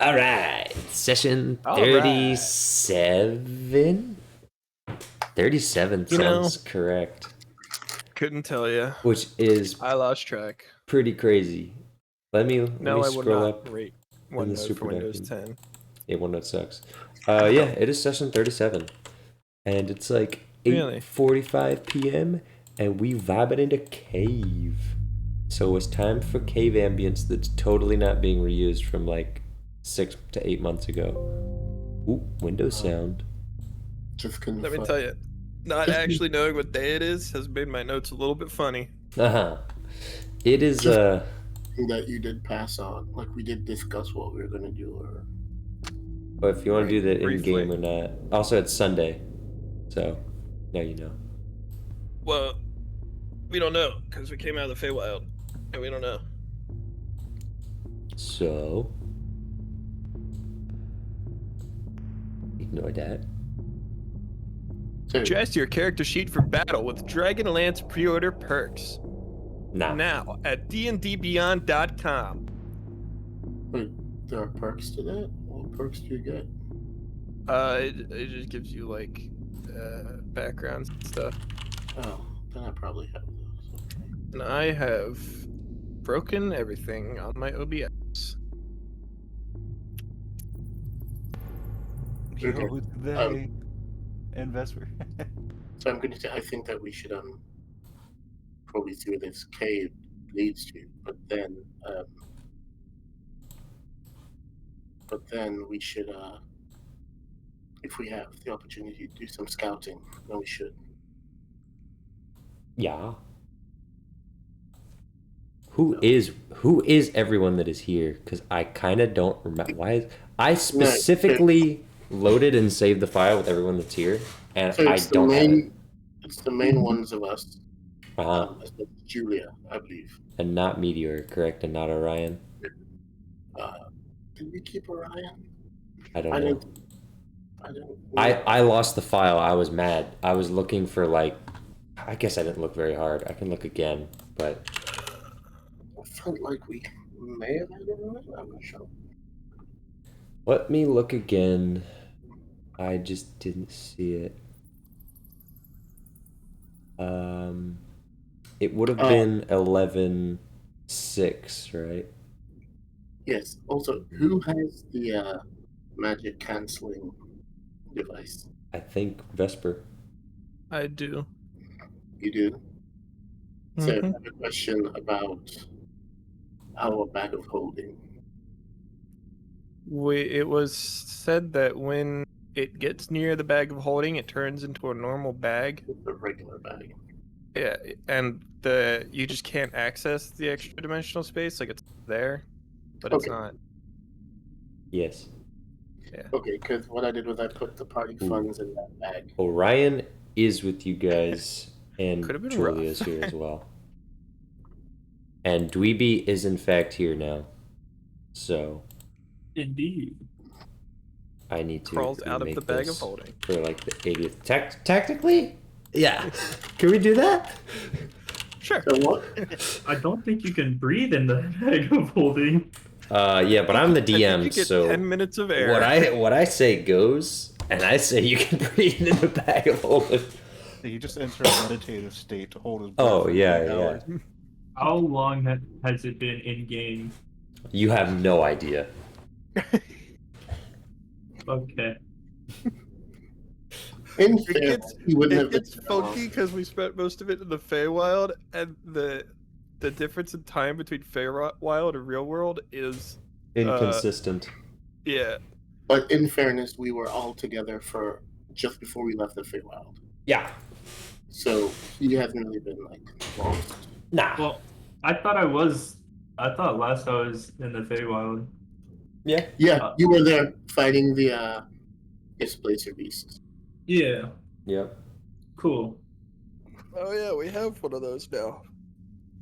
All right, session All right. 37? 37 You know- sounds correct, Couldn't tell you. which is I lost track. pretty crazy. Let me No, I would scroll not up rate in the OneNote super for Windows document. 10. Yeah, OneNote sucks. Yeah, it is session 37, and it's like Really? 8:45 p.m. and we vibing into cave. So it's time for cave ambience that's totally not being reused from like 6 to 8 months ago. Ooh, Windows sound. Just Let me tell you, not actually knowing what day it is has made my notes a little bit funny. It is that you did pass on. Like we did discuss what we were gonna do, or but if you want to do that in briefly. game or not. Also, it's Sunday, so now you know. Well, we don't know because we came out of the Feywild, and we don't know. So ignore that. Adjust your character sheet for battle with Dragonlance pre-order perks. Nah. Now at dndbeyond.com. Wait, there are perks to that? What perks do you get? It just gives you like backgrounds and stuff. Oh, then I probably have those. Okay. And I have broken everything on my OBS. Okay. Yo, they and Vesper. So I'm gonna say I think that we should probably see where this cave leads to, but then we should if we have the opportunity to do some scouting, then we should. Yeah. Who is everyone that is here? Because I kind of don't remember. Why I specifically loaded and saved the file with everyone that's here, and So I don't have it. It's the main ones of us. Julia, I believe. And not Meteor, correct? And not Orion. Did we keep Orion? I don't know. I don't. I lost the file. I was mad. I was looking for like. I guess I didn't look very hard. I can look again, but. I felt like we may have had Orion. I'm not sure. Let me look again. I just didn't see it. It would have been 11:06, right? Yes. Also, who has the magic canceling device? I think Vesper. I do. You do. So I have a question about our bag of holding. It was said that when it gets near the bag of holding, it turns into a normal bag. It's a regular bag. Yeah, and you just can't access the extra dimensional space. Like it's there, but it's not. Yes. Yeah. Okay, because what I did was I put the party funds in that bag. Orion is with you guys, and Could have been Julia's rough. here as well. And Dweeby is in fact here now. So. Indeed. I need to Crawls out of make the bag this of holding. for like the 80th. Tactically? Yeah. Can we do that? Sure. So what? I don't think you can breathe in the bag of holding. Yeah, but I'm the I think DM, you get so 10 minutes of air. what I say goes, and I say you can breathe in the bag of holding. He just entered a meditative state to hold his breath. Oh for yeah, 8 yeah. hours. How long has it been in game? You have no idea. Okay. In It fairness, gets, he wouldn't have it gets been funky because we spent most of it in the Feywild, and the difference in time between Feywild and real world is Inconsistent. yeah. But in fairness, we were all together for just before we left the Feywild. Yeah. So he hasn't really been like lost. Nah. Well, I thought last I was in the Feywild. Yeah. Yeah, you were there fighting the Displacer beasts. Yeah. Yep. Cool. Oh yeah, we have one of those now.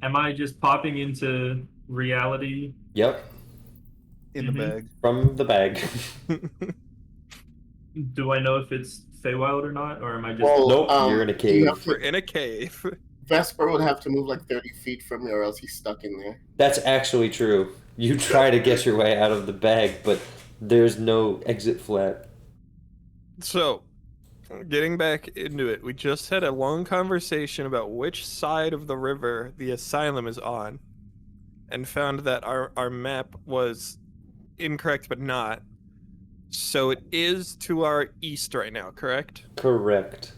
Am I just popping into reality? Yep. In the bag. From the bag. Do I know if it's Feywild or not, or am I just? Well, Nope, you're in a cave. We're in a cave. Vesper would have to move like 30 feet from you, or else he's stuck in there. That's actually true. You try to get your way out of the bag, but There's no exit flap. So, getting back into it, we just had a long conversation about which side of the river the asylum is on, and found that our map was incorrect but not. So it is to our east right now, correct? Correct.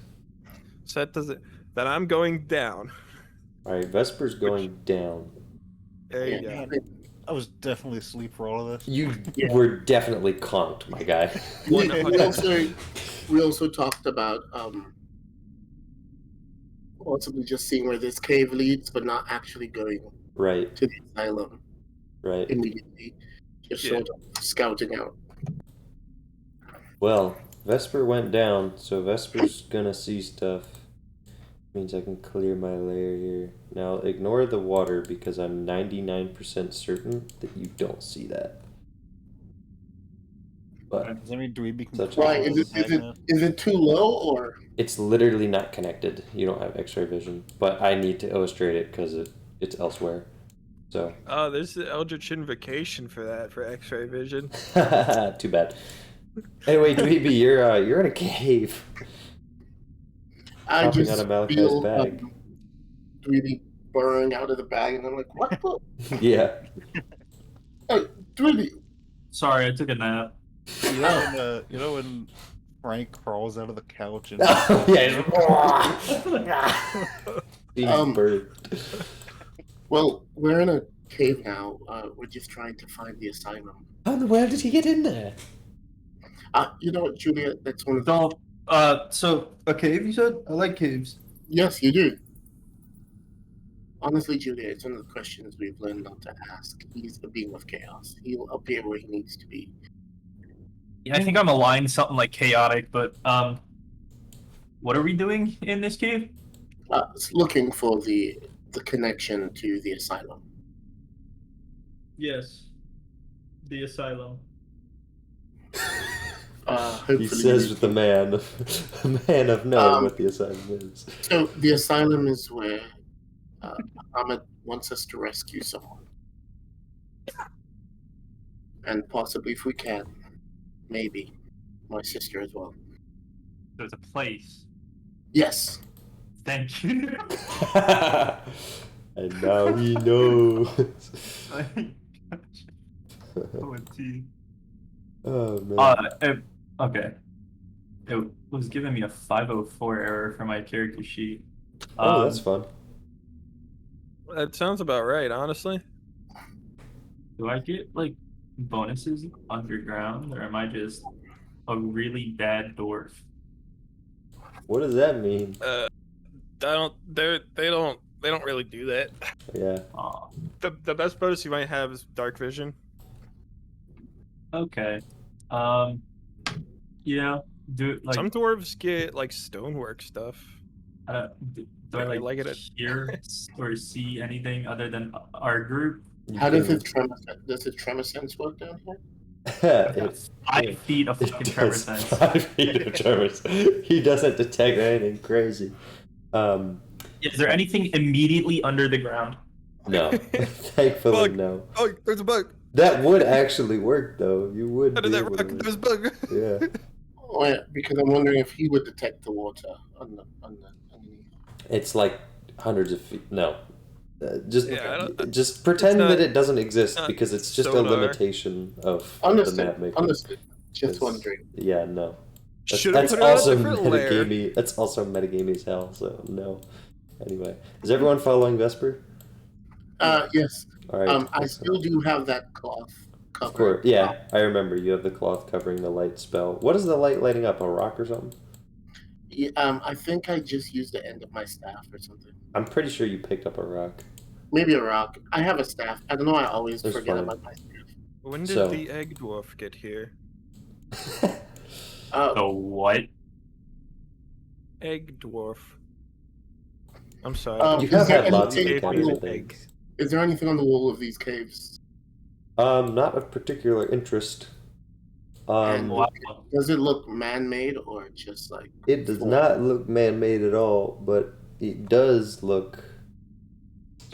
So that does it. Then I'm going down. All right, Vesper's going down. There you Yeah. go. I was definitely asleep for all of this. You Yeah. were definitely conked, my guy. We also talked about possibly just seeing where this cave leads, but not actually going Right, to the asylum right. immediately. Just Yeah. sort of scouting out. Well, Vesper went down, so Vesper's gonna see stuff. Means I can clear my layer here. Now ignore the water because I'm 99% certain that you don't see that. But Does that mean Dweeby can Such a- Why control is the magnet? it too low or? it's literally not connected. You don't have X-ray vision. But I need to illustrate it because it's elsewhere. So Oh, there's the Eldritch Invocation for that, for X-ray vision. too bad. Anyway, Dweeby, you're in a cave. I Popping just out of Malakai's feel bag. Dweeby burrowing out of the bag, and I'm like, what the? Yeah. Hey, Dweeby, Sorry, I took a nap. You know when Frank crawls out of the couch and Oh, yeah. Being bird. well, we're in a cave now. We're just trying to find the asylum. How in the world did he get in there? You know what, Julia? That's one of the. Don't. So a cave? You said? I like caves. Yes, you do. Honestly, Julia, it's one of the questions we've learned not to ask. He's a being of chaos. He'll appear where he needs to be. Yeah, I think I'm aligned something like chaotic, but what are we doing in this cave? It's looking for the connection to the asylum. Yes, the asylum. Hopefully He says with the man of knowing what the assignment is. So the asylum is where Ahmed wants us to rescue someone, and possibly, if we can, maybe my sister as well. There's a place. Yes. Thank you. And now he knows. Oh man. Okay. It was giving me a 504 error for my character sheet. Oh, that's fun. That sounds about right, honestly. Do I get like bonuses underground, or am I just a really bad dwarf? What does that mean? They don't really do that. Yeah. Aw, The best bonus you might have is dark vision. okay. Yeah. Do like Some dwarves get like stonework stuff. do I I like, like it. hear or see anything other than our group? How does his tremor sense work down here? It's 5 feet of fucking it tremor does sense. 5 feet of tremors. He doesn't detect anything crazy. Is there anything immediately under the ground? No. Thankfully, Bug. no. Oh, there's a bug. That would actually work, though. You would Under be that able rock, to... there's a bug. Yeah. Oh, yeah, because I'm wondering if he would detect the water underneath. It's like hundreds of feet. No. Just it's pretend not- that it doesn't exist not because it's just a sonar. limitation of the Understood. map making. Understood. Just Yes. wondering. Yeah, no. Should have That's put it on a also different layer. metagamey. That's also metagamey as hell. So no. Anyway, is everyone following Vesper? Yes. All right. I still do have that cloth cover. Of course. Yeah, I remember. You have the cloth covering the light spell. What is the light lighting up? A rock or something? Yeah, I think I just used the end of my staff or something. I'm pretty sure you picked up a rock. Maybe a rock. I have a staff. I don't know. I always That's forget fine. about my staff. When did So- the egg dwarf get here? The what? Egg dwarf. I'm sorry. You Is have there had lots of anything on encounters the- with things. Is there anything on the wall of these caves? Not of particular interest. Wow. Does it look man-made or just like? It does not look man-made at all, but it does look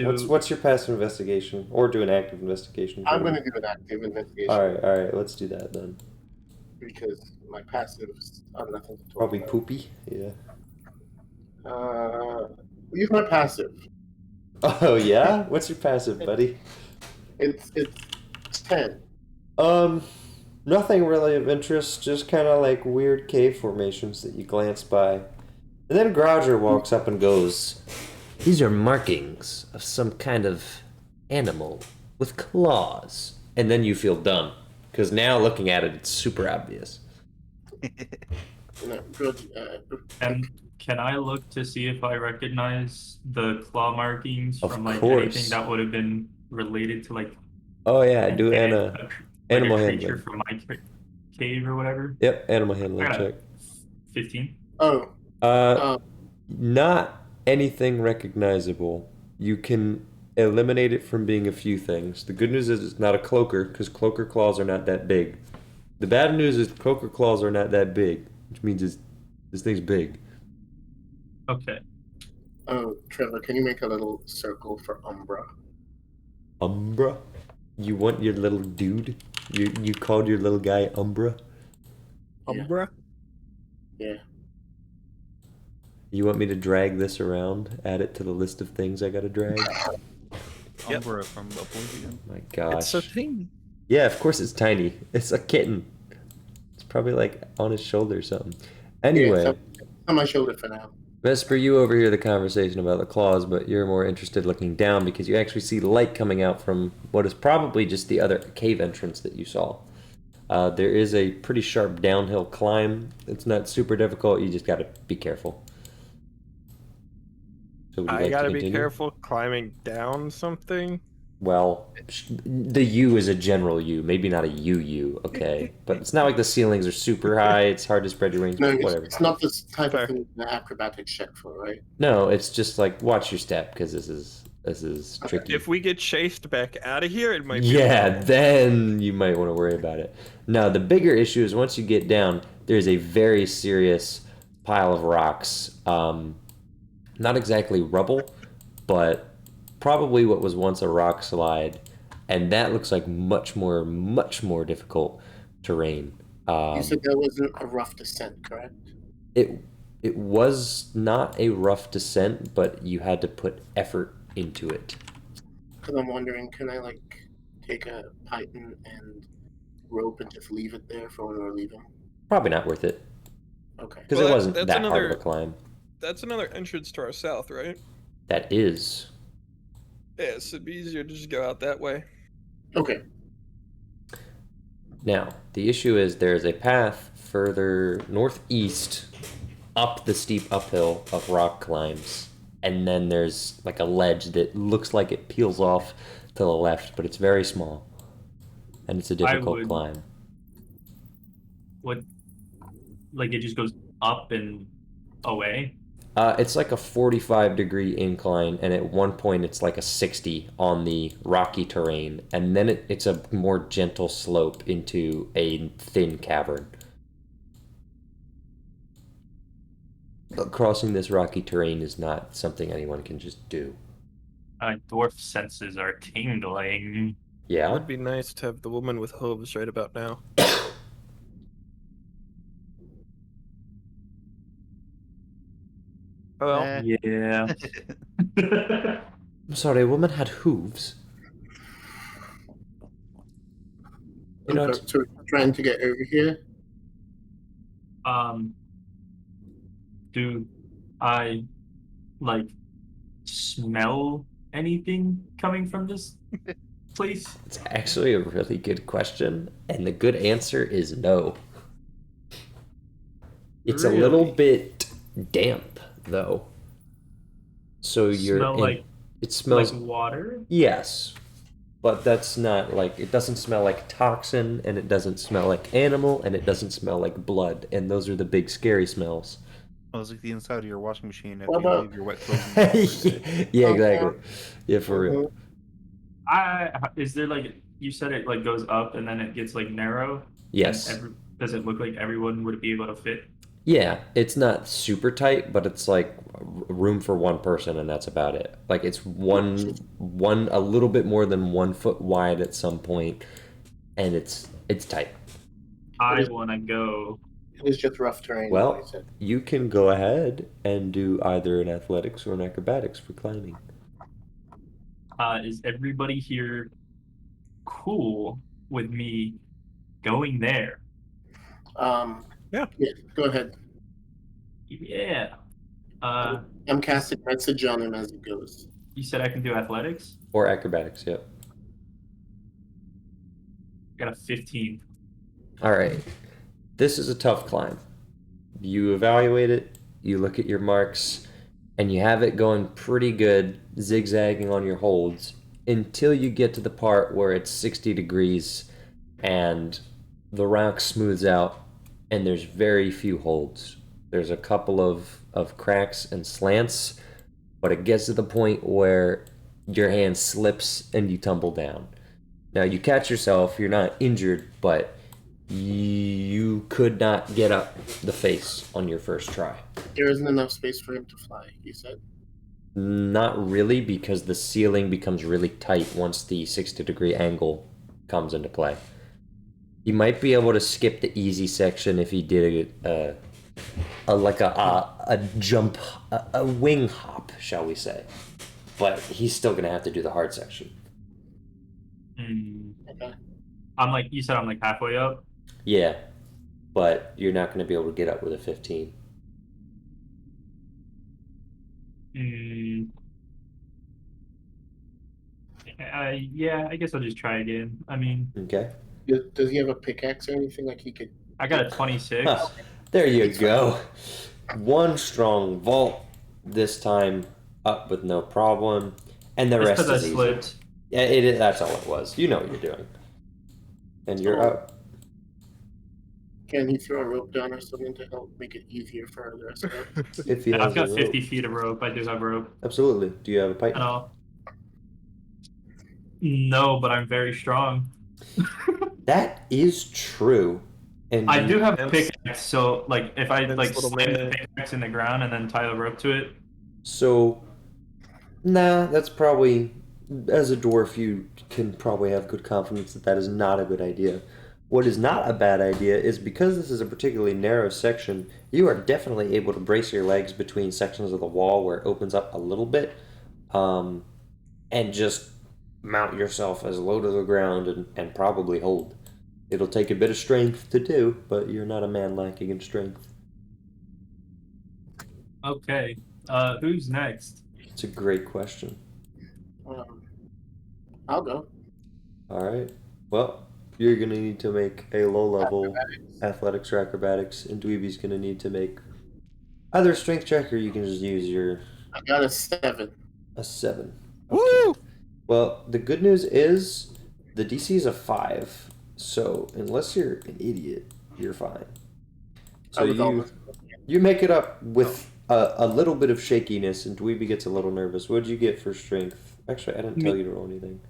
What's your passive investigation, or do an active investigation? I'm going to do an active investigation. All right. Let's do that then. Because my passives are nothing to talk Probably about. poopy. Yeah. Use my passive. Oh yeah. What's your passive, buddy? It's 10. Nothing really of interest. Just kind of like weird cave formations that you glance by, and then Grouger walks up and goes, "These are markings of some kind of animal with claws." And then you feel dumb, because now looking at it, it's super obvious. No, good. And can I look to see if I recognize the claw markings Of from like course. anything that would have been related to like Oh yeah, do an- an a animal creature handling. from my cave or whatever? Yep, animal I handling got check. 15. Oh, Not anything recognizable. You can eliminate it from being a few things. The good news is it's not a cloaker, because cloaker claws are not that big. The bad news is cloaker claws are not that big, which means this thing's big. Okay. oh, Trevor, can you make a little circle for Umbra? Umbra? You want your little dude? You called your little guy Umbra? Yeah. Umbra? Yeah. You want me to drag this around? Add it to the list of things I gotta drag? Yep. Umbra from Oblivion. My gosh. It's so tiny. Yeah, of course it's tiny. It's a kitten. It's probably like on his shoulder or something. Anyway, Yeah, on my shoulder for now. Vesper, you overhear the conversation about the claws, but you're more interested looking down because you actually see light coming out from what is probably just the other cave entrance that you saw. There is a pretty sharp downhill climb. It's not super difficult. You just got to be careful. So would you I like to gotta be continue? careful climbing down something. Well, the U is a general U, maybe not a UU, okay? But it's not like the ceilings are super high. It's hard to spread your wings. No, Whatever. it's not this type Fair. of thing the acrobatics check for, right? No, it's just like watch your step because this is tricky. If we get chased back out of here, it might be. Yeah, then you might want to worry about it. Now, the bigger issue is once you get down, there's a very serious pile of rocks. Not exactly rubble, but probably what was once a rock slide, and that looks like much more difficult terrain. You said there wasn't a rough descent, correct? It was not a rough descent, but you had to put effort into it. Because I'm wondering, can I like take a python and rope and just leave it there for when we're leaving? Probably not worth it Okay. because Well, it wasn't that's that hard of another- a climb. That's another entrance to our south, right? That is. Yeah, so it'd be easier to just go out that way. Okay. Now, the issue is there's a path further northeast up the steep uphill of rock climbs, and then there's like a ledge that looks like it peels off to the left, but it's very small, and it's a difficult would- climb. What? Like it just goes up and away? It's like a 45-degree incline, and at one point it's like a 60 on the rocky terrain, and then it's a more gentle slope into a thin cavern. But crossing this rocky terrain is not something anyone can just do. Dwarf senses are tingling. It Yeah? would be nice to have the woman with hooves right about now. Hello? Eh. Yeah. I'm sorry, a woman had hooves. You know, Okay, so we're trying to get over here. Do I like smell anything coming from this place? it's actually a really good question, and the good answer is no. It's a little Really? bit damp, though. So you're Smell in, like it smells water? yes, but that's not like it doesn't smell like toxin, and it doesn't smell like animal, and it doesn't smell like blood, and those are the big scary smells. Oh, it's like the inside of your washing machine after What you about- leave your wet clothes. in the Yeah, exactly. Yeah, for real. Is there like you said it like goes up and then it gets like narrow? Yes. And does it look like everyone would be able to fit? Yeah, it's not super tight, but it's like room for one person, and that's about it. Like it's one a little bit more than 1 foot wide at some point, and it's tight. I want to go. It is just rough terrain. Well, like I said. you can go ahead and do either an athletics or an acrobatics for climbing. Is everybody here cool with me going there? Yeah. Go ahead. Yeah. I'm casting message on him as he goes. You said I can do athletics? Or acrobatics, yep. Got a 15. All right. This is a tough climb. You evaluate it, you look at your marks, and you have it going pretty good, zigzagging on your holds, until you get to the part where it's 60 degrees and the rock smooths out and there's very few holds. There's a couple of cracks and slants, but it gets to the point where your hand slips and you tumble down. Now you catch yourself, you're not injured, but you could not get up the face on your first try. There isn't enough space for him to fly, you said? Not really, because the ceiling becomes really tight once the 60-degree angle comes into play. You might be able to skip the easy section if he did a jump, a wing hop, shall we say. But he's still going to have to do the hard section. Okay. You said I'm like halfway up? Yeah, but you're not going to be able to get up with a 15. Yeah, I guess I'll just try again. I mean, Okay. Does he have a pickaxe or anything like he could? I got a 26. Huh. There you go. One strong vault, this time up with no problem, and the Just rest because is I easy. slipped. Yeah, it is. That's all it was. You know what you're doing, and you're up. Can he throw a rope down or something to help make it easier for the rest of us? If he And has I've got a rope. 50 feet of rope. I do have rope. Absolutely. Do you have a pipe? And all. No, but I'm very strong. That is true. And I do have a Vince- pickaxe, so like if I Vince like little slam the man. pickaxe in the ground and then tie the rope to it. So, nah, that's probably, as a dwarf, you can probably have good confidence that that is not a good idea. What is not a bad idea is because this is a particularly narrow section, you are definitely able to brace your legs between sections of the wall where it opens up a little bit, and just mount yourself as low to the ground and probably hold. It'll take a bit of strength to do, but you're not a man lacking in strength. Okay. Who's next? It's a great question. I'll go. All right. Well, you're going to need to make a low-level athletics or acrobatics, and Dweeby's going to need to make either a strength check or you can just use your I got a 7. a 7. Woo! Well, the good news is the DC is a 5, so unless you're an idiot, you're fine. So you make it up with a little bit of shakiness, and Dweeby gets a little nervous. What did you get for strength? Actually, I didn't tell you to roll anything.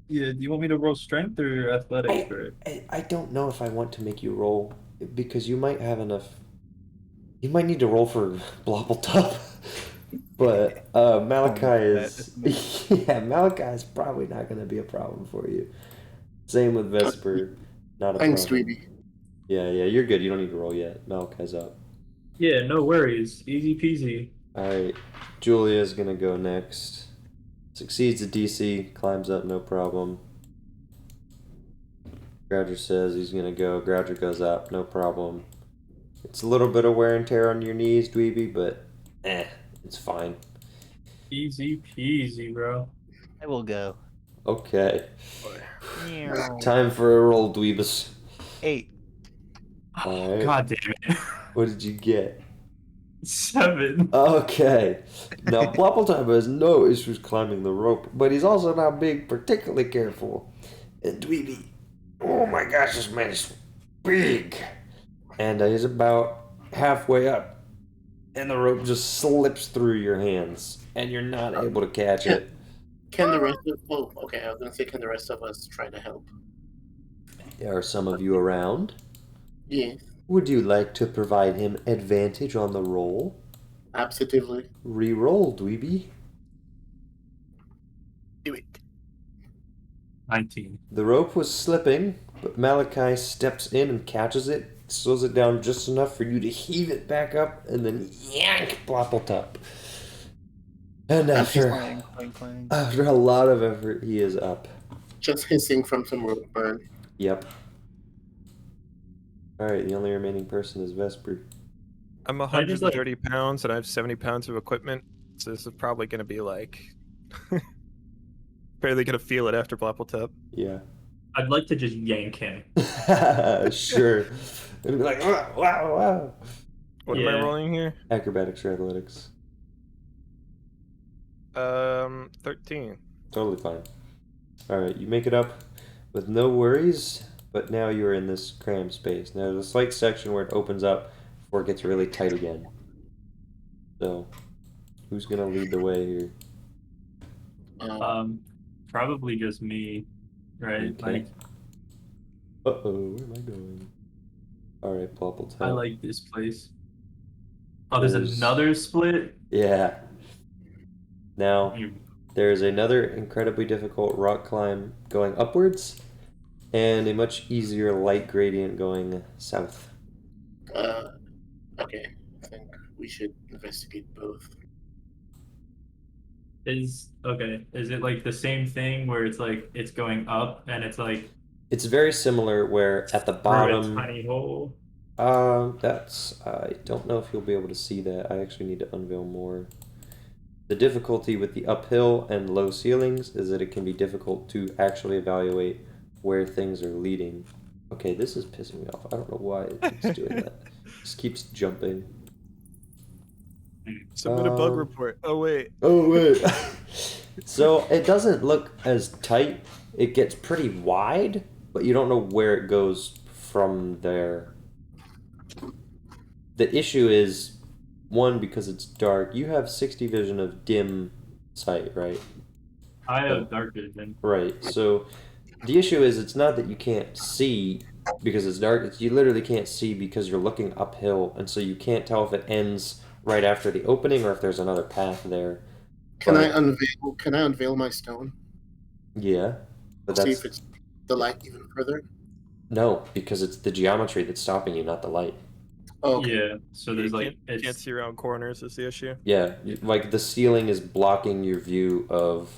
Yeah, do you want me to roll strength or athletics for it? I don't know if I want to make you roll, because you might have enough. You might need to roll for Blobbletop. But Malakai is Malakai is probably not going to be a problem for you. Same with Vesper, not a Thanks, problem. Dweeby. Yeah, you're good. You don't need to roll yet. Malakai's up. Yeah, no worries. Easy peasy. All right, Julia's gonna go next. Succeeds the DC, climbs up, no problem. Grouger says he's gonna go. Grouger goes up, no problem. It's a little bit of wear and tear on your knees, Dweeby, but it's fine. Easy peasy, bro. I will go. Okay. Meow. Time for a roll, Dweebus. 8. All right. God damn it. What did you get? 7. Okay. Now, Blobbletop has no issues climbing the rope, but he's also now being particularly careful. And Dweeby, oh my gosh, this man is big. And he's about halfway up, and the rope just slips through your hands, and you're not able to catch it. Can the rest of okay, I was gonna say, can the rest of us try to help? There are some of you around. Yes. Would you like to provide him advantage on the roll? Absolutely. Reroll, dweeby. Do it. 19. The rope was slipping, but Malakai steps in and catches it, slows it down just enough for you to heave it back up, and then yank Bloppletup. And after Clang, clang, clang. a lot of effort, he is up. Just hissing from some rope burn. Yep. Alright, the only remaining person is Vesper. I'm I just, like- 130 pounds and I have 70 pounds of equipment, so this is probably going to be like barely going to feel it after Blappletop. Yeah. I'd like to just yank him. Sure. It'd be like, wow, wow, wow. What am I Yeah. rolling here? Acrobatics or athletics. 13. Totally fine. Alright, you make it up with no worries, but now you're in this crammed space. Now there's a slight section where it opens up before it gets really tight again. So, who's gonna lead the way here? Probably just me, right? Okay. Like, Uh-oh, where am I going? Alright, Bloppletup. I like this place. Oh, there's There's- another split? Yeah. Now, You- there's another incredibly difficult rock climb going upwards, and a much easier light gradient going south. Okay. I think we should investigate both. Is it like the same thing where it's like it's going up and it's like It's very similar where at the through a bottom... tiny hole? I don't know if you'll be able to see that. I actually need to unveil more. The difficulty with the uphill and low ceilings is that it can be difficult to actually evaluate where things are leading. Okay, this is pissing me off. I don't know why it keeps doing that. It just keeps jumping. Submit a bug Um, report. Oh, wait. Oh, wait. So it doesn't look as tight. It gets pretty wide, but you don't know where it goes from there. The issue is, one, because it's dark. You have 60 vision of dim sight, right? I have dark vision. Right. So the issue is, it's not that you can't see because it's dark. It's you literally can't see because you're looking uphill, and so you can't tell if it ends right after the opening or if there's another path there. Can I But- unveil? Can I unveil my stone? Yeah. But See that's if it's the light even further. no, because it's the geometry that's stopping you, not the light. Oh, okay. Yeah, so there's You like can't it's see around corners is the issue. Yeah, like the ceiling is blocking your view of,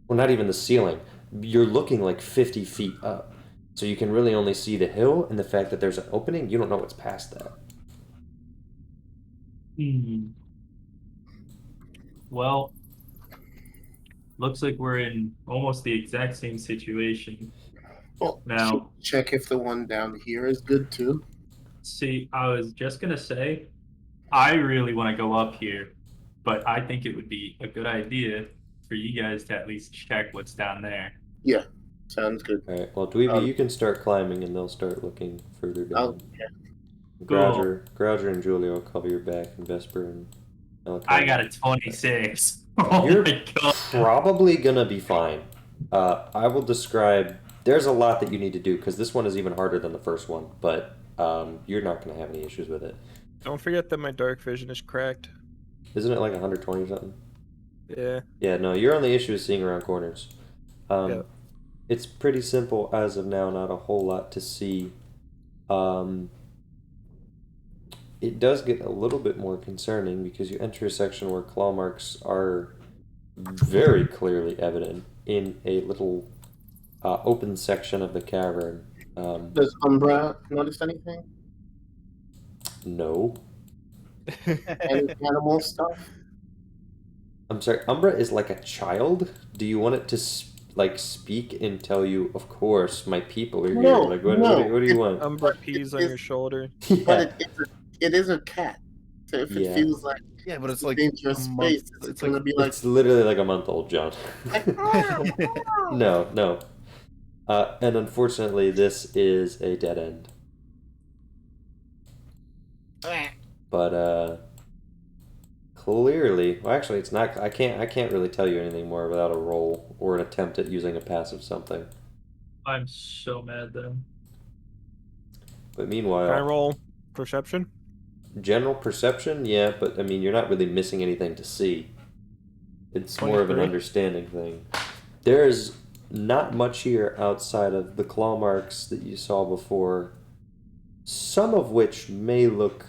well, not even the ceiling. You're looking like 50 feet up. So you can really only see the hill, and the fact that there's an opening, you don't know what's past that. Well, looks like we're in almost the exact same situation. Well, Now- should we check if the one down here is good too. See, I was just gonna say, I really want to go up here, but I think it would be a good idea for you guys to at least check what's down there. Yeah, sounds good. Alright, well, Dweeby, Um, you can start climbing, and they'll start looking further I'll, down. yeah. Grouger and Julia will cover your back, and Vesper and Malakai. I got a 26. Oh You're my god. probably gonna be fine. I will describe. There's a lot that you need to do because this one is even harder than the first one, but you're not gonna have any issues with it. Don't forget that my dark vision is cracked. Isn't it like 120 or something? Yeah. Yeah, no, your only issue is seeing around corners. Yeah. It's pretty simple as of now, not a whole lot to see. It does get a little bit more concerning because you enter a section where claw marks are very clearly evident in a little open section of the cavern. Does Umbra notice anything? No. Any animal stuff? I'm sorry, Umbra is like a child? Do you want it to speak and tell you, of course, my people are here? No, Like, what, no. what do you want? Umbra peas on is- your shoulder. But it is a cat. So if Yeah. it feels like Yeah, but it's a like dangerous a month- space, it's it's gonna like- be like It's literally like a month old, John. No. And unfortunately, this is a dead end. But clearly, well, actually, it's not. I can't really tell you anything more without a roll or an attempt at using a passive something. I'm so mad though. But Can I meanwhile, roll perception? general perception, yeah, but I mean, you're not really missing anything to see. It's more of an 23. understanding thing. There's not much here outside of the claw marks that you saw before, some of which may look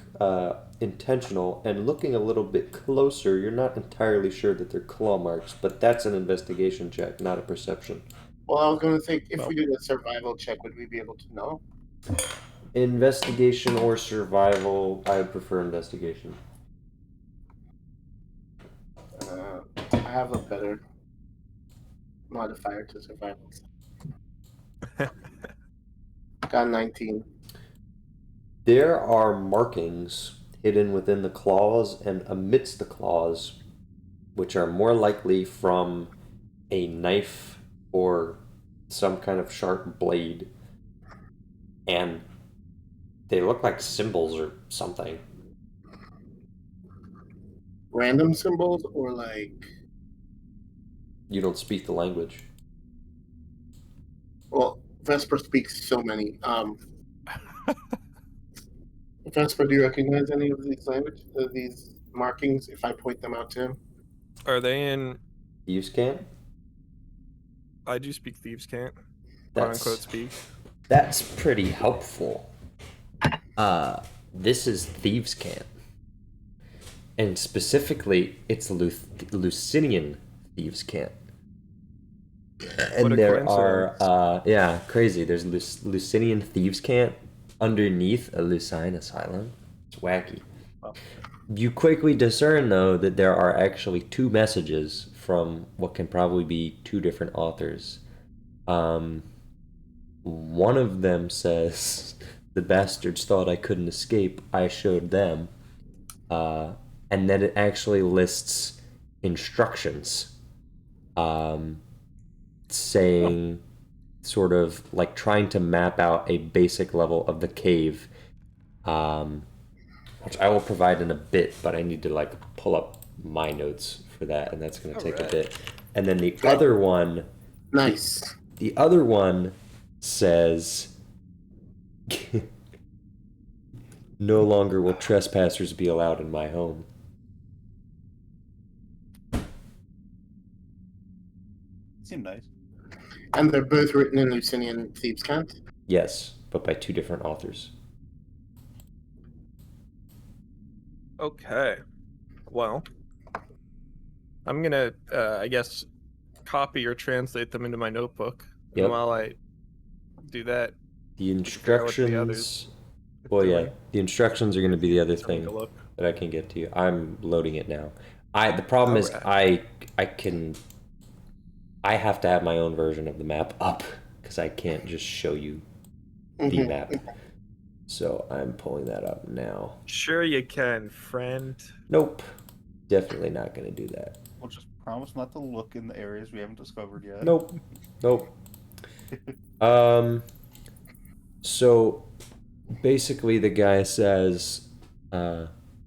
intentional, and looking a little bit closer, you're not entirely sure that they're claw marks, but that's an investigation check, not a perception. Well, I was gonna think if Well. we did a survival check, would we be able to know? Investigation or survival, I would prefer investigation. I have a better modifier to survival. Got 19. There are markings hidden within the claws and amidst the claws, which are more likely from a knife or some kind of sharp blade. And they look like symbols or something. Random symbols or like. You don't speak the language. Well, Vesper speaks so many. Vesper, do you recognize any of these these markings? If I point them out to him, Are they in? Thieves can't? I do speak thieves can't. Quote That's unquote speak. That's pretty helpful. This is Thieves' Camp. And specifically, it's Lucinian Thieves' Camp. And What a there coincidence. are, yeah, crazy. There's Lucinian Thieves' Camp underneath a Lucine asylum. It's wacky. Wow. You quickly discern, though, that there are actually two messages from what can probably be two different authors. One of them says, "The bastards thought I couldn't escape. I showed them." And then it actually lists instructions, saying, sort of like trying to map out a basic level of the cave, which I will provide in a bit, but I need to like pull up my notes for that, and that's going to take a bit. And then the other one, nice. the other one says, "No longer will trespassers be allowed in my home." Seemed nice. And they're both written in Lucinian Thieves' Cant. Yes, but by two different authors. Okay. Well, I'm gonna, I guess, copy or translate them into my notebook. Yep. And while I do that, The figure out what the instructions. others Well, yeah, doing. the instructions are going to be the other Take thing a look. that I can get to you. I'm loading it now. The problem is Alright. I have to have my own version of the map up because I can't just show you the map. So I'm pulling that up now. Sure you can, friend. Nope, definitely not going to do that. We'll just promise not to look in the areas we haven't discovered yet. Nope. So basically the guy says,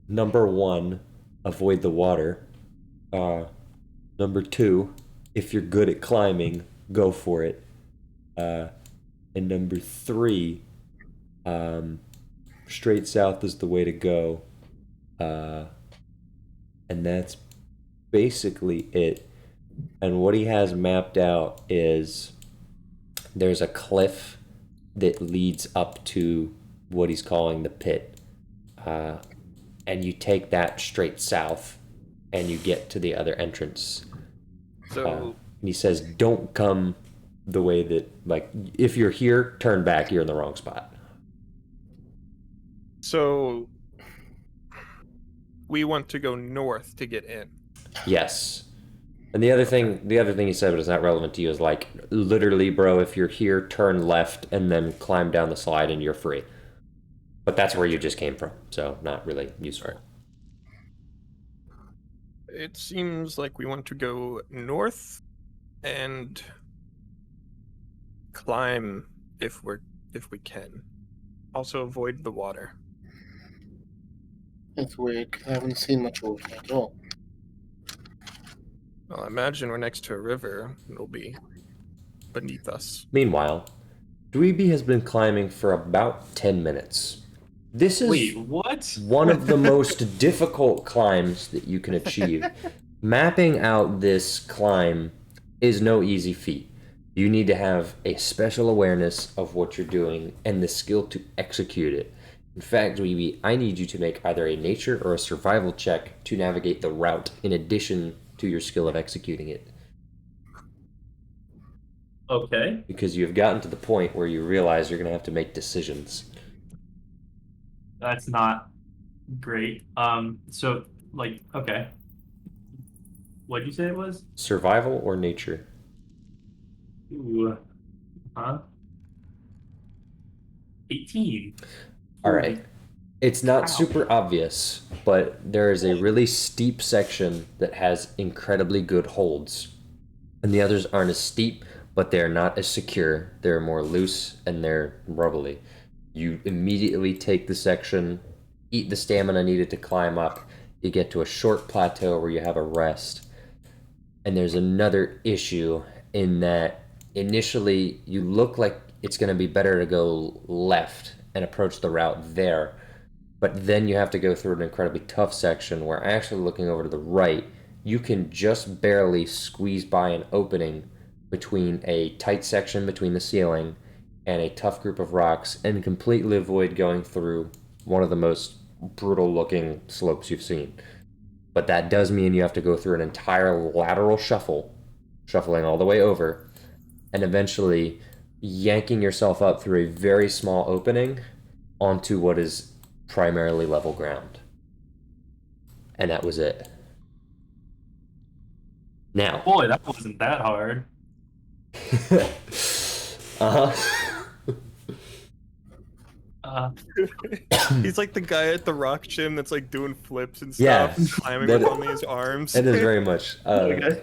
number 1, avoid the water. Number 2, if you're good at climbing, go for it. And number 3, straight south is the way to go. And that's basically it. And what he has mapped out is there's a cliff that leads up to what he's calling the pit. And you take that straight south and you get to the other entrance. So, And he says, don't come the way that, like, if you're here, turn back, you're in the wrong spot. so we want to go north to get in. Yes. And the other thing he said, but it's not relevant to you, is like, literally, bro, if you're here, turn left and then climb down the slide and you're free. But that's where you just came from, so not really useful. It seems like we want to go north and climb if we can. Also avoid the water. It's weird 'cause I haven't seen much water at all. Well, I imagine we're next to a river. It'll be beneath us. Meanwhile, Dweeby has been climbing for about 10 minutes. This is Wait, what? one of the most difficult climbs that you can achieve. Mapping out this climb is no easy feat. You need to have a special awareness of what you're doing and the skill to execute it. In fact, I need you to make either a nature or a survival check to navigate the route in addition to your skill of executing it. Okay. Because you've gotten to the point where you realize you're going to have to make decisions. That's not great. So like, okay. What'd you say it was? Survival or nature? Ooh. Huh? 18. All right. It's not Wow. super obvious, but there is a really steep section that has incredibly good holds. And the others aren't as steep, but they're not as secure. They're more loose and they're rubbly. You immediately take the section, eat the stamina needed to climb up. You get to a short plateau where you have a rest. And there's another issue in that initially you look like it's going to be better to go left and approach the route there. But then you have to go through an incredibly tough section where actually looking over to the right, you can just barely squeeze by an opening between a tight section between the ceiling and a tough group of rocks and completely avoid going through one of the most brutal looking slopes you've seen. But that does mean you have to go through an entire lateral shuffling all the way over, and eventually yanking yourself up through a very small opening onto what is primarily level ground. And that was it. Now. Boy, that wasn't that hard. Uh-huh. He's like the guy at the rock gym that's like doing flips and Yeah, stuff, climbing that- with only his arms. It is very much. Okay.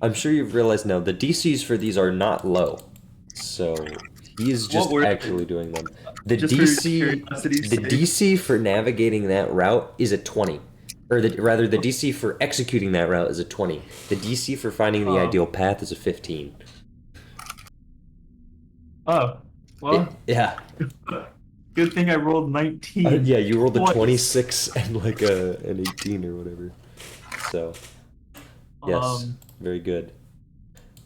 I'm sure you've realized now the DCs for these are not low. So he's just What were- actually doing them. The Just for DC curiosity's the sake. DC for navigating that route is a 20. Or rather the DC for executing that route is a 20. The DC for finding the Oh. ideal path is a 15. Oh, well, Yeah. good thing I rolled 19. Yeah, you rolled a Twice. 26 and like an 18 or whatever. So, yes, very good.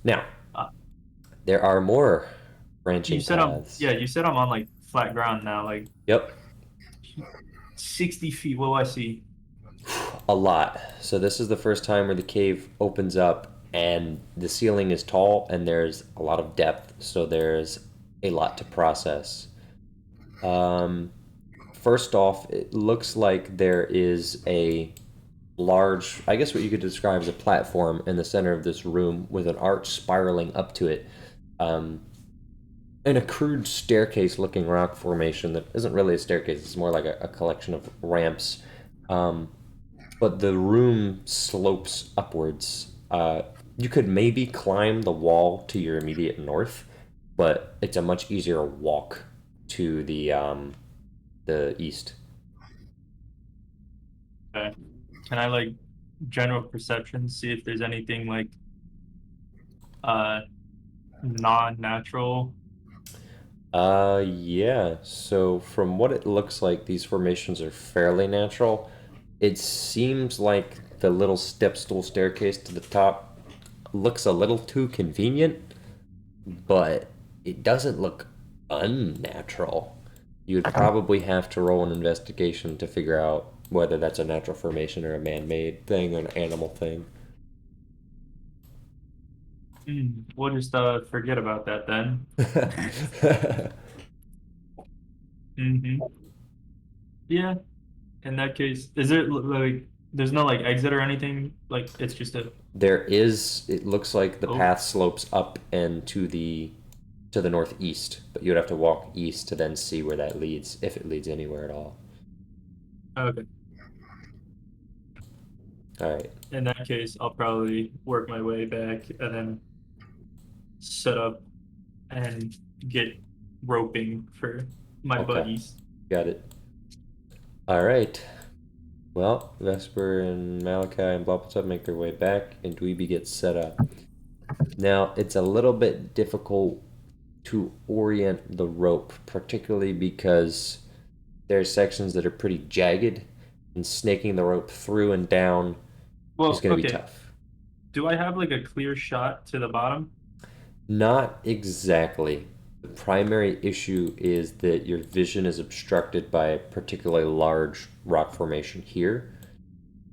Now, Uh, there are more branching You said paths. you said I'm on like flat ground now, like Yep, 60 feet. What do I see? a lot. So this is the first time where the cave opens up and the ceiling is tall and there's a lot of depth, so there's a lot to process. First off, it looks like there is a large, I guess what you could describe as a platform in the center of this room with an arch spiraling up to it. And a crude staircase looking rock formation that isn't really a staircase, it's more like a collection of ramps. But the room slopes upwards. You could maybe climb the wall to your immediate north, but it's a much easier walk to the east. Okay. Can I like general perception see if there's anything like non-natural? Yeah. So from what it looks like, these formations are fairly natural. It seems like the little step stool staircase to the top looks a little too convenient, but it doesn't look unnatural. You'd probably have to roll an investigation to figure out whether that's a natural formation or a man-made thing or an animal thing. We'll just forget about that then. Yeah. In that case, is there like there's no like exit or anything? Like it's just a There is, it looks like the Oh. path slopes up and to the northeast, but you'd have to walk east to then see where that leads, if it leads anywhere at all. okay. All right. In that case, I'll probably work my way back and then set up and get roping for my Okay. buddies. Got it. All right. Well, Vesper and Malakai and Bloppletop make their way back, and Dweeby gets set up. Now, it's a little bit difficult to orient the rope, particularly because there are sections that are pretty jagged, and snaking the rope through and down Well, is going to be okay. tough. Do I have like a clear shot to the bottom? Not exactly. The primary issue is that your vision is obstructed by a particularly large rock formation here.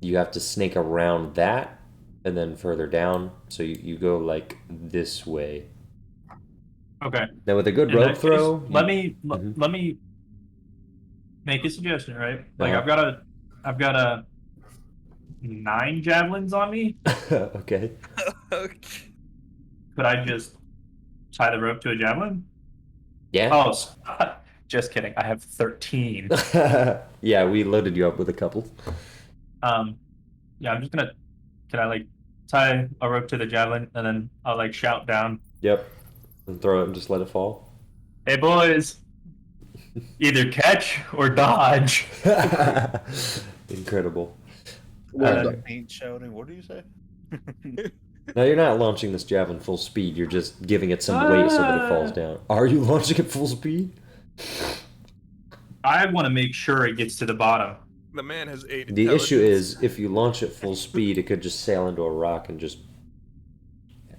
You have to snake around that and then further down. So you go like this way. Okay. Now with a good In rope that case, throw, let me Mhm. let me make a suggestion, right? Like Uh-huh. I've got a 9 javelins on me. Okay. Okay. Could I just tie the rope to a javelin? Yeah. Oh, just kidding. I have 13. Yeah, we loaded you up with a couple. Yeah, I'm just gonna. Can I like tie a rope to the javelin and then I'll like shout down, Yep. And throw it and just let it fall. "Hey boys, either catch or dodge." Incredible. Well Uh, done. Ain't shouting. What do you say? Now you're not launching this javelin full speed, you're just giving it some weight so that it falls down. Are you launching it full speed? I want to make sure it gets to the bottom. The man has 8 The issue intelligence. is, if you launch it full speed, it could just sail into a rock and just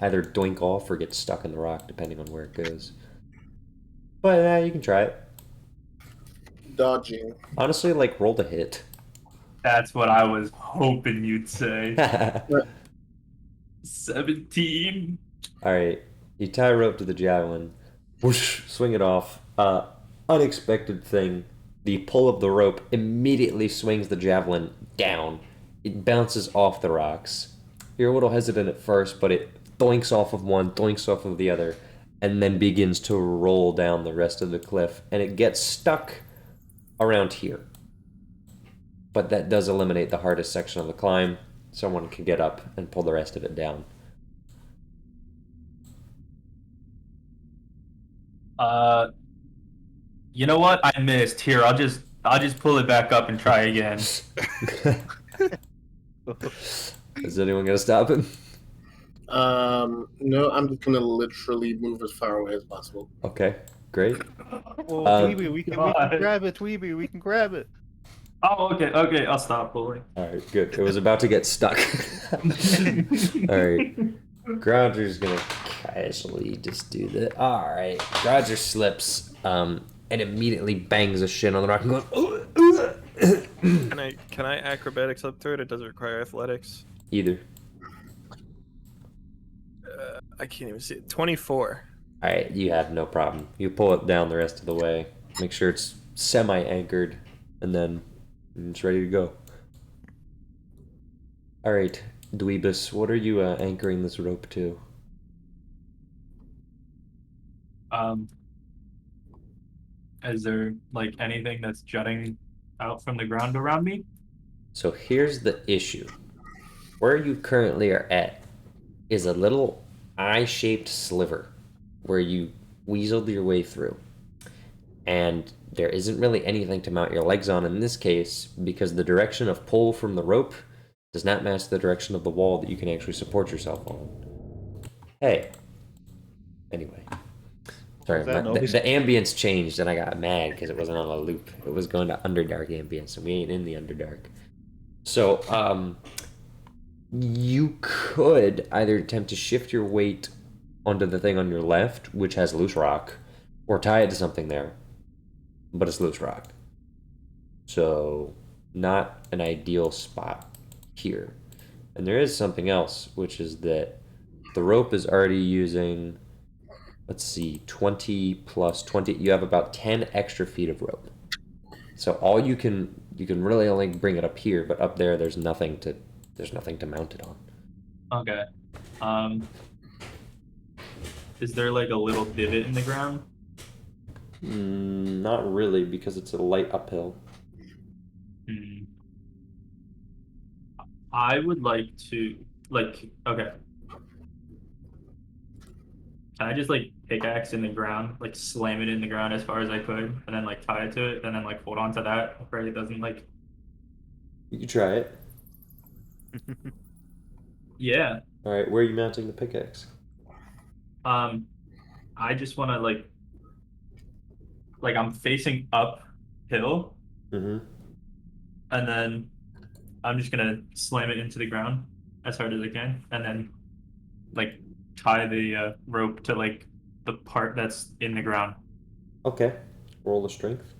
either doink off or get stuck in the rock, depending on where it goes. But you can try it. Dodging. Honestly, like, roll to hit. That's what I was hoping you'd say. 17. Alright, you tie a rope to the javelin, whoosh, swing it off. Unexpected thing. The pull of the rope immediately swings the javelin down. It bounces off the rocks. You're a little hesitant at first, but it doinks off of one, doinks off of the other, and then begins to roll down the rest of the cliff, and it gets stuck around here. But that does eliminate the hardest section of the climb. Someone can get up and pull the rest of it down. You know what? I missed. Here, I'll just pull it back up and try again. Is anyone gonna stop him? No, I'm just gonna literally move as far away as possible. Okay, great. Well, Tweeby, we can God. grab it, Tweeby. We can grab it. Oh, okay, I'll stop pulling. Alright, good. It was about to get stuck. Alright. Grouger's gonna casually just do that. Alright. Grouger slips, and immediately bangs a shin on the rock and goes, Can I acrobatics up through it? It doesn't require athletics. Either. I can't even see it. 24. Alright, you have no problem. You pull it down the rest of the way. Make sure it's semi-anchored, and then it's ready to go. Alright, Dweebus, what are you anchoring this rope to? Is there like anything that's jutting out from the ground around me? So here's the issue. Where you currently are at is a little eye-shaped sliver where you weaseled your way through. And there isn't really anything to mount your legs on in this case because the direction of pull from the rope does not match the direction of the wall that you can actually support yourself on. Hey. Anyway. Sorry, Was that the ambience changed and I got mad because it wasn't on a loop. It was going to Underdark ambience and we ain't in the Underdark. So, you could either attempt to shift your weight onto the thing on your left, which has loose rock, or tie it to something there, but it's loose rock. So, not an ideal spot here. And there is something else, which is that the rope is already using, let's see, 20 plus 20. You have about 10 extra feet of rope. So all you can really only bring it up here, but up there there's nothing to mount it on. Okay. Is there like a little divot in the ground? Not really, because it's a light uphill. I would like to okay. Can I just like pickaxe in the ground, like slam it in the ground as far as I could, and then like tie it to it, and then like hold on to that where it doesn't like. You can try it. Yeah. All right, where are you mounting the pickaxe? I just want to like I'm facing uphill, Mm-hmm. and then I'm just gonna slam it into the ground as hard as I can, and then like tie the rope to like the part that's in the ground. Okay. Roll the strength.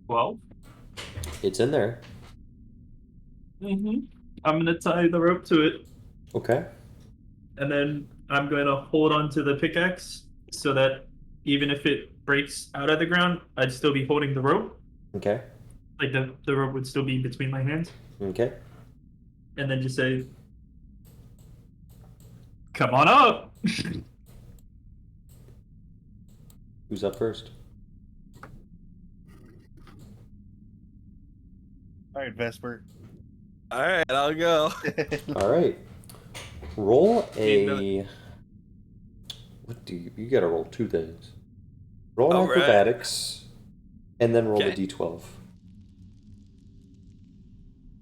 Well, It's in there. I'm gonna tie the rope to it, Okay. and then I'm going to hold onto the pickaxe so that even if it breaks out of the ground, I'd still be holding the rope. Okay. Like the rope would still be between my hands, Okay. and then just say, "Come on up." Who's up first? All right, Vesper. All right, I'll go. All right. Roll Need a. What do you? You gotta roll two things. Roll All an right. acrobatics, and then roll Okay. a d12.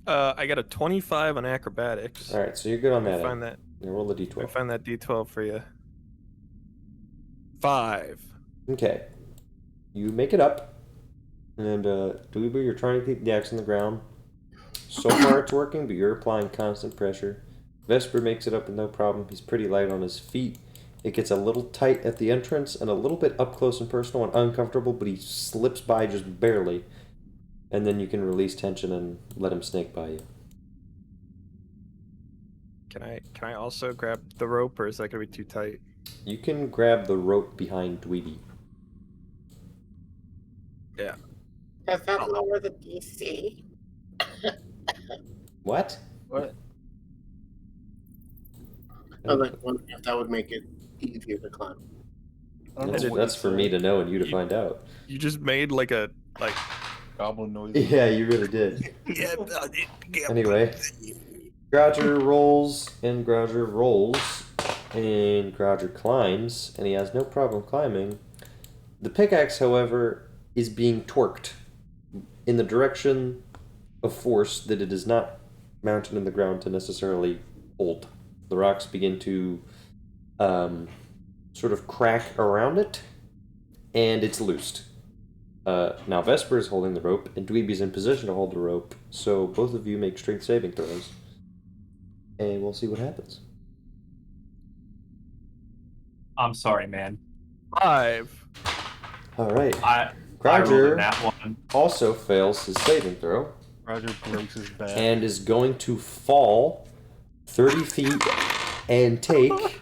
I got a 25 on acrobatics. All right, so you're good on Let me that. find that. Now roll a Let me d12. find that D12 for you. 5. Okay. You make it up, and Dweeber, you're trying to keep the axe on the ground. So far, it's working, but you're applying constant pressure. Vesper makes it up with no problem. He's pretty light on his feet. It gets a little tight at the entrance and a little bit up close and personal and uncomfortable, but he slips by just barely. And then you can release tension and let him snake by you. Can I also grab the rope, or is that gonna be too tight? You can grab the rope behind Dweeby. Yeah. Does that lower the DC? What? What? I was like wondering if that would make it easier to climb. I don't That's, know what that's you for said. me to know and you to You- find out. You just made like Goblin noise. Yeah, you really did. yeah. Anyway, Grouger rolls, and Grouger rolls, and Grouger climbs, and he has no problem climbing. The pickaxe, however, is being torqued in the direction of force that it is not mounted in the ground to necessarily hold. The rocks begin to sort of crack around it, and it's loosed. Now Vesper is holding the rope, and Dweeby's in position to hold the rope, so both of you make strength saving throws. And we'll see what happens. I'm sorry, man. 5. Alright. I rolled a Grouger nat one. also fails his saving throw, Roger breaks his back. and is going to fall 30 feet and take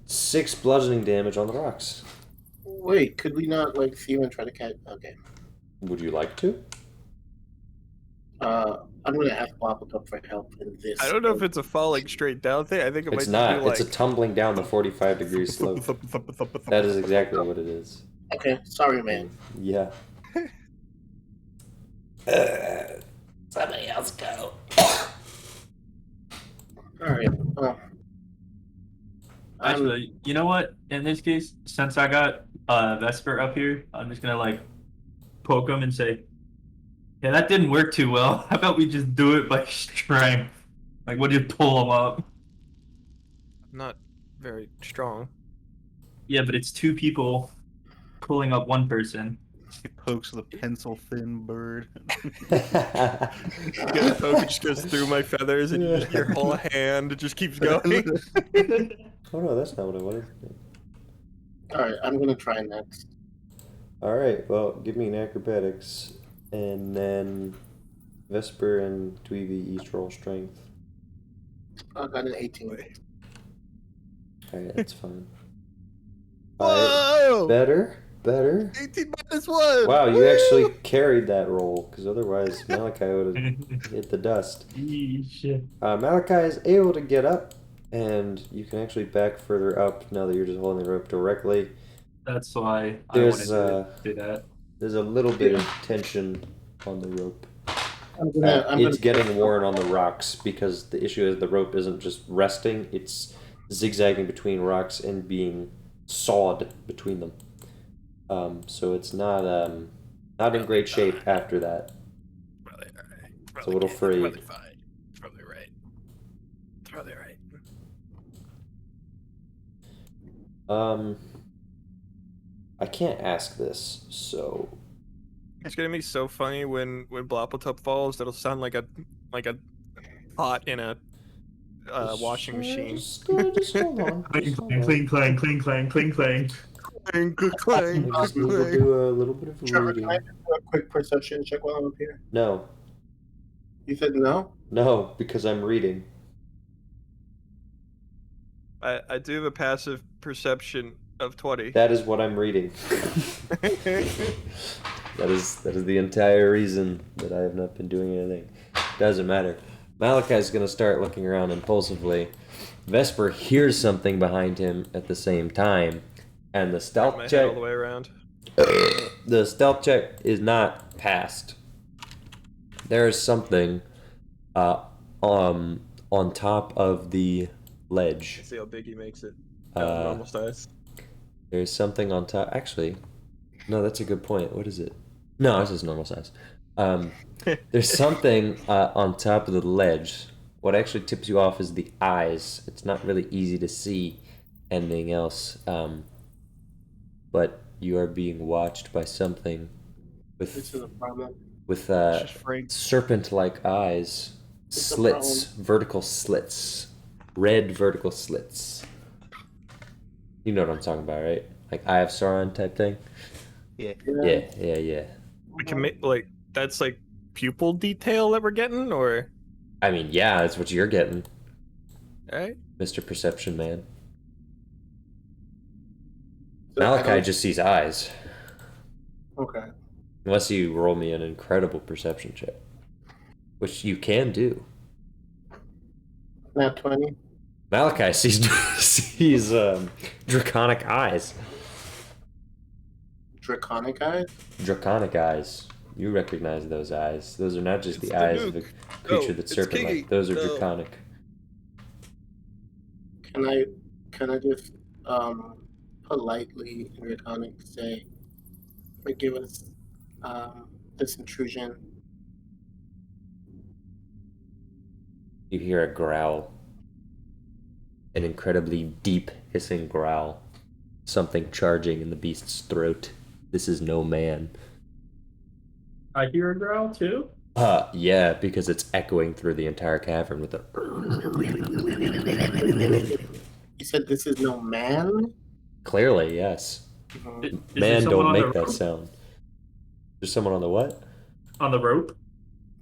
6 bludgeoning damage on the rocks. Wait, could we not like see you and try to catch? Okay. Would you like to? I'm gonna ask Wapaka for help in this. I don't know if it's a falling straight down thing. I think it It's might not. just be like It's a tumbling down the 45-degree slope. That is exactly what it is. Okay, sorry, man. Yeah. Somebody else go. All right. Well, Actually, you know what? In this case, since I got Vesper up here, I'm just gonna like poke him and say, "Yeah, that didn't work too well. How about we just do it by strength? Like, would you pull him up?" I'm not very strong. Yeah, but it's two people pulling up one person. He pokes the pencil thin bird. The poke just goes through my feathers, and your whole hand just keeps going. Oh no, that's not what I wanted. all right. I'm gonna try next. Alright, well, give me an acrobatics, and then Vesper and Dweeby each roll strength. I got an 18. Alright, that's fine. Alright, Whoa! better. 18 minus 1. Wow, you Woo! actually carried that roll, because otherwise Malachi would have hit the dust. Yeesh. Malachi is able to get up, and you can actually back further up now that you're just holding the rope directly. That's why I There's, wanted to do that. There's a little bit of tension on the rope. I'm gonna. It's getting worn on the rocks because the issue is the rope isn't just resting, it's zigzagging between rocks and being sawed between them. So it's not in great shape after that. Probably alright. It's a little frayed. Probably fine. Probably right. Probably right. I can't ask this, so It's gonna be so funny when Bloppletup falls. It'll sound like a pot in a washing machine. Just hold on. Cling, Just hold clang, on. cling, clang, cling, clang, cling, clang. Clang, clang, I just need to do a little bit of Trevor, reading. can I do a quick perception check while I'm up here? No, You said no? no, because I'm reading. I do have a passive perception of 20. That is what I'm reading. That is the entire reason that I have not been doing anything. Doesn't matter. Malachi's gonna start looking around impulsively. Vesper hears something behind him at the same time, and the Turn stealth my head check. all the way around. The stealth check is not passed. There is something, on top of the ledge. Let's see how big he makes it. Uh, Normal size. There's something on top. Actually, no, that's a good point. What is it? No, this is normal size. There's something on top of the ledge. What actually tips you off is the eyes. It's not really easy to see anything else. But you are being watched by something This with is a problem. Just Frank. serpent-like eyes, It's a slits, vertical slits, red vertical slits. You know what I'm talking about, right? Like Eye of Sauron type thing. Yeah. Yeah. We can make that's like pupil detail that we're getting, or I mean, yeah, that's what you're getting, right? Mr. Perception Man. So I Malachi don't- just sees eyes, Okay. unless you roll me an incredible perception check, which you can do. Nat 20. Malachi sees draconic eyes. Draconic eyes? Draconic eyes. You recognize those eyes. Those are not just It's the the eyes of a nuke. creature No, that's it's serpent-like. Kiki. Those are No. draconic. Can I just politely in Draconic say, forgive us this intrusion? You hear a growl. An incredibly deep hissing growl. Something charging in the beast's throat. This is no man. I hear a growl too. Yeah, because it's echoing through the entire cavern with a. You said this is no man? Clearly, yes. Mhm. Is there Man someone don't on make the that rope? sound. There's someone on the what? On the rope.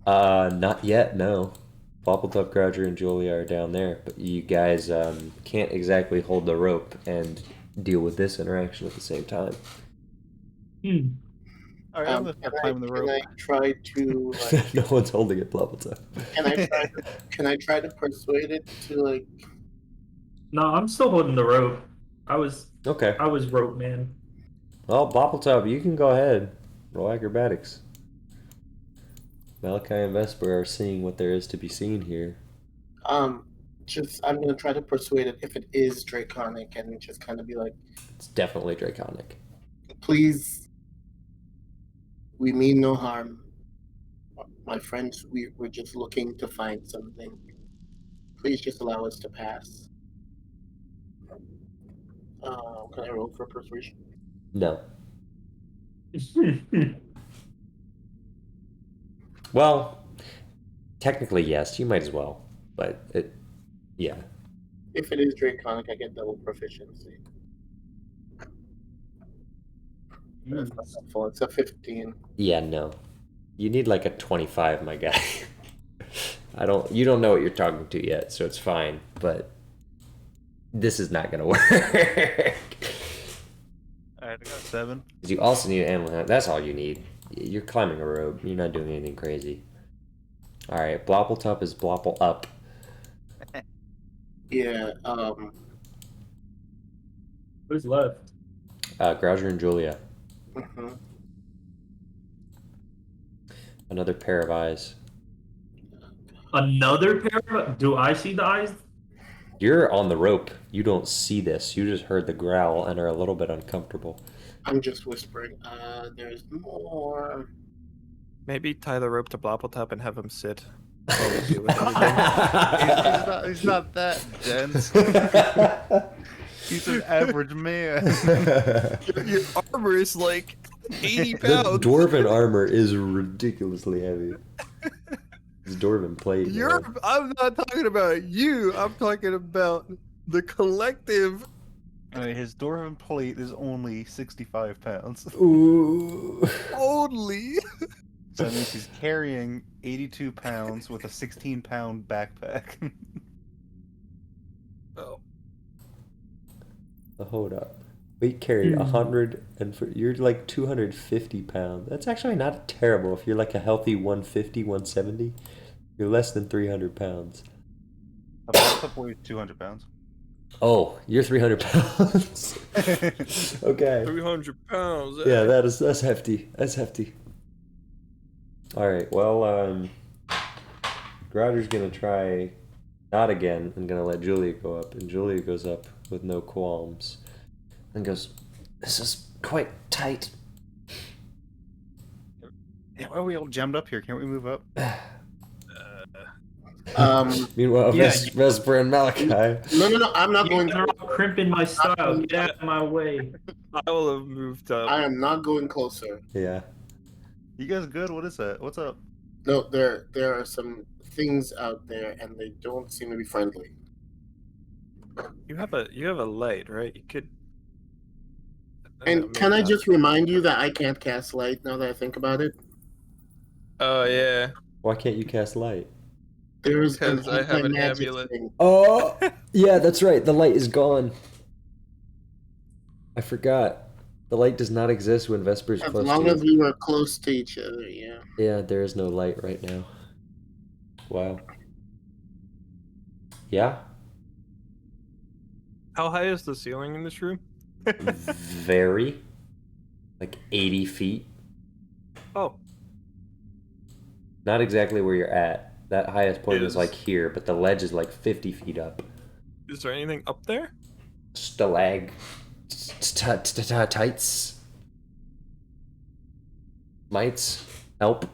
Not yet, no. Poppletup, Grouger, and Julia are down there, but you guys can't exactly hold the rope and deal with this interaction at the same time. All right, I'm gonna climb the rope. Can I try to like, No one's holding it, Poppletup. can I try to persuade it to like No, I'm still holding the rope. I was Okay. rope man. Well, Poppletup, you can go ahead. Roll acrobatics. Malachi and Vesper are seeing what there is to be seen here. just I'm gonna try to persuade it if it is draconic and just kind of be like, It's definitely draconic. please, we mean no harm. My friends, we're just looking to find something. Please just allow us to pass. Can I roll for persuasion? No. Well, technically yes, you might as well. But yeah. If it is draconic, I get double proficiency. That's not helpful. It's a 15. Yeah, no. You need like a 25, my guy. You don't know what you're talking to yet, so it's fine, but this is not gonna work. Alright, I got 7. 'Cause you also need an animal handler. That's all you need. You're climbing a rope. You're not doing anything crazy. Alright, Bloppletup is Blopple up. Yeah, Who's left? Grouger and Julia. mhm. Another pair of eyes. Another pair of. Do I see the eyes? You're on the rope. You don't see this. You just heard the growl and are a little bit uncomfortable. I'm just whispering. There's more. Maybe tie the rope to Bloppletup and have him sit. While we deal with everything. He's not that dense. He's an average man. Your armor is like 80 The pounds. dwarven armor is ridiculously heavy. It's dwarven plate. man. I'm not talking about you. I'm talking about the collective. I mean, his dwarven plate is only 65 pounds. Ooh. Only. So that means he's carrying 82 pounds with a 16-pound backpack. Oh. Hold up. We carry 100 and you're like 250 pounds. That's actually not terrible if you're like a healthy 150, 170. You're less than 300 pounds. A bathtub weighs 200 pounds. Oh, you're 300 pounds. Okay. 300 pounds. Yeah, that's hefty. That's hefty. All right. Well, Grouder's gonna try not again. I'm gonna let Julia go up, and Julia goes up with no qualms, and goes, "This is quite tight." Yeah, why are we all jammed up here? Can't we move up? Meanwhile, Yeah, Vesper and Malachi. No, I'm not going. You're all crimping my style. Get out of my way. I will have moved up. I am not going closer. Yeah. You guys good? What is that? What's up? No, there are some things out there, and they don't seem to be friendly. You have a light, right? You could. And can I just remind you that I can't cast light now that I think about it? Oh yeah. Why can't you cast light? There's Because I have an anti-magic amulet. thing. Oh, yeah, that's right. The light is gone. I forgot. The light does not exist when Vesper's As close long to as you. we were close to each other, yeah. Yeah, there is no light right now. Wow. Yeah? How high is the ceiling in this room? Very. Like 80 feet. Oh, Not exactly where you're at. That highest point is Is- like here, but the ledge is like 50 feet up. is there anything up there? Tights. Mites. Help.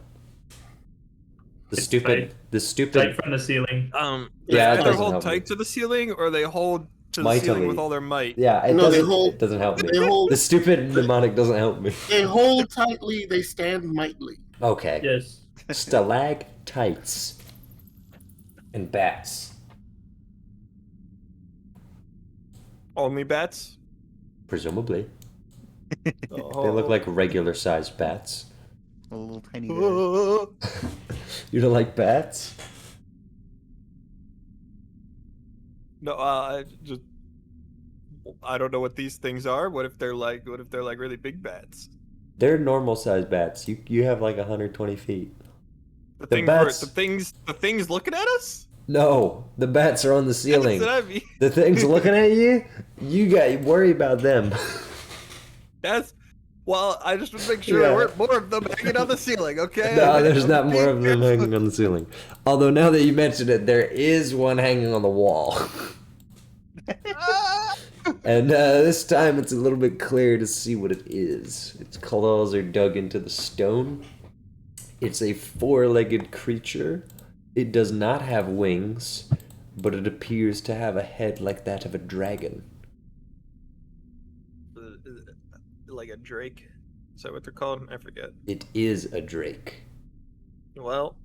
It's tight. The Tight stupid. from the ceiling. Yeah, They it either doesn't hold help me. tight to the ceiling or they hold to the Mightily. ceiling with all their might. Yeah, it No, they doesn't. hold- It doesn't help me. They hold, The stupid mnemonic doesn't help me. they hold tightly, they stand mightily. Okay. Yes. Stalactites and bats. Only bats? Presumably, Oh. they look like regular-sized bats. A little tiny guy. You don't like bats? No, I don't know what these things are. What if they're like really big bats? They're normal-sized bats. You have like 120 feet. The The things bats- the things looking at us? No, the bats are on the ceiling. That's what I mean. The things looking at you, you got worry about them. Well, I just want to make sure Yeah. there weren't more of them hanging on the ceiling, okay? No, there's not more of them hanging on the ceiling. Although now that you mention it, there is one hanging on the wall. Ah! And this time it's a little bit clearer to see what it is. Its claws are dug into the stone. It's a four-legged creature. It does not have wings, but it appears to have a head like that of a dragon. Like a drake? Is that what they're called? I forget. It is a drake. Well,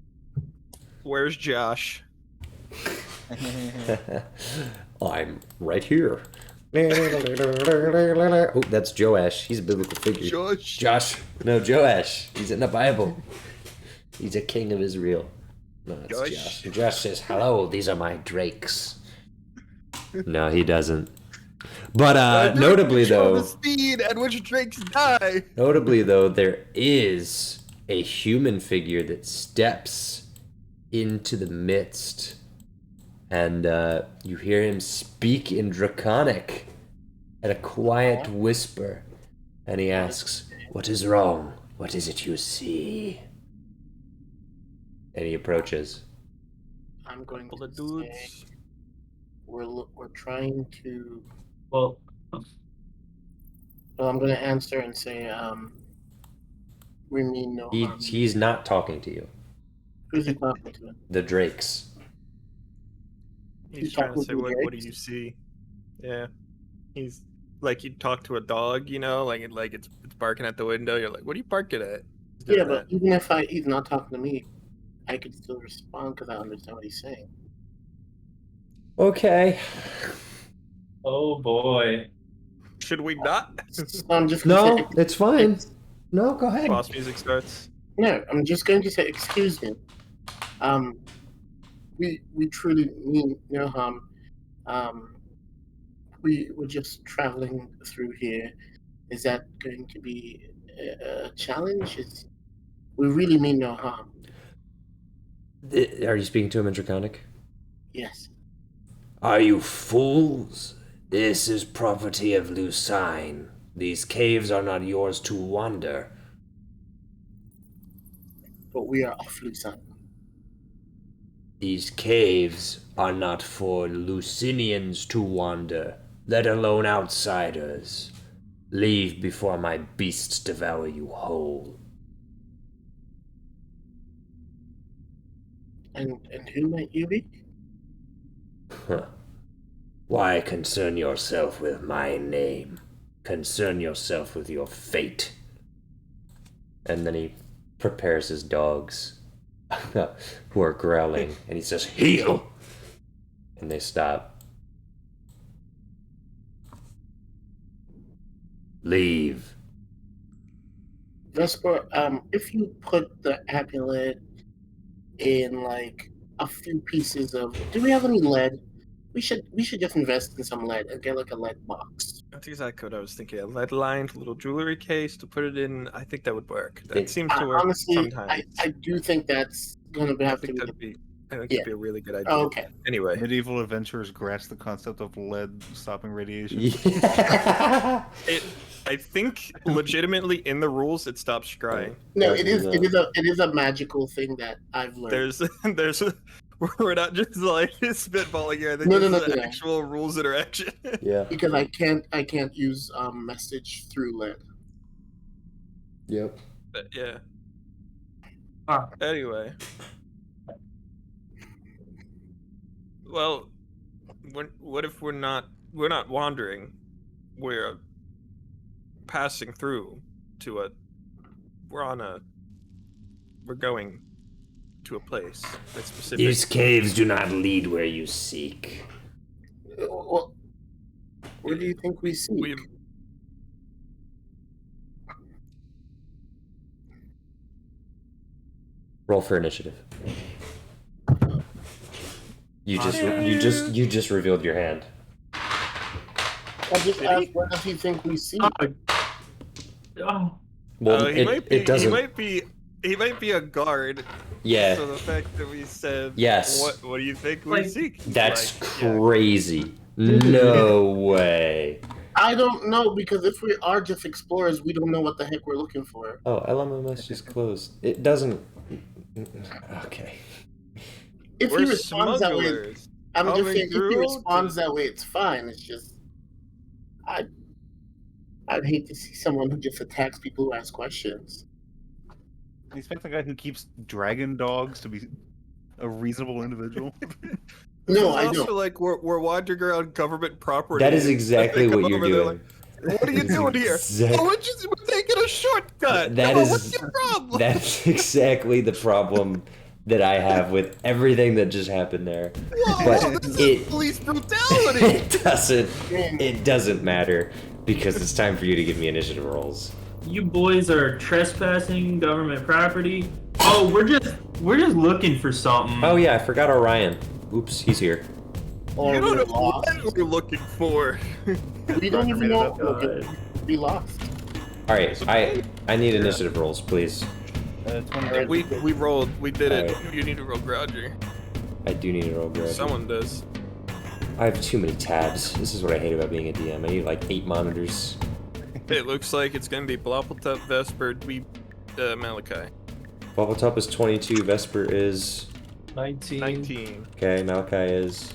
where's Josh? I'm right here. Oh, that's Joash. He's a biblical figure. Josh. Josh. No, Joash. He's in the Bible. He's a king of Israel. No, it's Josh. Josh. Josh says, "Hello, these are my drakes." No, he doesn't. But notably Show the though, speed at which drakes die. there is a human figure that steps into the midst, and you hear him speak in Draconic at a quiet whisper, and he asks, "What is wrong? What is it you see?" And he approaches. I'm going All to the say dudes. we're trying to. Well, Well, I'm going to answer and say, we mean no harm. He's not talking to you. Who's he talking to? The drakes. He's He's trying to talking say, to what do drakes? you see? Yeah. He's like you talk to a dog, you know, like it's barking at the window. You're like, what are you barking at? He's doing Yeah, but that. even if he's not talking to me, I could still respond because I understand what he's saying. Okay. Oh boy. Should we not? So I'm just gonna No, say, it's fine. No, go ahead. Boss music starts. no, I'm just going to say, excuse me. We truly mean no harm. We were just traveling through here. Is that going to be a challenge? We really mean no harm. Are you speaking to him in Draconic? Yes. Are you fools? This is property of Lucine. These caves are not yours to wander. But we are off Lucine. These caves are not for Lucinians to wander, let alone outsiders. Leave before my beasts devour you whole. And who might you be? Huh. Why concern yourself with my name? Concern yourself with your fate. And then he prepares his dogs, who are growling, and he says, "Heel!" And they stop. Leave. Vesper, if you put the amulet in like a few pieces of, do we have any lead? We should just invest in some lead and get like a lead box. That's exactly what I was thinking. A lead-lined little jewelry case to put it in. I think that would work. That Think- seems to work Honestly, sometimes. I do think that's gonna I have think to that'd be. be. I think Yeah. that'd be a really good idea. Oh, okay. Anyway, Medieval adventurers grasp the concept of lead stopping radiation. Yeah. I think legitimately in the rules it stops scrying. No, That's it is. It enough. is a magical thing that I've learned. There's we're not just like spitballing here. I think No, this no, is no, an no. actual rules interaction. Yeah. Because I can't use message through lead. Yep. But yeah. Ah. Anyway. Well, what if we're not wandering? We're passing through to we're going to a place that's specific. These caves do not lead where you seek. Well, where do you think we see? We Roll for initiative. You just revealed your hand. I just Did asked, he? where does he think we see? Oh, Well, he might be. it doesn't. He might be a guard. Yeah. So the fact that we said, Yes. What do you think we Like, seek? That's Like, yeah. crazy. No way. I don't know, because if we are just explorers, we don't know what the heck we're looking for. Oh, LMMS just closed. It doesn't. Okay. If We're he responds that way, smugglers. I'm just coming saying, if he through responds to- that way, it's fine. It's just, I'd hate to see someone who just attacks people who ask questions. You expect the guy who keeps dragon dogs to be a reasonable individual? No, It's I also don't. like we're wandering around government property. That is and exactly they come what you're over, they're doing. Like, what are you That's doing here? exact- Oh, we're taking a shortcut. That Oh, is- what's your problem? That's exactly the problem that I have with everything that just happened there. Whoa, but this it- is police brutality. It doesn't matter because it's time for you to give me initiative rolls. you boys are trespassing government property. Oh, we're just looking for something. Oh yeah, I forgot Orion. Oops, he's here. Or You don't we're know lost. what we're looking for. We don't even know what we're God. be lost. All right, I need initiative rolls, please. 20. We rolled. We did it. Alright. You need to roll grouchy. I do need to roll grab. Someone does. I have too many tabs. This is what I hate about being a DM. I need like 8 monitors. It looks like it's gonna be Bloppletup, Vesper, Dweeb, Malakai. Bubbletop is 22. Vesper is 19. 19. okay. Malachi is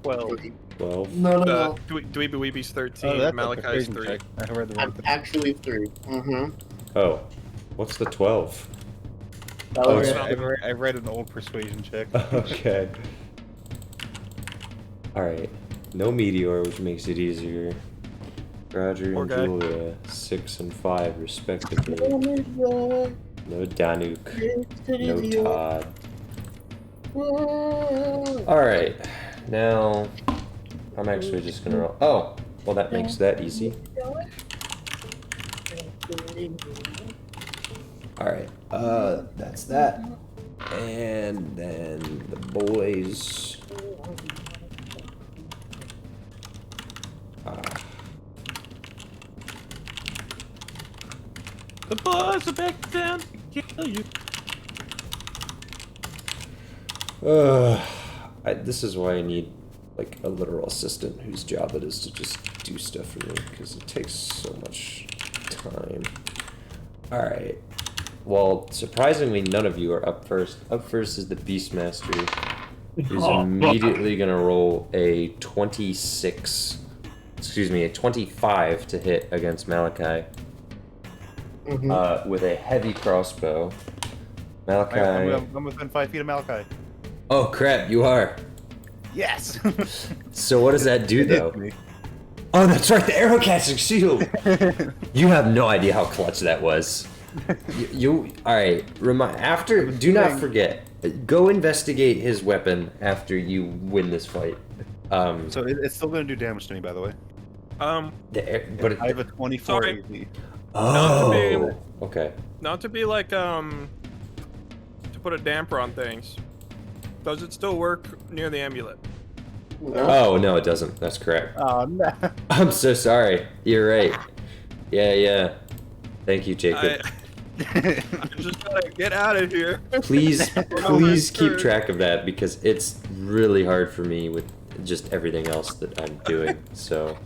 12. 12. No, no. Dweeby Weeby's 13. Oh, that's a Malakai's persuasion 3. check. I read the wrong I'm thing. actually 3. Mm-hmm. Oh, what's the 12? Oh, it's- yeah. I read an old persuasion check. Okay. All right. No meteor, which makes it easier. Roger Poor and guy. Julia, 6 and 5 respectively. No Danuk. No Todd. Alright, now I'm actually just gonna roll. Oh, well, that makes that easy. Alright, that's that. And then the boys. The boys are back down to kill you. This is why I need like a literal assistant whose job it is to just do stuff for me, because it takes so much time. Alright. Well, surprisingly, none of you are up first. Up first is the Beastmaster, who's immediately gonna roll a 26, excuse me, a 25 to hit against Malakai. With a heavy crossbow. Malakai. I'm within 5 feet of Malachi. Oh crap, you are. Yes! So what does that do though? Oh, that's right, the arrow catching shield. You have no idea how clutch that was. You all right? After, do not forget. Go investigate his weapon after you win this fight. So it's still going to do damage to me, by the way. But I have a 24 Sorry. AV. oh, okay. Not to be like to put a damper on things. Does it still work near the amulet? No. Oh no, it doesn't. That's correct. Oh, no. I'm so sorry. You're right. Yeah. Thank you, Jacob. I just gotta get out of here. Please keep track of that, because it's really hard for me with just everything else that I'm doing. So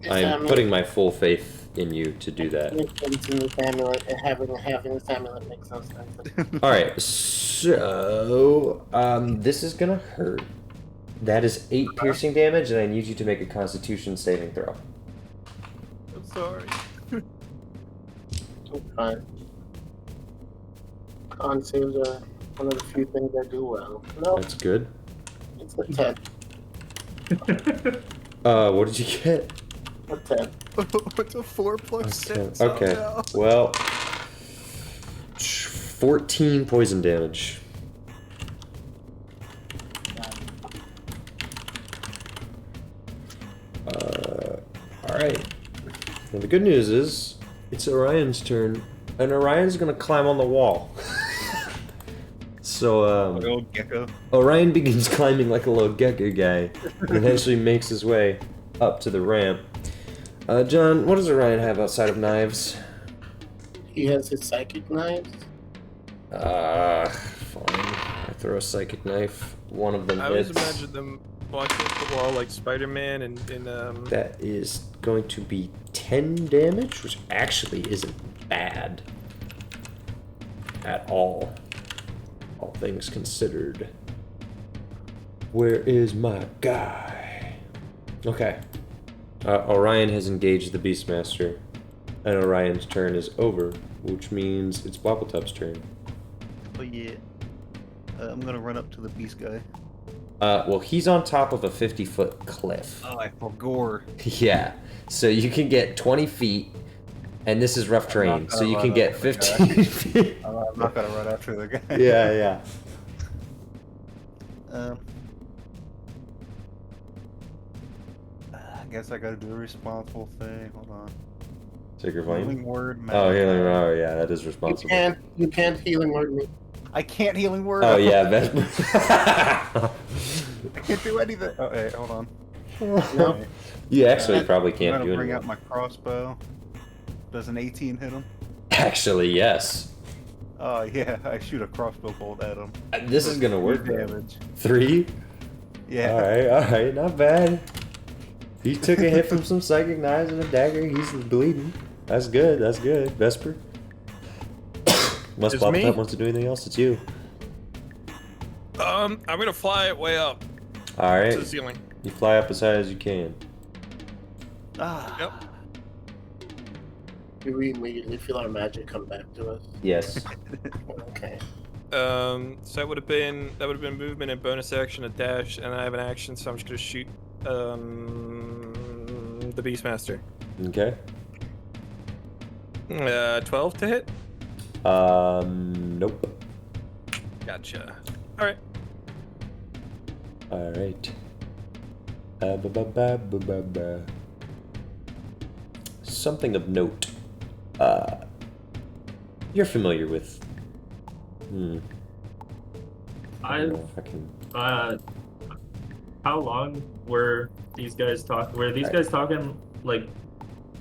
I'm putting my full faith in you to do that. Having this amulet makes no sense. All right, so this is gonna hurt. That is 8 piercing damage, and I need you to make a Constitution saving throw. I'm sorry. I'm fine. Con saves are one of the few things I do well. No, That's good. it's a 10. What did you get? A 10. What's a 4 plus 6? Okay. Oh, no. Well, 14 poison damage. Alright. Now the good news is, it's Orion's turn, and Orion's gonna climb on the wall. So, Little gecko. Orion begins climbing like a little gecko guy, and eventually makes his way up to the ramp. John, what does Orion have outside of knives? He has his psychic knives. Fine. I throw a psychic knife. One of them I always hits. imagine them walking up the wall like Spider-Man and That is going to be 10 damage, which actually isn't bad at all things considered. Where is my guy? Okay. Orion has engaged the Beastmaster, and Orion's turn is over, which means it's Wobbletop's turn. Oh, yeah. I'm going to run up to the beast guy. Well, he's on top of a 50-foot cliff. Oh, I forgot. Yeah, so you can get 20 feet, and this is rough terrain, so you can get 15 feet. I'm not going to run after the guy. Yeah. I guess I got to do the responsible thing. Hold on. Sacred Healing Flame? word. Oh, Malachi. healing. Oh, yeah, that is responsible. You can't healing word me. I can't healing word. Oh, yeah, Vesper. I can't do anything. Oh, hey, hold on. No. You actually probably I'm can't gonna do bring anything. out my crossbow. Does an 18 hit him? Actually, yes. Oh yeah, I shoot a crossbow bolt at him. This is gonna work. Three though. damage. 3? Yeah. Alright, not bad. He took a hit from some psychic knives and a dagger. He's bleeding. That's good. Vesper. Unless It's me. Wobbletop wants to do anything else, it's you. I'm gonna fly it way up to the Alright. ceiling. You fly up as high as you can. Ah. Yep. Do we immediately feel our magic come back to us? Yes. Okay. So that would have been movement and bonus action, a dash, and I have an action, so I'm just gonna shoot the Beastmaster. Okay. 12 to hit. Nope. Gotcha. All right. All right. Ba-ba-ba-ba-ba-ba. Something of note. You're familiar with. I don't know if I can. How long were these guys talking? Were these guys talking like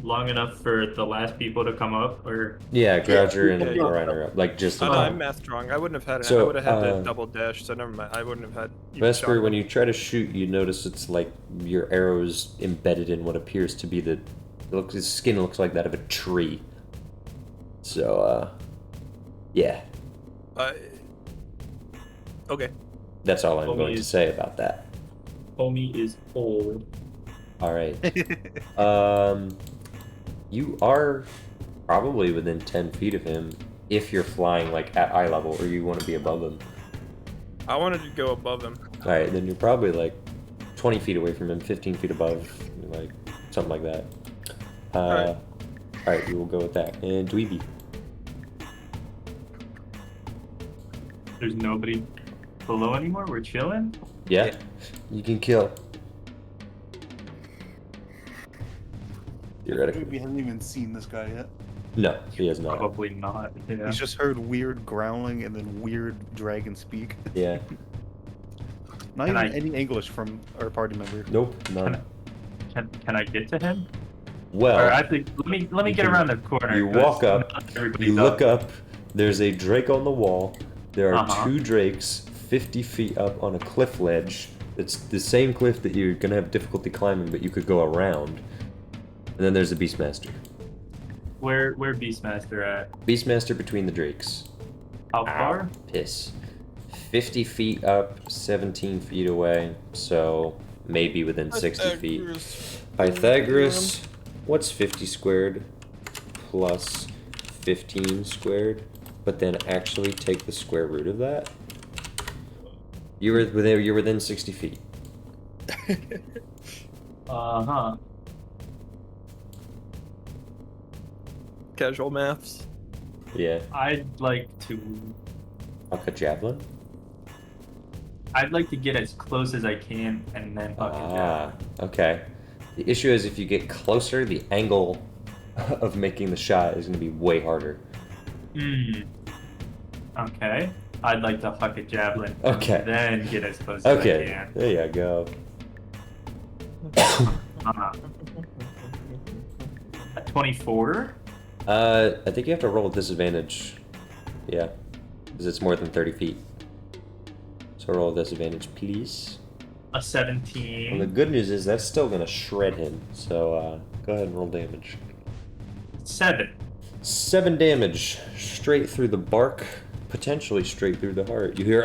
long enough for the last people to come up, or? Yeah, Groucher Yeah, and yeah. Reiner up, like just Oh, no, about. I'm math strong. I wouldn't have had it. So, I would have had the double dash, so never mind. I wouldn't have had. Vesper, when you try to shoot, you notice it's like your arrow's embedded in what appears to be his skin looks like that of a tree. So, yeah. Okay. That's all I'm Homie going to is- say about that. Homie is old. All right. You are probably within 10 feet of him if you're flying like at eye level, or you want to be above him. I wanted to go above him. All right, then you're probably like 20 feet away from him, 15 feet above, like something like that. All right, we will go with that. And Dweeby. There's nobody below anymore. We're chilling. Yeah, you can kill. Theoretically. We haven't even seen this guy yet. No, he has not. Probably not. Yeah. He's just heard weird growling and then weird dragon speak. Yeah. Not Can even I- any English from our party member. Nope, none. Can I get to him? Well, Or I think let me you get can- around the corner. you 'cause walk up, not everybody you does. look up, there's a drake on the wall. There are Uh-huh. 2 drakes 50 feet up on a cliff ledge. It's the same cliff that you're gonna have difficulty climbing, but you could go around. And then there's the Beastmaster. Where Beastmaster at? Beastmaster between the drakes. How far? Piss. 50 feet up, 17 feet away, so maybe within 60 feet. Pythagoras, what's 50 squared plus 15 squared? But then actually take the square root of that? You're within 60 feet. Uh-huh. Casual maths. Yeah. I'd like to Huck a javelin? get as close as I can and then huck it down. Okay. The issue is if you get closer, the angle of making the shot is going to be way harder. Okay. I'd like to huck a javelin. Okay. And then get as close as I Okay, can. there you go. A 24? I think you have to roll a disadvantage. Yeah, because it's more than 30 feet. So roll a disadvantage, please. A And the 17. good news is that's still gonna shred him. So go ahead and roll damage. 7. 7 damage straight through the bark, potentially straight through the heart. You hear,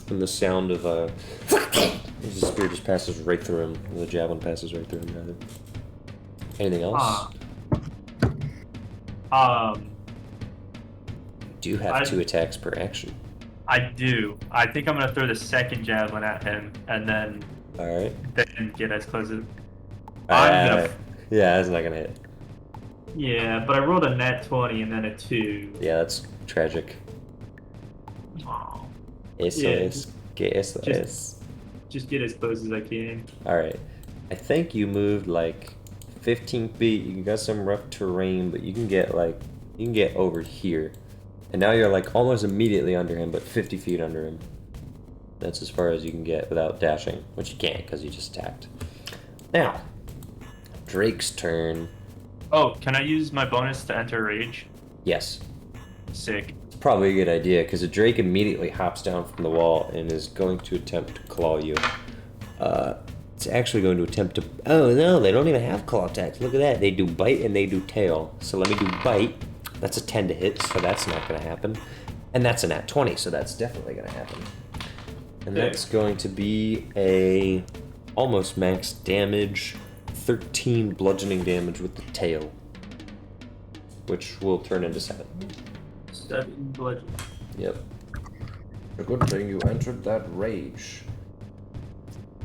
and the sound of the spear just passes right through him. And the javelin passes right through him. Rather. Anything else? You do have 2 attacks per action. I do. I think I'm gonna throw the second javelin at him and then All right. get as close as. I'm gonna. Yeah, that's not gonna hit. Yeah, but I rolled a nat 20 and then a 2. Yeah, that's tragic. Oh, Eso Yeah, es que eso just- es. just get as close as I can. All right. I think you moved like 15 feet. You got some rough terrain, but you can get over here. And now you're like almost immediately under him, but 50 feet under him. That's as far as you can get without dashing, which you can't because you just attacked. Now, Drake's turn. Oh, can I use my bonus to enter rage? Yes. Sick. It's probably a good idea because a Drake immediately hops down from the wall and is going to attempt to claw you. It's actually going to attempt to. Oh no, they don't even have claw attacks. Look at that. They do bite and they do tail. So let me do bite. That's a 10 to hit, so that's not going to happen. And that's a nat 20, so that's definitely going to happen. And that's going to be a almost max damage, 13 bludgeoning damage with the tail, which will turn into 7. 7 bludgeon. Yep. A good thing you entered that rage.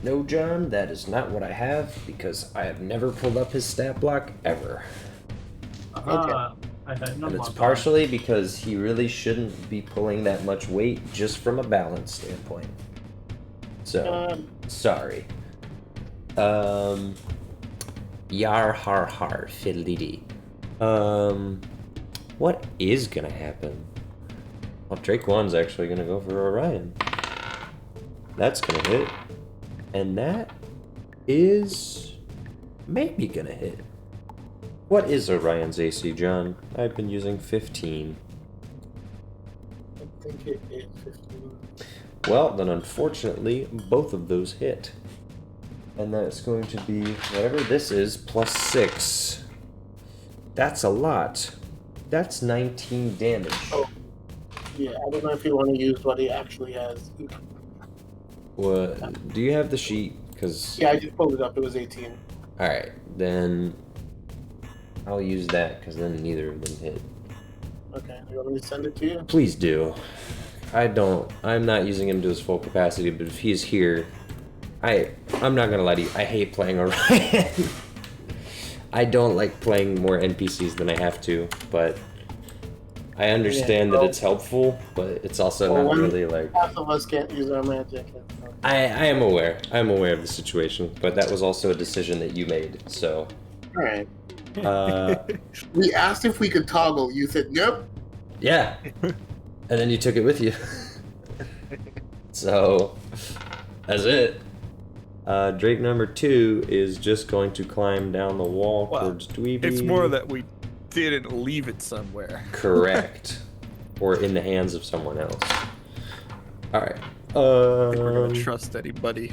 No, John, that is not what I have because I have never pulled up his stat block ever. I had no And it's luck on it. partially because he really shouldn't be pulling that much weight just from a balance standpoint. So, sorry. Yar har har fiddly. What is gonna happen? Well, Drake 1's actually gonna go for Orion. That's gonna hit. And that is maybe gonna hit. What is Orion's AC, John? I've been using 15. I think it is 15. Well, then unfortunately, both of those hit. And that's going to be whatever this is, plus 6. That's a lot. That's 19 damage. Oh. Yeah, I don't know if you want to use what he actually has. What? Do you have the sheet? Because Yeah, I just pulled it up. It was 18. alright, then I'll use that because then neither of them hit. Okay, you want me to send it to you? Please do. I'm not using him to his full capacity, but if he's here, I'm not gonna lie to you, I hate playing Orion. I don't like playing more NPCs than I have to, but I understand that it's helpful, but it's also not really like... Half of us can't use our magic. I am aware. I'm aware of the situation, but that was also a decision that you made, so... Alright. Uh, We asked if we could toggle. You said nope. yeah. And then you took it with you. So, that's it. Drake number 2 is just going to climb down the wall Well, towards Dweeby. It's more that we didn't leave it somewhere. Correct. Or in the hands of someone else. Alright. I think we're gonna trust anybody.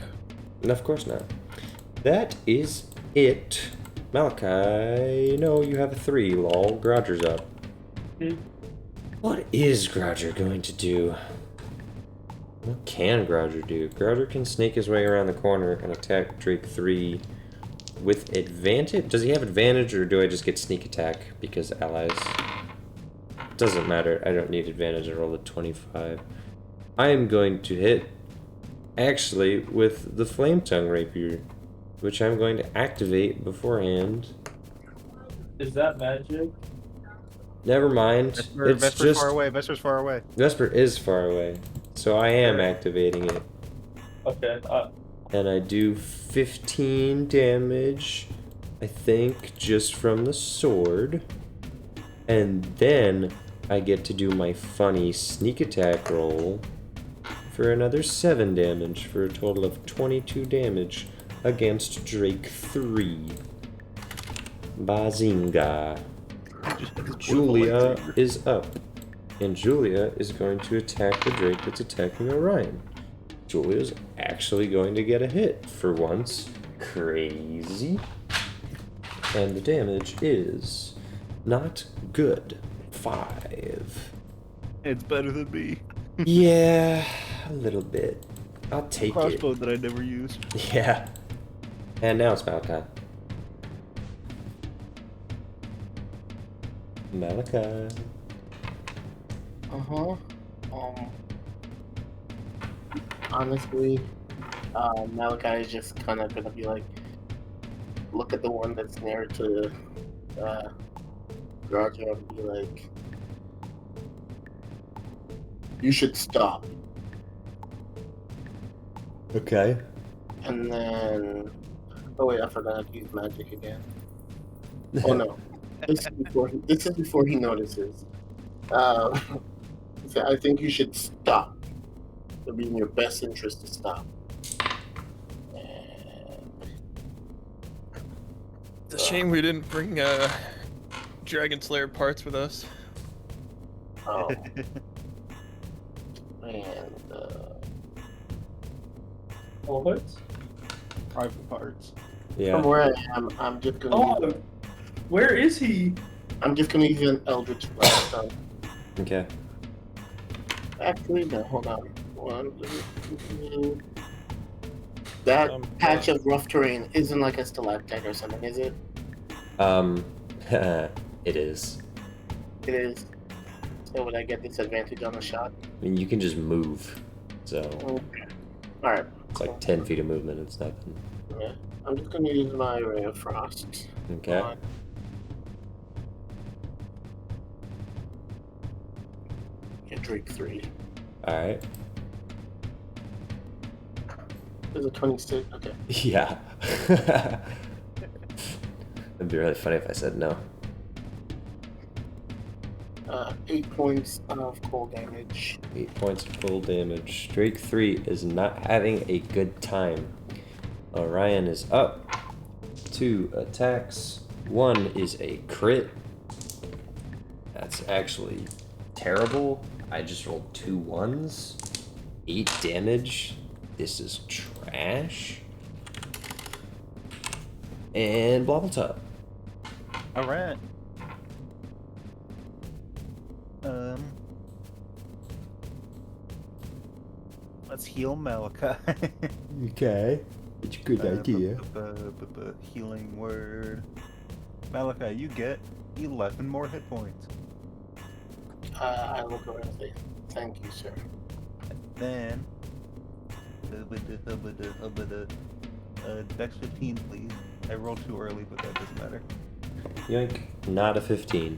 Of course not. That is it. Malakai, no, you have a 3, lol. Groger's up. What is Groger going to do? What can Groger do? Groger can snake his way around the corner and attack Drake 3 with advantage. Does he have advantage or do I just get sneak attack because allies? Doesn't matter. I don't need advantage. I rolled a 25. I am going to hit actually with the Flame Tongue Rapier, which I'm going to activate beforehand. Is that magic? Never mind. It's Vesper's just far away. Vesper's far away. Vesper is far away, so I am activating it. Okay. And I do 15 damage, I think, just from the sword. And then I get to do my funny sneak attack roll for another 7 damage, for a total of 22 damage against Drake 3. Bazinga. Julia is up. And Julia is going to attack the Drake that's attacking Orion. Julia's actually going to get a hit for once. Crazy. And the damage is not good. 5. It's better than me. Yeah, a little bit. I'll take Crossbow that I never used. it. Yeah. And now it's Malakai. Malakai. Honestly, Malachi is just kind of gonna be like, look at the one that's near to Roger and be like, you should stop. Okay. And then, oh wait, I forgot to use magic again. Oh no, this is before he notices. So I think you should stop. It would be in your best interest to stop. It's a shame we didn't bring Dragon Slayer parts with us. Oh. And What? Private parts. Yeah. from where I am, I'm just gonna Oh, where is he? use an Eldritch Blast. Okay. Actually, no, hold on. 1, 2, 3. That patch of rough terrain isn't like a stalactite or something, is it? It is. It is. So would I get disadvantage on the shot? I mean, you can just move. So, Okay. Alright. It's like 10 feet of movement. It's nothing. Yeah. I'm just gonna use my Ray of Frost. Okay. on- Yeah, Drake 3. All right. There's a 26. Okay. Yeah. It'd be really funny if I said no. 8 points of cold damage. 8 points of cold damage. Drake 3 is not having a good time. Orion is up. 2 attacks. 1 is a crit. That's actually terrible. I just rolled 2 1s. 8 damage. This is trash. And Blobbletop. Alright. Let's heal Malakai. Okay. It's a good idea. Healing word. Malakai, you get 11 more hit points. I look around and say, thank you, sir. Then, Dex 15, please. I rolled too early, but that doesn't matter. Yoink. Not a 15.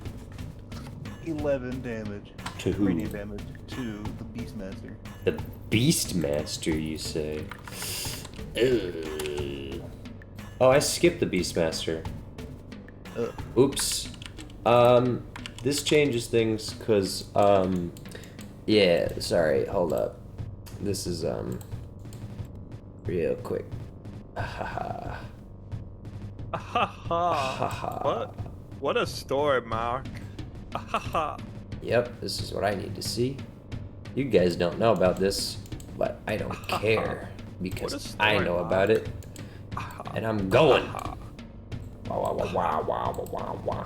11 damage. To who? Radiant damage to the Beastmaster. The Beastmaster, you say? Ugh. Oh, I skipped the Beastmaster. Oops. This changes things, cause, yeah, sorry, hold up. This is, real quick. Haha. What? What a story, Mark. Yep, this is what I need to see. You guys don't know about this, but I don't care because I story, know Mark. about it, and I'm going. Wah, wah, wah, wah, wah, wah, wah, wah.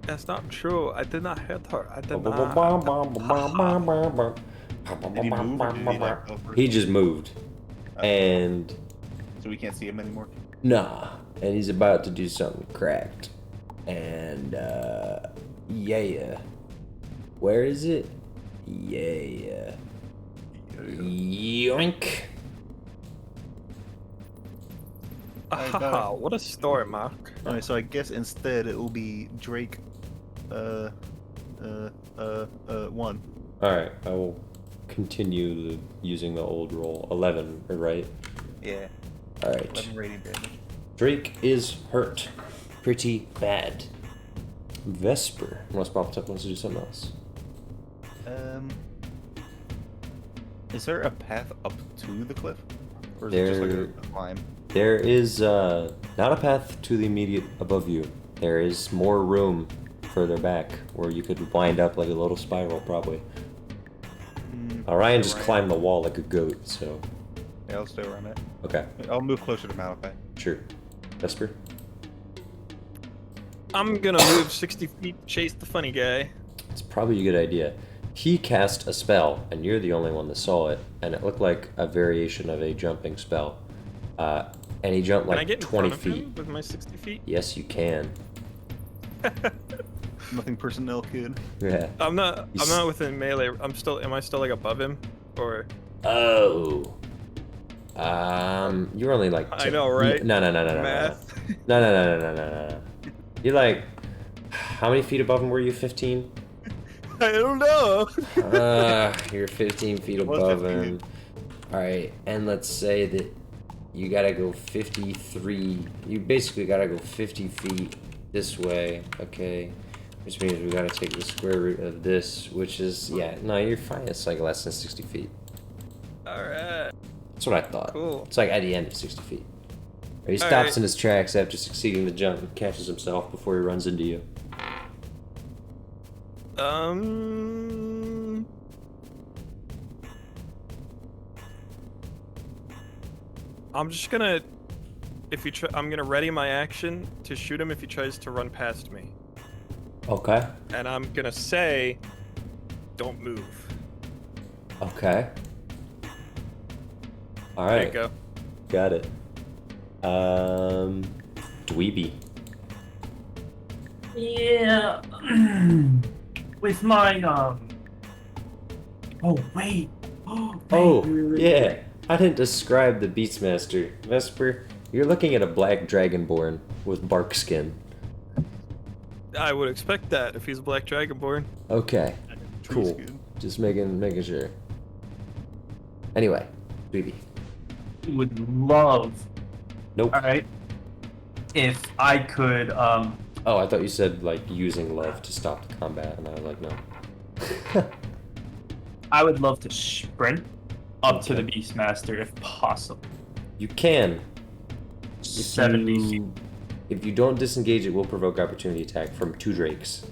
That's not true. I did not hit her. I did Did he move or did he like go first? He just moved, and So we can't see him anymore? nah, and he's about to do something cracked, and yeah. Where is it? Yeah. Yoink. What a story, Mark. Alright, so I guess instead it will be Drake, 1. Alright, I will continue using the old roll. 11, right? Yeah. Alright. 11 radiant damage. Drake is hurt. Pretty bad. Vesper. Unless Bobbletop wants to do something else. Is there a path up to the cliff? Or is it just like a climb? There is not a path to the immediate above you. There is more room further back where you could wind up like a little spiral, probably. Orion just climbed the wall like a goat, so. Yeah, I'll stay where I'm at. Okay, I'll move closer to Malakai. sure. Vesper? I'm gonna move 60 feet, chase the funny guy. It's probably a good idea. He cast a spell, and you're the only one that saw it, and it looked like a variation of a jumping spell. And he jumped Can I like get in 20 front of feet. him with my 60 feet? Yes, you can. Nothing personnel, kid. Yeah. I'm not within melee. Am I still like above him? Or Oh. You're only like. I know, right? No. Math. No. You're like. How many feet above him were you? 15? I don't know. You're 15 feet It was above 15. him. Alright, and let's say that you gotta go 53. You basically gotta go 50 feet this way, okay? Which means we gotta take the square root of this, which is, yeah, no, you're fine. It's like less than 60 feet. Alright. That's what I thought. Cool. It's like at the end of 60 feet. He stops Alright. in his tracks after succeeding the jump and catches himself before he runs into you. I'm just gonna. I'm gonna ready my action to shoot him if he tries to run past me, Okay. and I'm gonna say, "Don't move." Okay. There Alright. you go. Got it. Dweeby. Yeah. With my Oh wait. Oh, wait. yeah. I didn't describe the Beastmaster. Vesper, you're looking at a black dragonborn with bark skin. I would expect that if he's a black dragonborn. Okay, Tree's cool. good. Just making sure. Anyway, Tweety. Would love. Nope. All right. If I could, Oh, I thought you said like using love to stop the combat, and I was like, no. I would love to sprint up to the Beastmaster if possible. You can. If 70 feet. you, if you don't disengage, it will provoke opportunity attack from 2 drakes.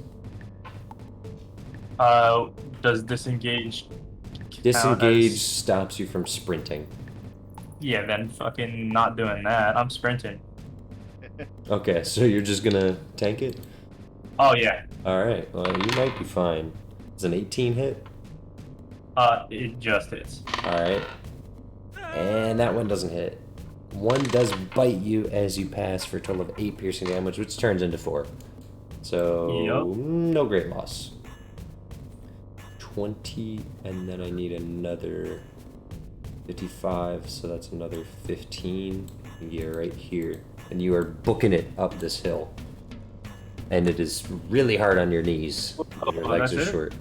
Does disengage? count Disengage as- stops you from sprinting. Yeah, then fucking not doing that. I'm sprinting. Okay, so you're just gonna tank it? Oh yeah. Alright, well, you might be fine. Is an 18 hit? It just hits. Alright. And that one doesn't hit. One does bite you as you pass for a total of 8 piercing damage, which turns into 4. So, Yup. no great loss. 20, and then I need another 55, so that's another 15. You're right here. And you are booking it up this hill. And it is really hard on your knees. Your legs that's are it? short.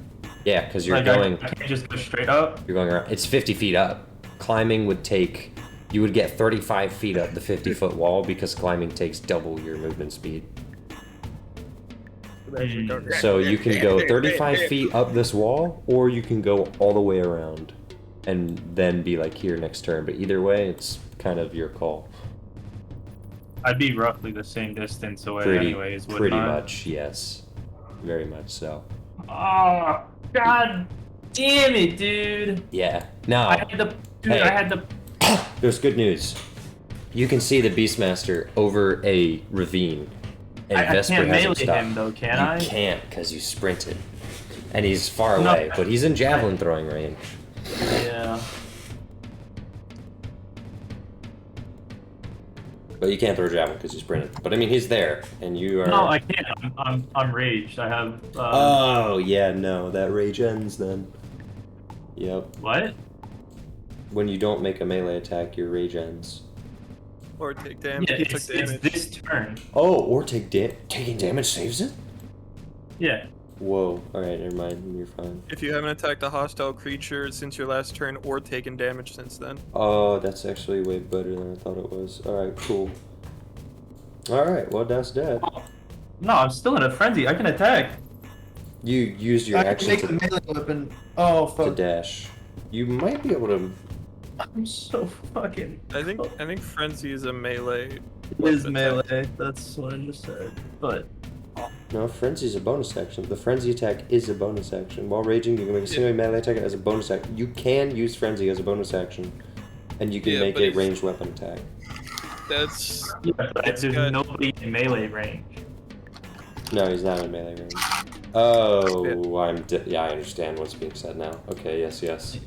Yeah, because you're Like, going... I can't just go straight up. You're going around. It's 50 feet up. Climbing would take. You would get 35 feet up the 50-foot wall because climbing takes double your movement speed. So you can go 35 feet up this wall, or you can go all the way around, and then be like here next turn. But either way, it's kind of your call. I'd be roughly the same distance away Pretty, anyways, wouldn't pretty I? much, yes, very much so. Oh, god damn it, dude. Yeah. I Now, had the dude, Hey. I had the there's good news. You can see the Beastmaster over a ravine, and I Vesper can't has him melee stopped. him though, can You I? can't because you sprinted, and he's far No. away. But he's in javelin throwing range. Yeah. But you can't throw javelin because you sprinted. But I mean, he's there, and you are. No, I can't. I'm raged. I have Oh yeah, no, that rage ends then. Yep. what? When you don't make a melee attack, your rage ends. Or take damage. Yeah, He took it's damage. this turn. Oh, or taking damage saves it. Yeah. Whoa. All right, never mind. You're fine. If you haven't attacked a hostile creature since your last turn or taken damage since then. Oh, that's actually way better than I thought it was. All right, cool. All right, well that's dead. No, I'm still in a frenzy. I can attack. You used your I can action take to, the melee weapon. Oh to fuck. dash. You might be able to. I'm so fucking. I think frenzy is a melee. It is attack. melee. That's what I just said. But No, frenzy's a bonus action. The frenzy attack is a bonus action. While raging, you can make a single melee attack as a bonus action. You can use frenzy as a bonus action, and you can Yeah, make but a it's- ranged weapon attack. That's yeah, but It's there's got- nobody in melee range. No, he's not in melee range. Oh, yeah, I understand what's being said now. Okay, yes.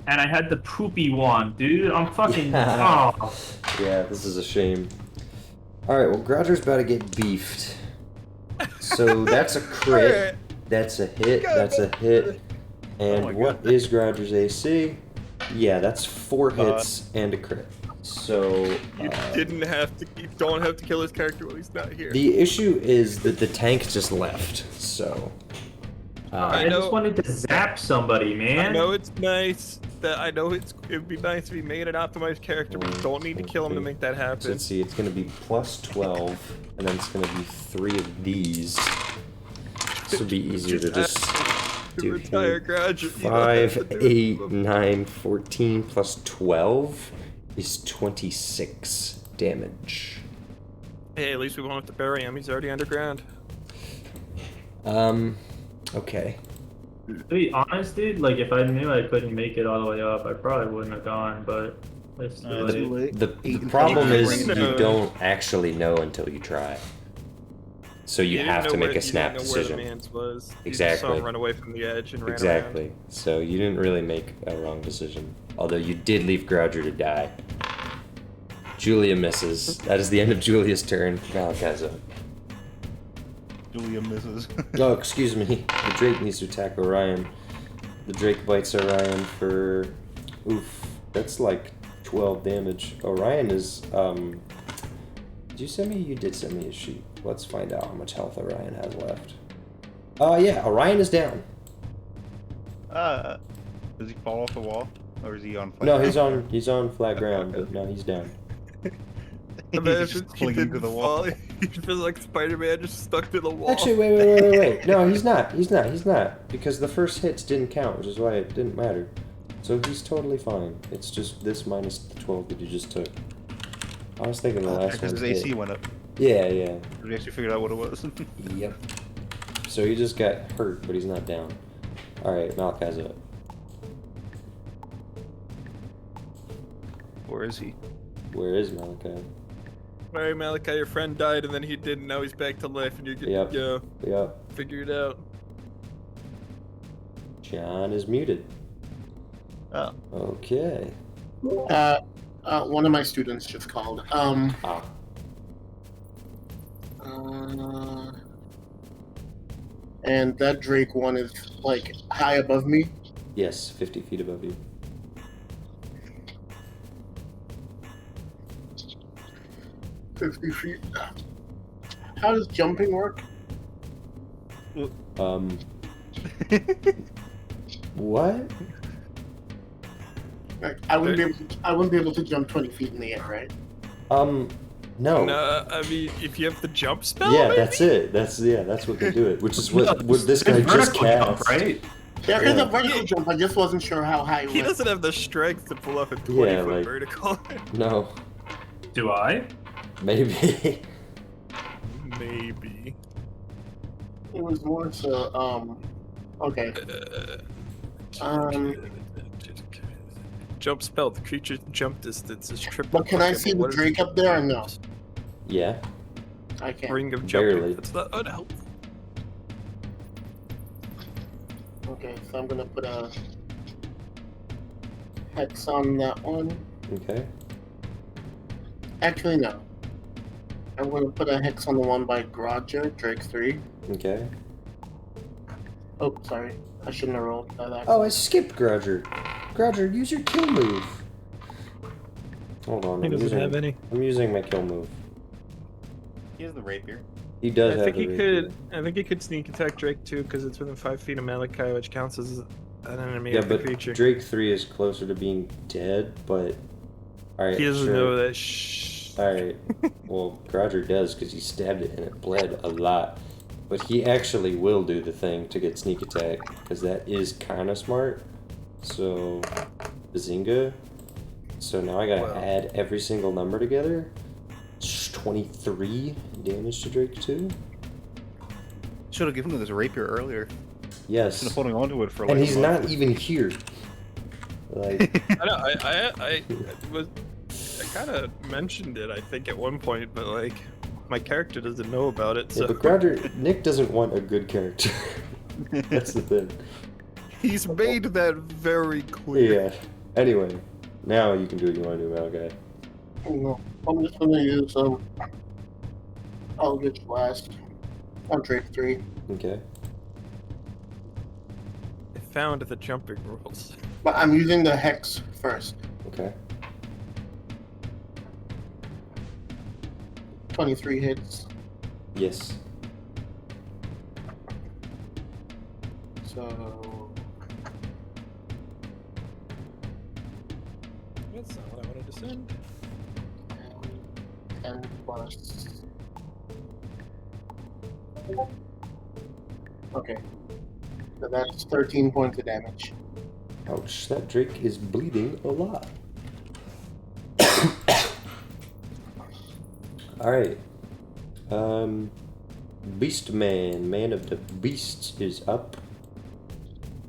And I had the poopy wand, dude. I'm fucking. Yeah. Oh. Yeah, this is a shame. All right, well, Grouger's about to get beefed. So that's a crit. That's a hit. That's a hit. And my what God. is Grouger's AC? Yeah, that's 4 hits and a crit. So you you don't have to kill his character while he's not here. the issue is that the tank just left. So I know- just wanted to zap somebody, man. I know it's nice that it'd be nice if he made an optimized character, but you don't need to kill him to make that so happen. let's see. It's going to be plus 12, and then it's going to be 3 of these. This would be easier to just To do retire here. graduate. you don't have 5, to do 8, it. 9, 14 plus 12 is 26 damage. Hey, at least we won't have to bury him. He's already underground. Okay. To be honest, dude, like if I knew I couldn't make it all the way up, I probably wouldn't have gone. But it's too Too late. late. The problem is you No. don't actually know until you try. So you didn't have know to make where- a snap you didn't know where decision. the man's was. You just saw Exactly. him run away from the edge and ran Exactly. So you didn't really make a wrong decision. Although you did leave Grouger to die. Julia misses. That is the end of Julia's turn. Malakai's up. Julia misses. Oh, excuse me. The Drake needs to attack Orion. The Drake bites Orion for... Oof. That's like 12 damage. Orion is, did you send me? You did send me a sheet. Let's find out how much health Orion has left. Yeah, Orion is down. Does he fall off the wall? Or is he on flat No, ground? he's on flat ground, but no, he's down. He's just clinging to the wall. He feels like Spider-Man just stuck to the wall. Actually, wait. No, he's not. Because the first hits didn't count, which is why it didn't matter. So he's totally fine. It's just this minus the 12 that you just took. I was thinking the last one. Because his AC went up. Yeah. We actually figured out what it was. Yep. So he just got hurt, but he's not down. Alright, Malakai's up. Where is he? Where is Malakai? Alright, Malakai, your friend died and then he didn't. Now he's back to life and you're good to go. Yep. Figure it out. John is muted. Oh. Okay. One of my students just called. And that Drake one is like high above me. Yes, 50 feet above you. 50 feet. How does jumping work? What? Like, I wouldn't be able to jump 20 feet in the air, right? No. No, I mean, if you have the jump spell, Yeah, maybe? that's it. That's what they do it. Which is what this guy It's just vertical jump, cast. right? There is Yeah. a vertical jump. I just wasn't sure how high it He was. doesn't have the strength to pull off a 20-foot like- vertical. No. Do I? Maybe. Maybe. It was more so. Okay. Jump spell. The creature's jump distance is triple. But can I see the What is Drake it? up there or no? Yeah. I can't. Ring of jumping. Barely. That's not unhelpful. Okay, so I'm gonna put a hex on that one. Okay. Actually, no. I'm gonna put a hex on the one by Grodger, Drake 3. Okay. Oh, sorry. I shouldn't have rolled that. Oh, I skipped Grodger. Grodger, use your kill move. Hold on. He doesn't have any. I'm using my kill move. He has the rapier. He does I have think the he rapier. could. I think he could sneak attack Drake too, because it's within 5 feet of Malakai, which counts as an enemy Yeah, of the but creature. Drake 3 is closer to being dead, but... Alright, He doesn't sure. know that. Shh. Alright. Well, Grodger does, because he stabbed it and it bled a lot. But he actually will do the thing to get sneak attack, because that is kind of smart. So, Bazinga. So now I gotta Well. add every single number together. 23 damage to Drake 2. Should have given him this rapier earlier. Yes. Been holding on to it for like And a he's month. not even here. Like, I know. I kind of mentioned it. I think at one point, but like, my character doesn't know about it. yeah, So but Grodger, Nick doesn't want a good character. That's the thing. he's made that very clear. Yeah. Anyway, now you can do what you want to do, Malakai. No, I'm just gonna use Eldritch Blast on Drake 3. Okay. I found the jumping rules. But I'm using the hex first. Okay. 23 hits. Yes. So That's not what I wanted to send. 10 plus. Okay. So that's 13 points of damage. Ouch, that Drake is bleeding a lot. Alright. Beast Man, Man of the Beasts is up.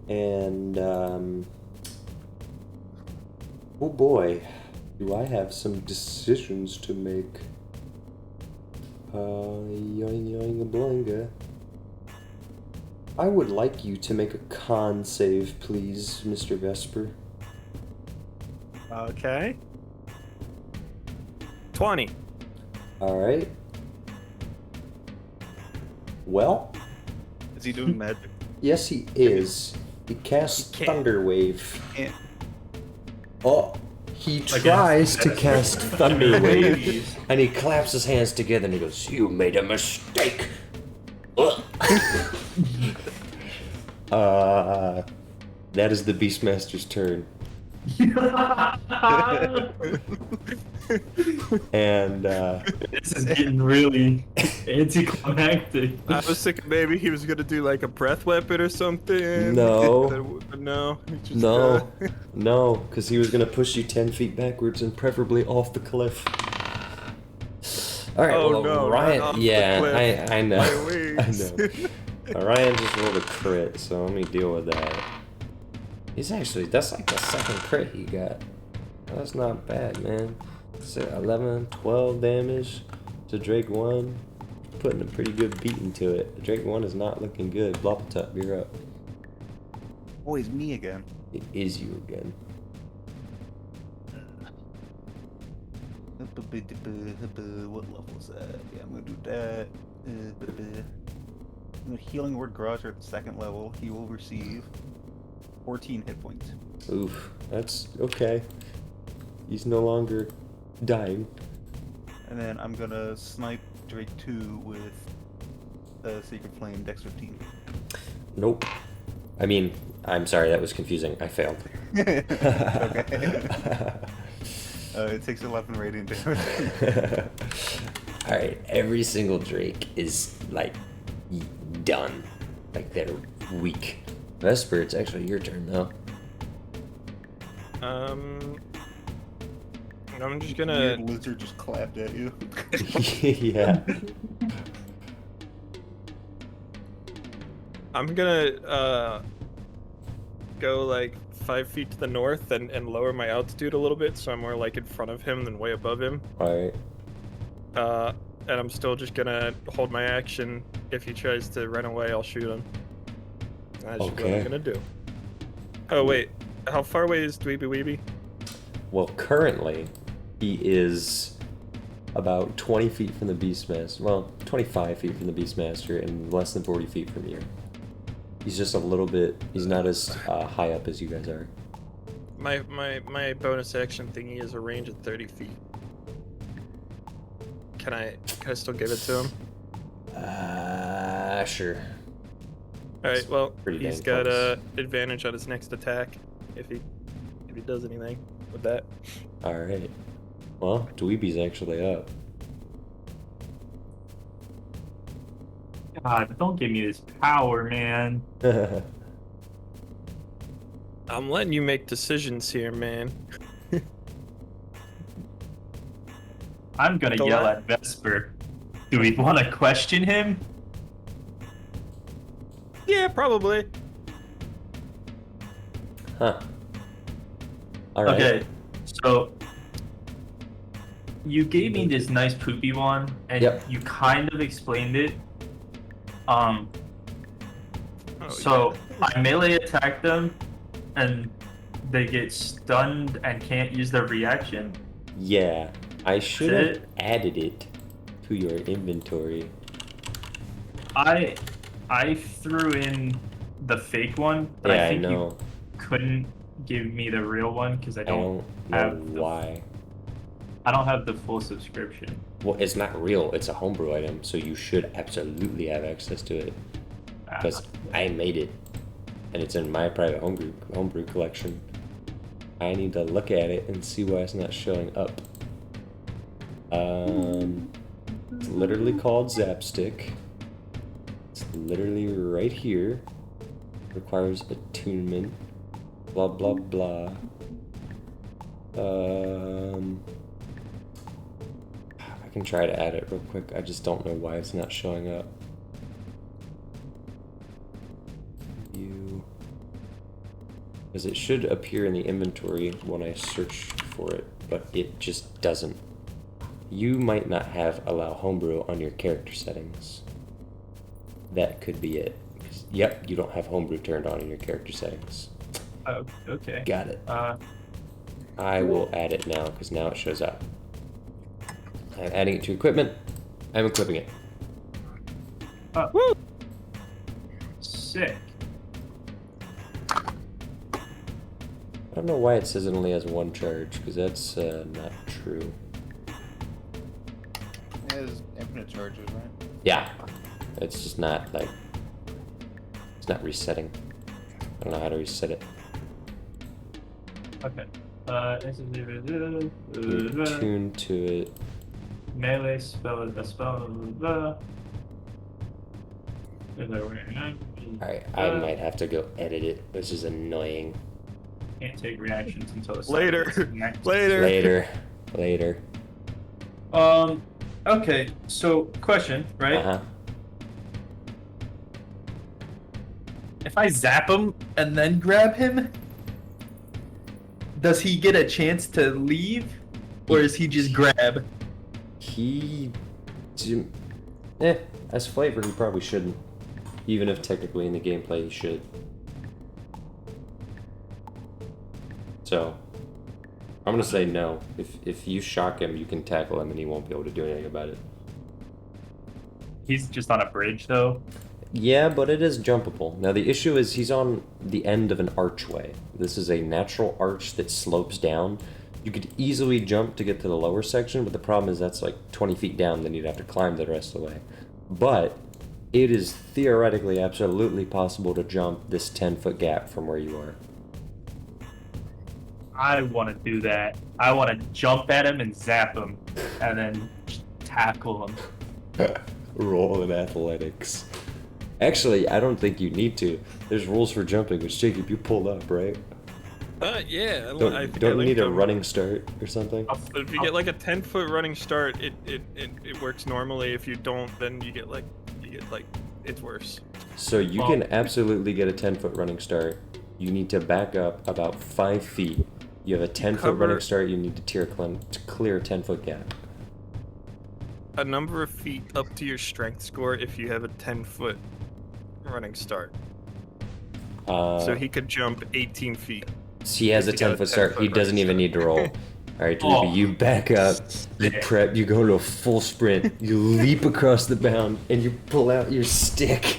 And, oh boy, do I have some decisions to make. Yoinga boinga. I would like you to make a con save, please, Mr. Vesper. Okay. 20. Alright. Well, Is he doing magic? yes he is. He casts He can't. Thunder Wave. Can't. Oh, He tries to cast Thunder Wave, Waves. and he claps his hands together and he goes, "You made a mistake." Ugh. That is the Beastmaster's turn. And This is getting really anticlimactic. I was thinking maybe he was gonna do like a breath weapon or something. No. But no. He just, no, no, because he was gonna push you 10 feet backwards and preferably off the cliff. All right, Oh, well, no, not Ryan. off the Yeah, cliff. I know. My I wings. know. Ryan just rolled a crit, so let me deal with that. That's like the second crit he got. That's not bad, man. So 11, 12 damage to Drake 1. Putting a pretty good beat into it. Drake 1 is not looking good. Blopatup, you're up. Always me again. It is you again. What level is that? Yeah, I'm gonna do that. Healing Word Garage at the second level. He will receive 14 hit points. Oof, that's okay. He's no longer dying. And then I'm gonna snipe Drake 2 with Sacred Flame Dex 15. Nope. I mean, I'm sorry, that was confusing. I failed. Okay. It takes 11 radiant damage. Alright, every single Drake is, like, done. Like, they're weak. Vesper, it's actually your turn, though. I'm just gonna. Weird lizard just clapped at you. Yeah. I'm gonna go like 5 feet to the north and lower my altitude a little bit, so I'm more like in front of him than way above him. Alright. And I'm still just gonna hold my action. If he tries to run away, I'll shoot him. That's just what Okay. I'm gonna do. Oh wait, how far away is Dweeby Weeby? Well, currently, he is about 20 feet from the Beastmaster. Well, 25 feet from the Beastmaster and less than 40 feet from you. He's just a little bit. He's not as high up as you guys are. My bonus action thingy is a range of 30 feet. Can I still give it to him? Sure. All right. Well, Pretty he's dang got close. advantage on his next attack if he does anything with that. All right. Well, Dweeby's actually up. God, don't give me this power, man. I'm letting you make decisions here, man. I'm gonna The yell la- at Vesper. Do we want to question him? Yeah, probably. Huh. All right. Okay, so you gave me this nice poopy one, and Yep. you kind of explained it. Oh, So I melee attack them, and they get stunned and can't use their reaction. Yeah, I should That's have it? added it to your inventory. I threw in the fake one, but Yeah, I I think know. you couldn't give me the real one because I I don't don't know have the- why. I don't have the full subscription. Well, it's not real. It's a homebrew item, so you should absolutely have access to it. Because I made it, and it's in my private homebrew collection. I need to look at it and see why it's not showing up. It's literally called Zapstick. It's literally right here. Requires attunement. Blah blah blah. I can try to add it real quick. I just don't know why it's not showing up. Because it should appear in the inventory when I search for it, but it just doesn't. You might not have allow homebrew on your character settings. That could be it. Yep, you don't have homebrew turned on in your character settings. Oh, okay. Got it. Uh, I will add it now because now it shows up. I'm adding it to equipment. I'm equipping it. woo! Sick. don't know why it says it only has one charge, because that's not true. It has infinite charges, right? Yeah. It's just not, like... It's not resetting. I don't know how to reset it. Okay. Tune to it. Melee spell is a spell. Alright, I might have to go edit it, which is annoying. Can't take reactions until it's Later. Later. Later. Okay. So, question, right? Uh-huh. If I zap him and then grab him, does he get a chance to leave, or is he just grab? As flavor, he probably shouldn't. Even if technically in the gameplay he should. So, I'm gonna say no. If you shock him, you can tackle him and he won't be able to do anything about it. He's just on a bridge, though. Yeah, but it is jumpable. Now the issue is he's on the end of an archway. This is a natural arch that slopes down. You could easily jump to get to the lower section, but the problem is that's like 20 feet down, then you'd have to climb the rest of the way. But it is theoretically absolutely possible to jump this 10-foot gap from where you are. I want to do that. I want to jump at him and zap him, and then tackle him. Roll in athletics. Actually, I don't think you need to. There's rules for jumping, which Jacob, you pulled up, right? Yeah. Don't I you need linked a them. running start or something? But if you get like a 10-foot running start, it works normally. If you don't, then you get like it's worse. So you can absolutely get a 10-foot running start. You need to back up about 5 feet. You have a 10-foot running start. You need to clear a 10-foot gap. A number of feet up to your strength score if you have a 10-foot running start. So he could jump 18 feet. He has a If you got a 10-foot start. He 10-foot doesn't running even need to roll. Alright, Dweeby, you back up, you prep, you go to a full sprint, you leap across the bound, and you pull out your stick,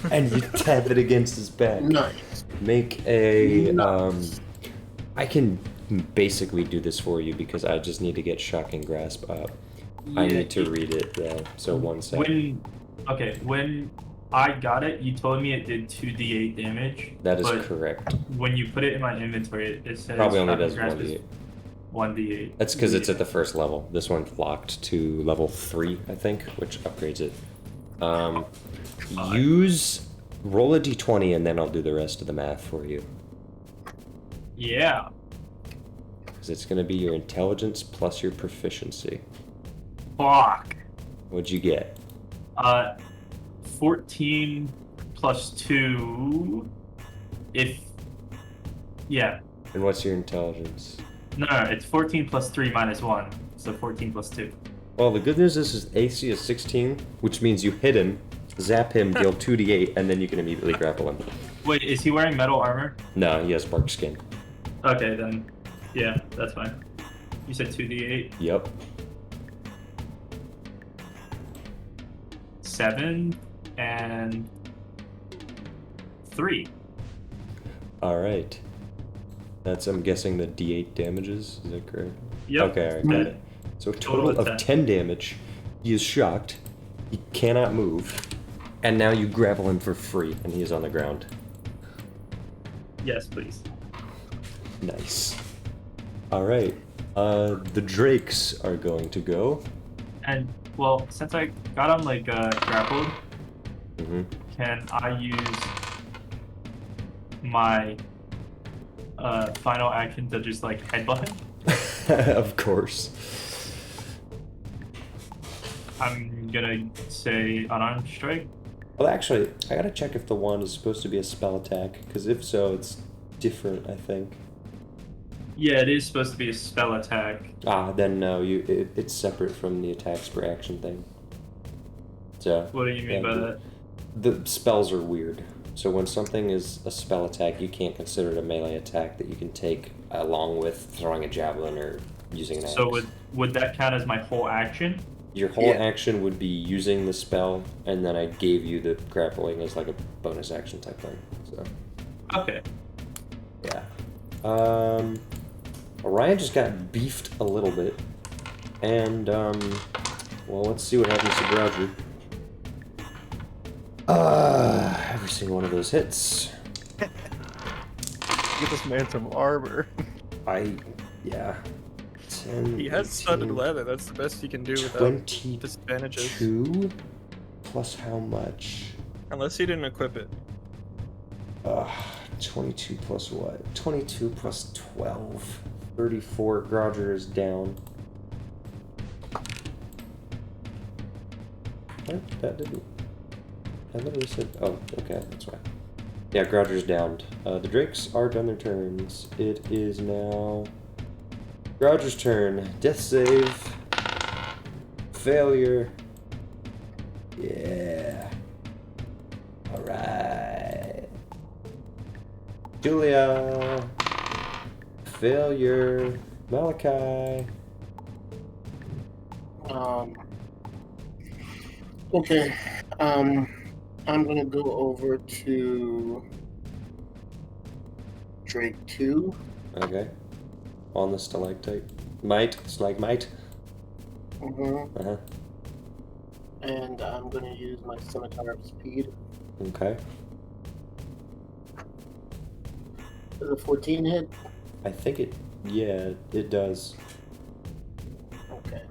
and you tap it against his back. Nice. Make a, I can basically do this for you because I just need to get Shocking Grasp up. I need to read it, though, so 1 second. When I got it, you told me it did 2d8 damage. That is but correct. when you put it in my inventory, it says Probably only Shocking does Grasp is 1d8. 1d8. That's because it's at the first level. This one's locked to level 3, I think, which upgrades it. Roll a d20 and then I'll do the rest of the math for you. Yeah. Because it's going to be your intelligence plus your proficiency. Fuck. What'd you get? 14 plus 2. Yeah. And what's your intelligence? No, it's 14 plus 3 minus 1. So 14 plus 2. Well, the good news is his AC is 16, which means you hit him, zap him, deal 2d8, and then you can immediately grapple him. Wait, is he wearing metal armor? No, he has bark skin. Okay, then. Yeah, that's fine. You said 2d8. Yep. 7 and 3. Alright. That's, I'm guessing, the d8 damages. Is that correct? Yep. Okay, alright, got it. So a total of 10 damage. He is shocked. He cannot move. And now you grapple him for free, and he is on the ground. Yes, please. Nice. Alright. The drakes are going to go. And, well, since I got him, like, grappled, Mm-hmm. can I use my final action to just, like, headbutt him? Of course. I'm gonna say unarmed strike. Well, actually, I gotta check if the wand is supposed to be a spell attack, because if so, it's different, I think. Yeah, it is supposed to be a spell attack. Ah, then no, it's separate from the attacks per action thing. So. What do you mean by that? The spells are weird. So when something is a spell attack, you can't consider it a melee attack that you can take along with throwing a javelin or using an axe. So would that count as my whole action? Your whole action would be using the spell, and then I gave you the grappling as like a bonus action type thing. So. Okay. Yeah. Orion just got beefed a little bit. And, well, let's see what happens to Grouger. Every single one of those hits. Get this man some armor. Yeah. 10, He has studded 18, leather. That's the best he can do without 22 disadvantages. plus how much? Unless he didn't equip it. 22 plus what? 22 plus 12. 34. Grouger is down. What? That didn't. I literally said. Oh, okay, that's why. Yeah, Grouger's downed. The Drakes are done their turns. It is now Grouger's turn. Death save. Failure. Yeah. Alright. Julia. Failure. Malakai. Okay. I'm gonna go over to Drake 2. Okay. On the stalactite. Stalagmite. Mm-hmm. Uh-huh. And I'm gonna use my Scimitar of Speed. Okay. Does a 14 hit? I think it, yeah, it does. Okay.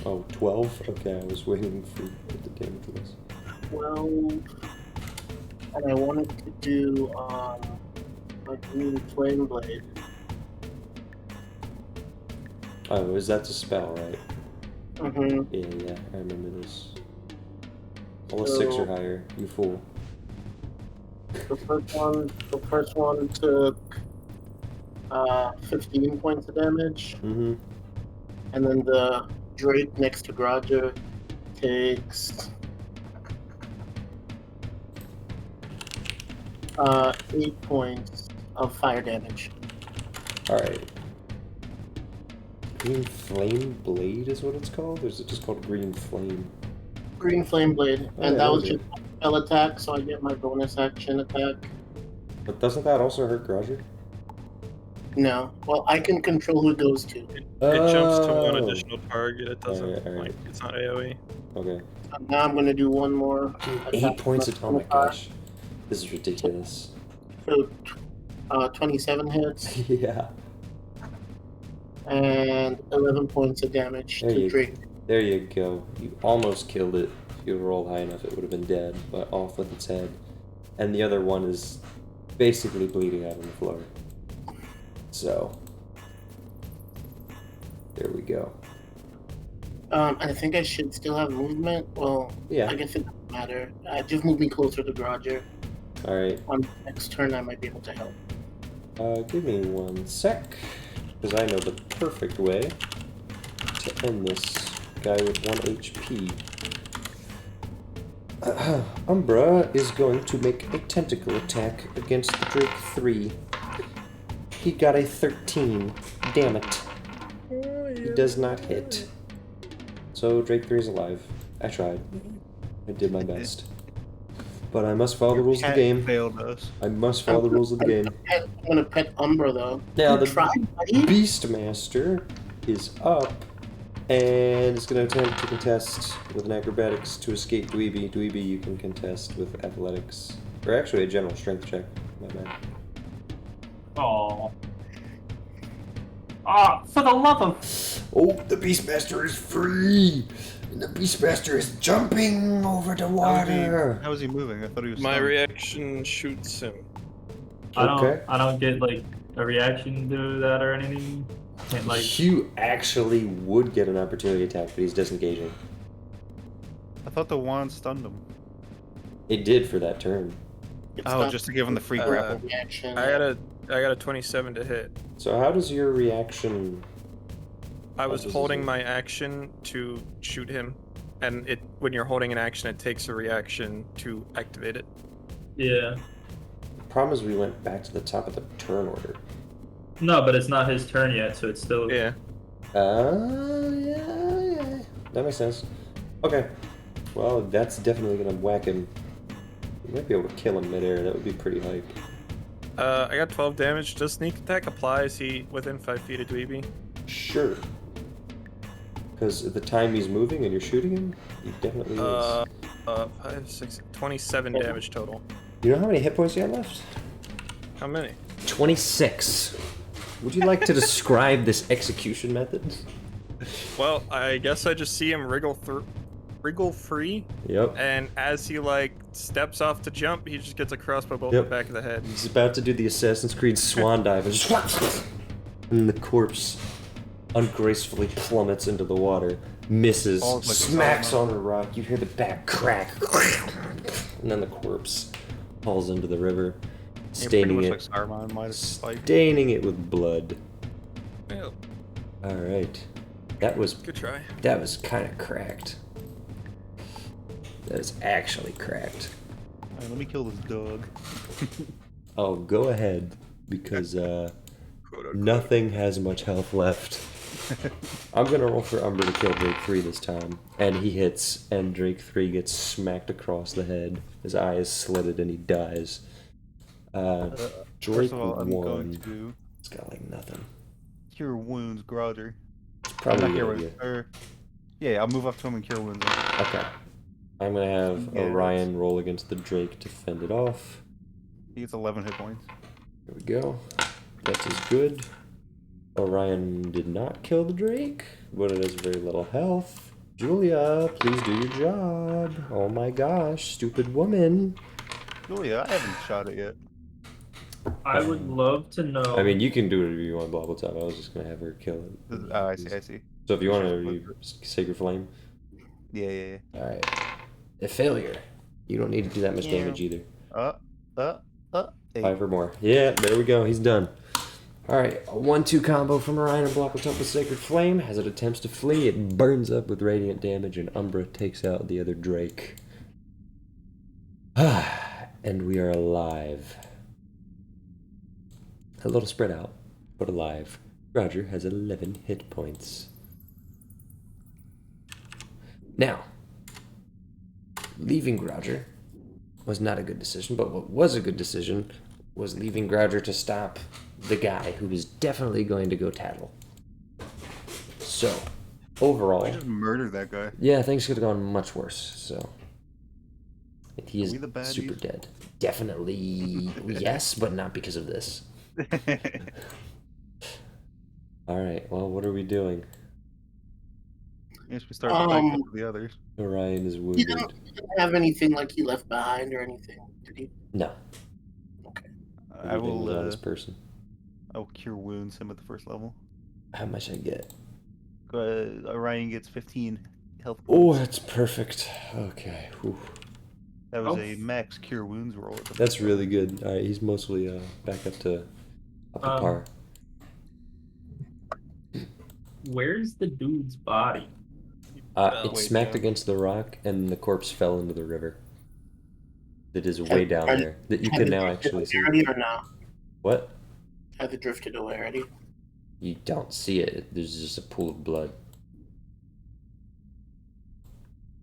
Oh, 12? Okay, I was waiting for what the damage was. 12. And I wanted to do a green flame blade. Oh, is that the spell, right? Mm-hmm. Yeah, I remember this. All the 6 or higher, you fool. The first one took 15 points of damage, Mm-hmm. and then the Drake next to Grouger takes 8 points of fire damage. Alright. Green Flame Blade is what it's called? Or is it just called Green Flame? Green flame blade, Oh, and yeah, that was okay. just a spell attack, so I get my bonus action attack. But doesn't that also hurt Grouger? No, well, I can control who it goes to. It jumps to one Oh. additional target. It doesn't Alright. it's not AoE. Okay. Now I'm gonna do one more. Dude, attack 8 points with of. Oh my Scimitar. gosh. This is ridiculous. So, 27 hits Yeah. and 11 points of damage There to you Drake. There you go. You almost killed it. If you rolled high enough, it would have been dead, but off with its head. And the other one is basically bleeding out on the floor. So, there we go. I think I should still have movement. Well, Yeah. I guess it doesn't matter. Just move me closer to Grouger. Alright. On next turn, I might be able to help. Give me 1 sec, because I know the perfect way to end this guy with 1 HP. Umbra is going to make a tentacle attack against the Drake 3. He got a 13. Damn it. He does not hit. So Drake 3 is alive. I tried. I did my best. But I must follow the rules of the game. Failed us. I must follow the rules of the game. I'm gonna pet Umbra though. Now You the tried, buddy. Beastmaster is up and is going to attempt to contest with an acrobatics to escape Dweeby. Dweeby you can contest with athletics. Or actually a general strength check. My bad. Oh. Ah, for the love of... Oh, the Beastmaster is free! And the Beastmaster is jumping over the water! How is he moving? I thought he was. My stunned. reaction shoots him. Okay. I don't get like a reaction to that or anything. Can't like. Hugh actually would get an opportunity attack, but he's disengaging. I thought the wand stunned him. It did for that turn. It's Oh, not just to give him the free Uh, grapple. reaction. I got a 27 to hit. So how does your reaction... I was does this holding work? my action to shoot him, and when you're holding an action, it takes a reaction to activate it. Yeah. The problem is we went back to the top of the turn order. No, but it's not his turn yet, so it's still. Yeah. Yeah. that makes sense. Okay. Well, that's definitely gonna whack him. You might be able to kill him midair. That would be pretty hype. I got 12 damage. Does sneak attack apply? Is he within 5 feet of Dweeby? Sure. Because at the time he's moving and you're shooting him, he definitely is. 5, 6, 27 damage total. You know how many hit points you have left? How many? 26. Would you like to describe this execution method? Well, I guess I just see him wriggle free, Yep. and as he like steps off to jump, he just gets a crossbow bolt in Yep. the back of the head. He's about to do the Assassin's Creed swan dive and just and the corpse ungracefully plummets into the water, misses, Falls like a smacks salmon. on a rock. You hear the back crack, and then the corpse falls into the river, Yeah, pretty staining much it, like Saruman might have spiked. staining it with blood. Yeah, All right, that was good try. kind of cracked. That is actually cracked. Alright, let me kill this dog. Oh, go ahead, because Quote, unquote. nothing has much health left. I'm gonna roll for Umber to kill Drake 3 this time. And he hits, and Drake 3 gets smacked across the head. His eye is slitted and he dies. Drake First of all, I'm going 1. to It's got like nothing. cure wounds, Groger. It's probably Not a cure good wounds. idea. Yeah, I'll move up to him and cure wounds. Okay. I'm gonna have Yeah, Orion roll against the Drake to fend it off. He gets 11 hit points. Here we go. That is good. Orion did not kill the Drake, but it has very little health. Julia, please do your job. Oh my gosh, stupid woman. Julia, I haven't shot it yet. I would love to know. I mean, you can do whatever you want, blah, blah, blah. I was just gonna have her kill it. Oh, I see. So if you want to Sacred Flame. Yeah. Alright. A failure. You don't need to do that much Yeah. damage either. 8. 5 or more. Yeah, there we go. He's done. Alright, a 1-2 combo from Orion and block with top with Sacred Flame. As it attempts to flee, it burns up with radiant damage, and Umbra takes out the other Drake. And we are alive. A little spread out, but alive. Roger has 11 hit points. Now, leaving Grouger was not a good decision, but what was a good decision was leaving Grouger to stop the guy who was definitely going to go tattle. So, overall, I just murdered that guy. yeah, things could have gone much worse. So, and he Are is we the baddies? super dead. Definitely yes, but not because of this. All right. Well, what are we doing? Yes, we start fighting with the others. Orion is He wounded. didn't have anything like he left behind or anything, did he? No, I everything was on will. this person. I will cure wounds him at the first level. How much I get? Orion gets 15 health Oh, points. that's perfect. Okay. Whew. That was Oh. a max cure wounds roll. At the That's really good. All right, he's mostly back up to par. Where's the dude's body? It way smacked down. against the rock, and the corpse fell into the river. That is way down Are- there. That you Have can it now drifted actually see. already or no? What? Have it drifted away already? You don't see it. There's just a pool of blood.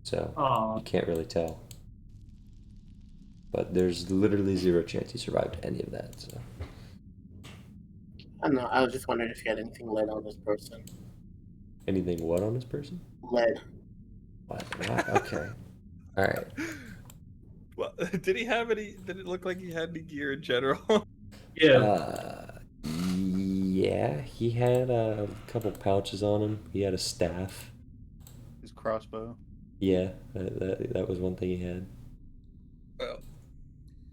So Aw. you can't really tell. But there's literally zero chance he survived any of that. So I don't know. I was just wondering if you had anything lead on this person. anything what on this person? Lead. What? Okay. All right. Well, did he have any? Did it look like he had any gear in general? Yeah. Yeah, he had a couple pouches on him. He had a staff. His crossbow. Yeah, that was one thing he had. Well,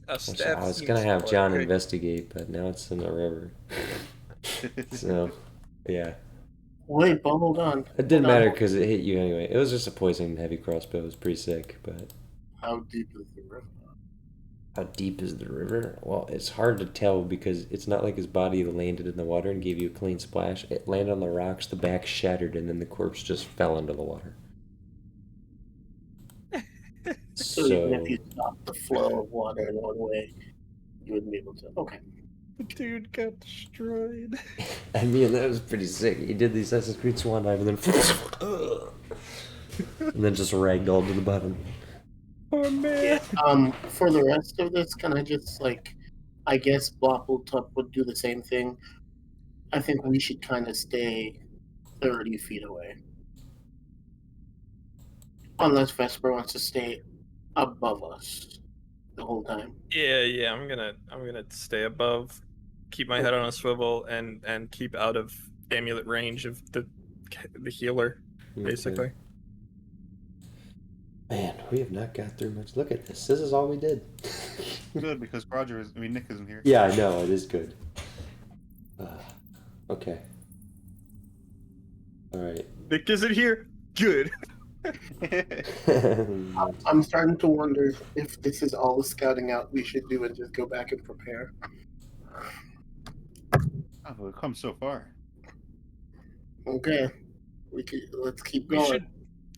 a Which staff. I was seems gonna have like John great. investigate, but now it's in the river. So, yeah, Wait, but hold on. it didn't Hold on. matter because it hit you anyway. It was just a poison heavy crossbow. It was pretty sick, but How deep is the river? how deep is the river? Well, it's hard to tell because it's not like his body landed in the water and gave you a clean splash. It landed on the rocks, the back shattered, and then the corpse just fell into the water. So even if you stopped the flow of water in one way, you wouldn't be able to. Okay. The dude got destroyed. I mean, that was pretty sick. He did the Assassin's Creed swan dive and then And then just ragdoll to the bottom. Oh man. For the rest of this, can I just I guess Bloppletup would do the same thing. I think we should kind of stay 30 feet away. Unless Vesper wants to stay above us the whole time. Yeah. I'm gonna stay above, keep my head on a swivel, and keep out of amulet range of the healer, basically. Okay. Man, we have not got through much. Look at this. This is all we did. Good, because Nick isn't here. Yeah, I know. It is good. Okay. All right. Nick isn't here. Good. I'm starting to wonder if this is all the scouting out we should do and just go back and prepare. Oh, we've come so far. Okay. Let's keep going.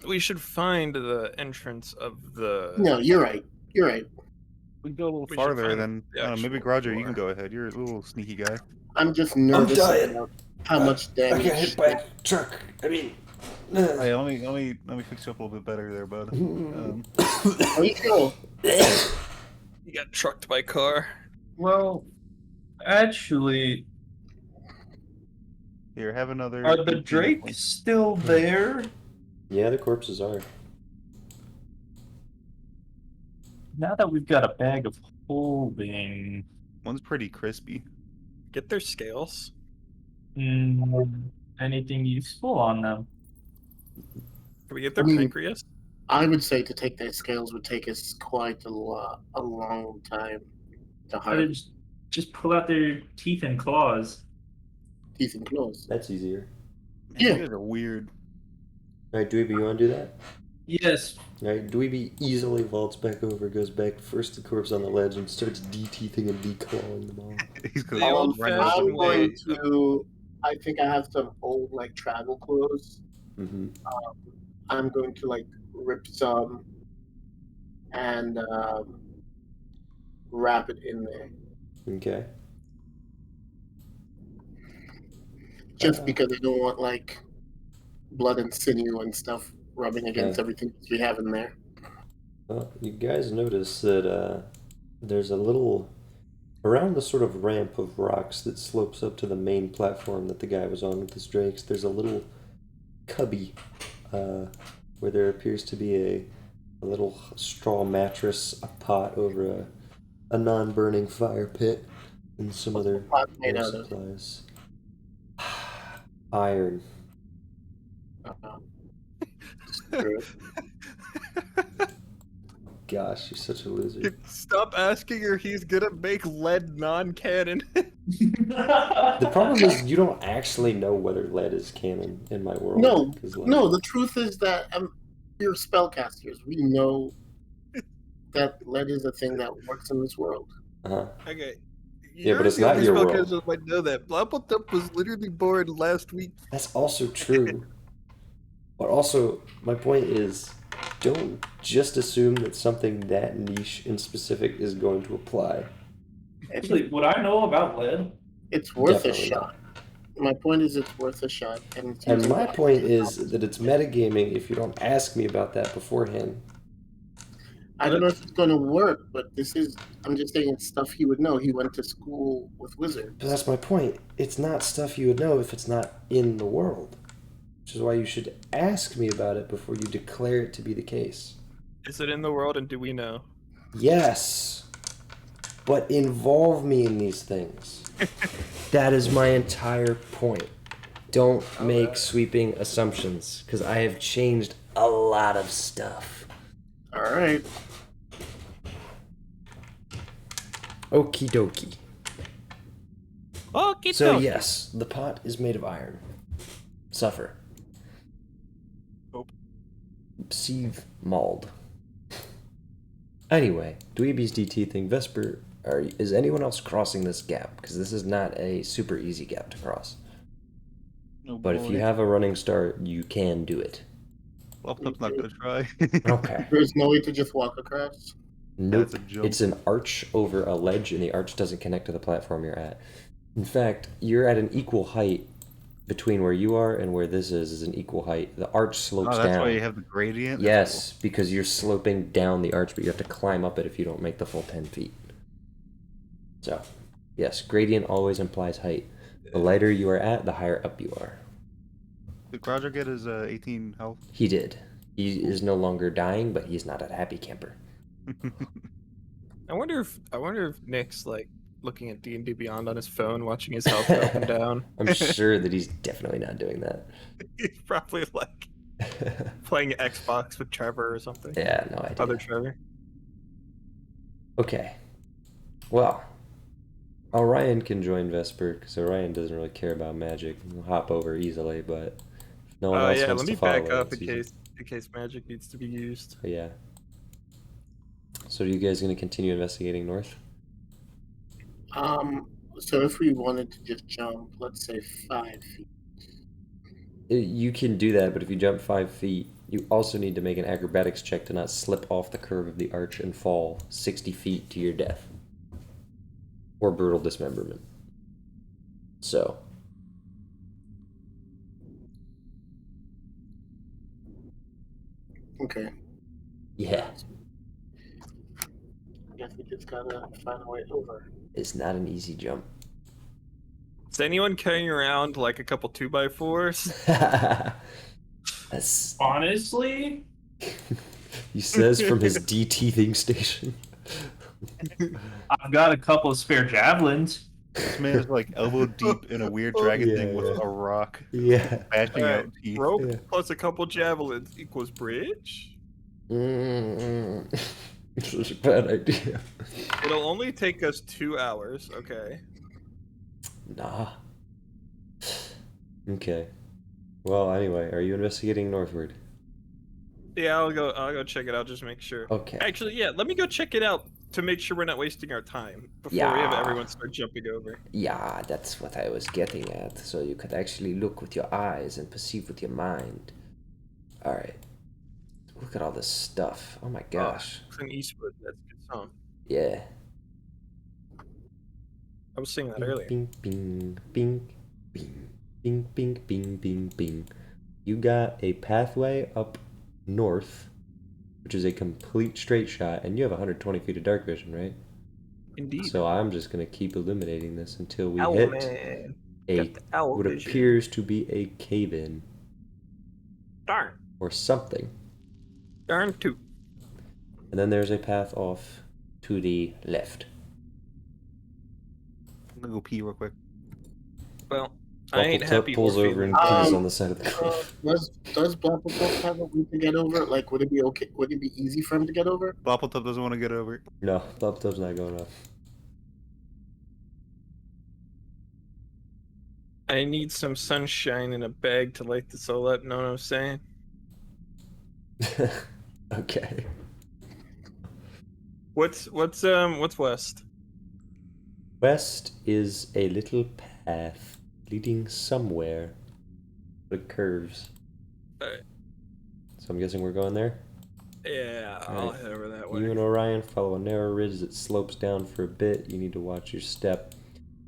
We should find the entrance of the. No, you're right. You're right. We can go a little We should farther, find then the maybe actual Roger, you door. can go ahead. You're a little sneaky guy. I'm just nervous dying. about how much damage. a truck. I mean. Hey, let me fix you up a little bit better there, bud. How you feel? You got trucked by car. Well, actually, Here, have another. are the 18 drakes points. still there? Yeah, the corpses are. Now that we've got a bag of holding, One's pretty crispy. Get their scales. anything useful on them? Can we get their I mean- pancreas? I would say to take their scales would take us quite a long time to Or harvest. just pull out their teeth and claws. Teeth and claws. That's easier. Man, Yeah. You guys are weird. All right, Dweeby, you want to do that? Yes. All right, Dweeby easily vaults back over, goes back first to the corpse on the ledge, and starts de-teething and declawing them all. He's The gonna old-fashioned I'm going way to. I think I have some old travel clothes. Mm-hmm. I'm going to rip some and wrap it in there, Okay. just because I don't want blood and sinew and stuff rubbing against Yeah. everything we have in there. Well, you guys notice that there's a little around the sort of ramp of rocks that slopes up to the main platform that the guy was on with his drakes. There's a little cubby where there appears to be a little straw mattress, a pot over a non-burning fire pit, and some other Pot made air out of. supplies. Iron. Screw it. Gosh, you're such a loser. Stop asking her. He's gonna make lead non-canon. The problem is you don't actually know whether lead is canon in my world. No, 'cause, no. The truth is that we're spellcasters. We know that lead is a thing that works in this world. Uh-huh. Okay. Yeah, but You're it's the not only your world. spellcaster that might know that. Blappletup was literally born last week. That's also true. But also, my point is, don't just assume that something that niche and specific is going to apply. Actually, would I know about lead? It's worth Definitely a shot. My point is, it's worth a shot. And my point is that it's metagaming if you don't ask me about that beforehand. I don't know if it's going to work, but I'm just saying it's stuff he would know. He went to school with wizards. But that's my point. It's not stuff you would know if it's not in the world. Which is why you should ask me about it before you declare it to be the case. Is it in the world, and do we know? Yes, but involve me in these things. That is my entire point. Don't make sweeping assumptions, because I have changed a lot of stuff. All right. Okie dokie. Okay. So yes, the pot is made of iron. Suffer. Hope. Sieve mauled. Anyway, Dweeby's DT thing, Vesper, is anyone else crossing this gap? Because this is not a super easy gap to cross. Oh, But if you have a running start, you can do it. Laptop's not gonna try. Okay. There's no way to just walk across. Nope. That's a jump. It's an arch over a ledge, and the arch doesn't connect to the platform you're at. In fact, you're at an equal height between where you are and where this is an equal height. The arch slopes Oh, that's down. why you have the gradient? That's Yes, because you're sloping down the arch, but you have to climb up it if you don't make the full 10 feet. So, yes, gradient always implies height. The lighter you are at, the higher up you are. cool. Did Roger get his 18 health? He did. He is no longer dying, but he's not a happy camper. I wonder if Nick's like looking at D&D Beyond on his phone, watching his health go up and down. I'm sure that he's definitely not doing that. He's probably like playing Xbox with Trevor or something. Yeah, no idea. Other Trevor. Okay. Well, Orion can join Vesper because Orion doesn't really care about magic. He'll hop over easily, but if no one else Yeah, wants let me to follow, back up it's in easy. case magic needs to be used. But yeah. So are you guys going to continue investigating north? So if we wanted to just jump, let's say 5 feet. You can do that, but if you jump 5 feet, you also need to make an acrobatics check to not slip off the curve of the arch and fall 60 feet to your death. Or brutal dismemberment. So. Okay. Yeah. I guess we just gotta find a way over. It's not an easy jump. Is anyone carrying around like a couple 2x4s? That's, Honestly, he says from his de-teething station. I've got a couple of spare javelins. This man is like elbow deep in a weird dragon thing with a rock Yeah. bashing Alright, out teeth. rope Yeah. plus a couple javelins equals bridge? This is a bad idea. It'll only take us 2 hours, okay. Nah. Okay. Well, anyway, are you investigating northward? Yeah, I'll go check it out, just make sure. Okay. Actually, yeah, let me go check it out to make sure we're not wasting our time before we have Yeah. everyone start jumping over. Yeah, that's what I was getting at. So you could actually look with your eyes and perceive with your mind. Alright. Look at all this stuff. Oh my gosh. Clint Eastwood, that's a good song. Yeah. I was singing that earlier. Bing, bing, bing, bing, bing, bing, bing, bing, bing. You got a pathway up north, which is a complete straight shot, and you have 120 feet of dark vision, right? Indeed. So I'm just gonna keep illuminating this until we Owl hit man. a Got the owl what vision. appears to be a cave-in Darn. or something. Darn too. And then there's a path off to the left. I'm gonna go pee real quick. Well, I ain't Buckletop happy. pulls we're over and feeling- pees on the side of the cliff. Does Blapplepuff have a way to get over? Like, would it be okay? Would it be easy for him to get over? Boppletop doesn't want to get over. No, Buckletop's not going up. I need some sunshine in a bag to light the soul up, know what I'm saying? Okay. What's west? West is a little path leading somewhere, but it curves. Alright. So I'm guessing we're going there. Yeah, I'll Alright. head over that way. You and Orion follow a narrow ridge that slopes down for a bit. You need to watch your step.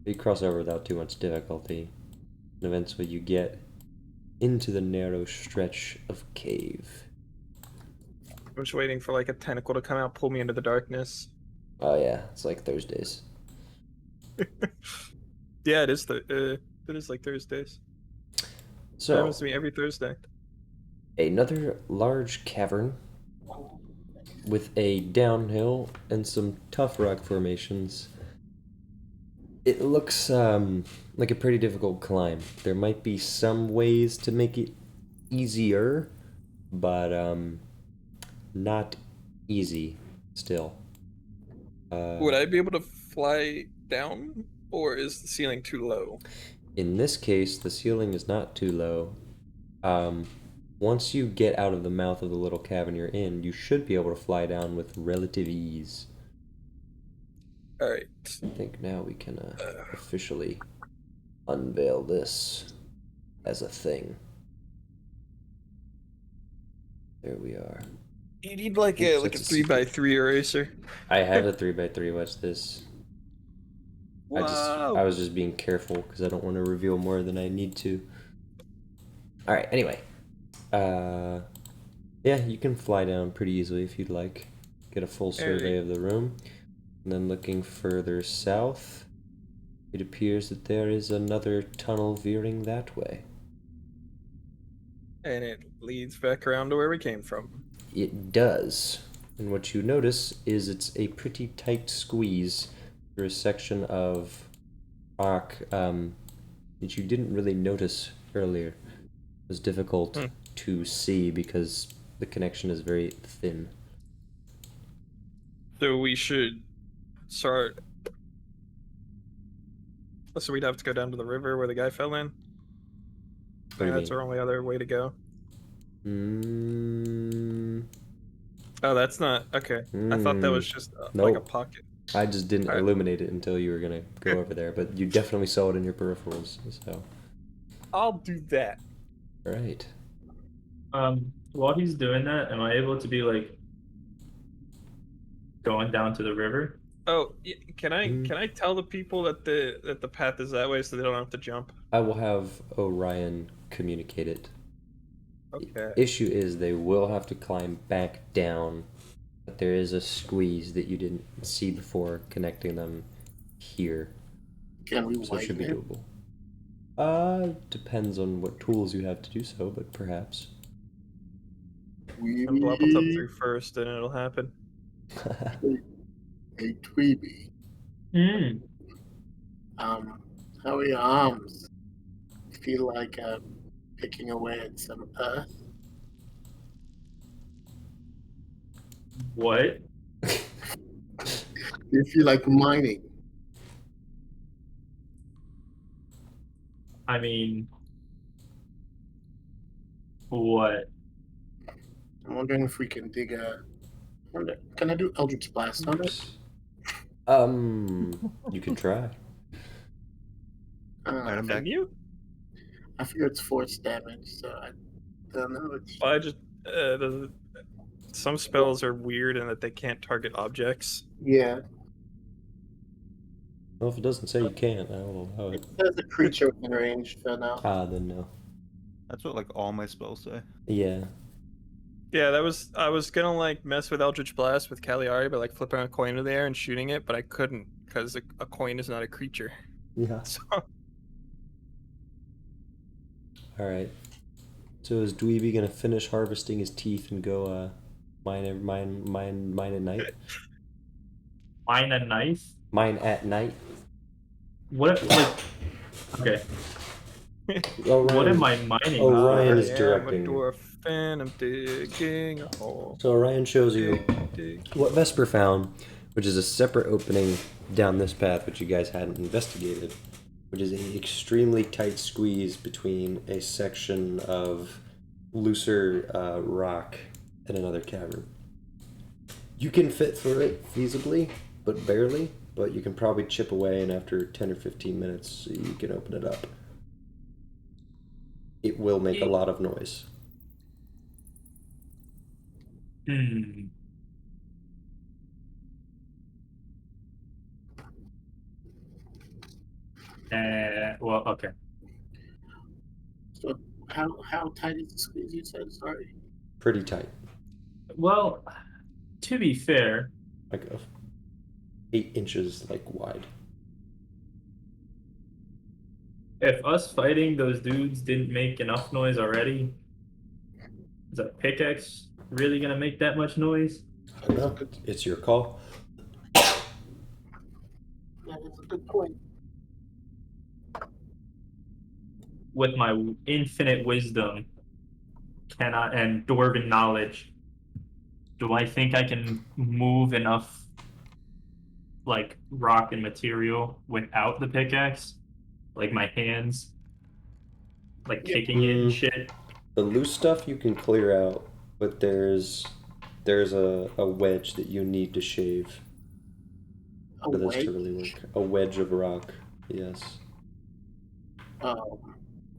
You cross over without too much difficulty. And eventually you get into the narrow stretch of cave. I'm just waiting for like a tentacle to come out, pull me into the darkness. Oh yeah, it's like Thursdays. Yeah, it is. It is like Thursdays. It So, happens to me every Thursday. another large cavern with a downhill and some tough rock formations. It looks like a pretty difficult climb. There might be some ways to make it easier, but not easy still. Would I be able to fly down, or is the ceiling too low? In this case, the ceiling is not too low. Once you get out of the mouth of the little cavern you're in, you should be able to fly down with relative ease. All right. I think now we can officially unveil this as a thing. There we are. You need like Oops, a that's a 3x3 eraser. I have a 3x3. Watch this. Wow. I was just being careful because I don't want to reveal more than I need to. All right. Anyway, yeah, you can fly down pretty easily if you'd like. Get a full survey of the room, and then looking further south, it appears that there is another tunnel veering that way. And it leads back around to where we came from. It does. And what you notice is it's a pretty tight squeeze through a section of rock that you didn't really notice earlier. It was difficult to see because the connection is very thin. So we should start. So we'd have to go down to the river where the guy fell in. What do you That's mean? our only other way to go. Mm, Oh, that's not okay. I thought that was just like a nope. pocket. I just didn't Alright. illuminate it until you were gonna go over there, but you definitely saw it in your peripherals, so. I'll do that. Right. While he's doing that, am I able to be like going down to the river? Oh, can I tell the people that the path is that way so they don't have to jump? I will have Orion communicate it. Okay. The issue is they will have to climb back down, but there is a squeeze that you didn't see before connecting them here, Can we so it should be widen it? doable. Depends on what tools you have to do so, but perhaps. And Blob will come through first, and it'll happen. Hey, Tweeby. Hmm. How are your arms? Feel like picking away at some earth? What? Do you feel like mining? I mean, what? I'm wondering if we can dig a. Can I do Eldritch Blast on it? You can try. Alright, I'm Can back. you? I figure it's force damage, so I don't know. Well, I just some spells are weird in that they can't target objects. Yeah, Well, if it doesn't say you can't, I will allow it it. says a creature within range for now. Then no. That's what like all my spells say. Yeah. Yeah, I was gonna like mess with Eldritch Blast with Cagliari by like flipping a coin into the air and shooting it, but I couldn't because a coin is not a creature. Yeah. So Alright. So is Dweeby gonna finish harvesting his teeth and go mine at night? Mine a knife? Mine at night? What? Like, okay. Orion, What am I mining? Orion is I'm a directing. dwarf and I'm digging a hole. So Orion shows you Dig. what Vesper found, which is a separate opening down this path, which you guys hadn't investigated, which is an extremely tight squeeze between a section of looser rock and another cavern. You can fit through it feasibly, but barely, but you can probably chip away, and after 10 or 15 minutes, you can open it up. It will make a lot of noise. Hmm. Well, okay. So how tight is the squeeze? You said sorry. Pretty tight. Well, to be fair, Like 8 inches like wide. if us fighting those dudes didn't make enough noise already, is a pickaxe really gonna make that much noise? I don't know. It's your call. That is a good point. With my infinite wisdom, and dwarven knowledge, do I think I can move enough like rock and material without the pickaxe? Like my hands, like kicking it and shit. The loose stuff you can clear out, but there's a wedge that you need to shave A for this wedge? to really work. A wedge of rock, yes.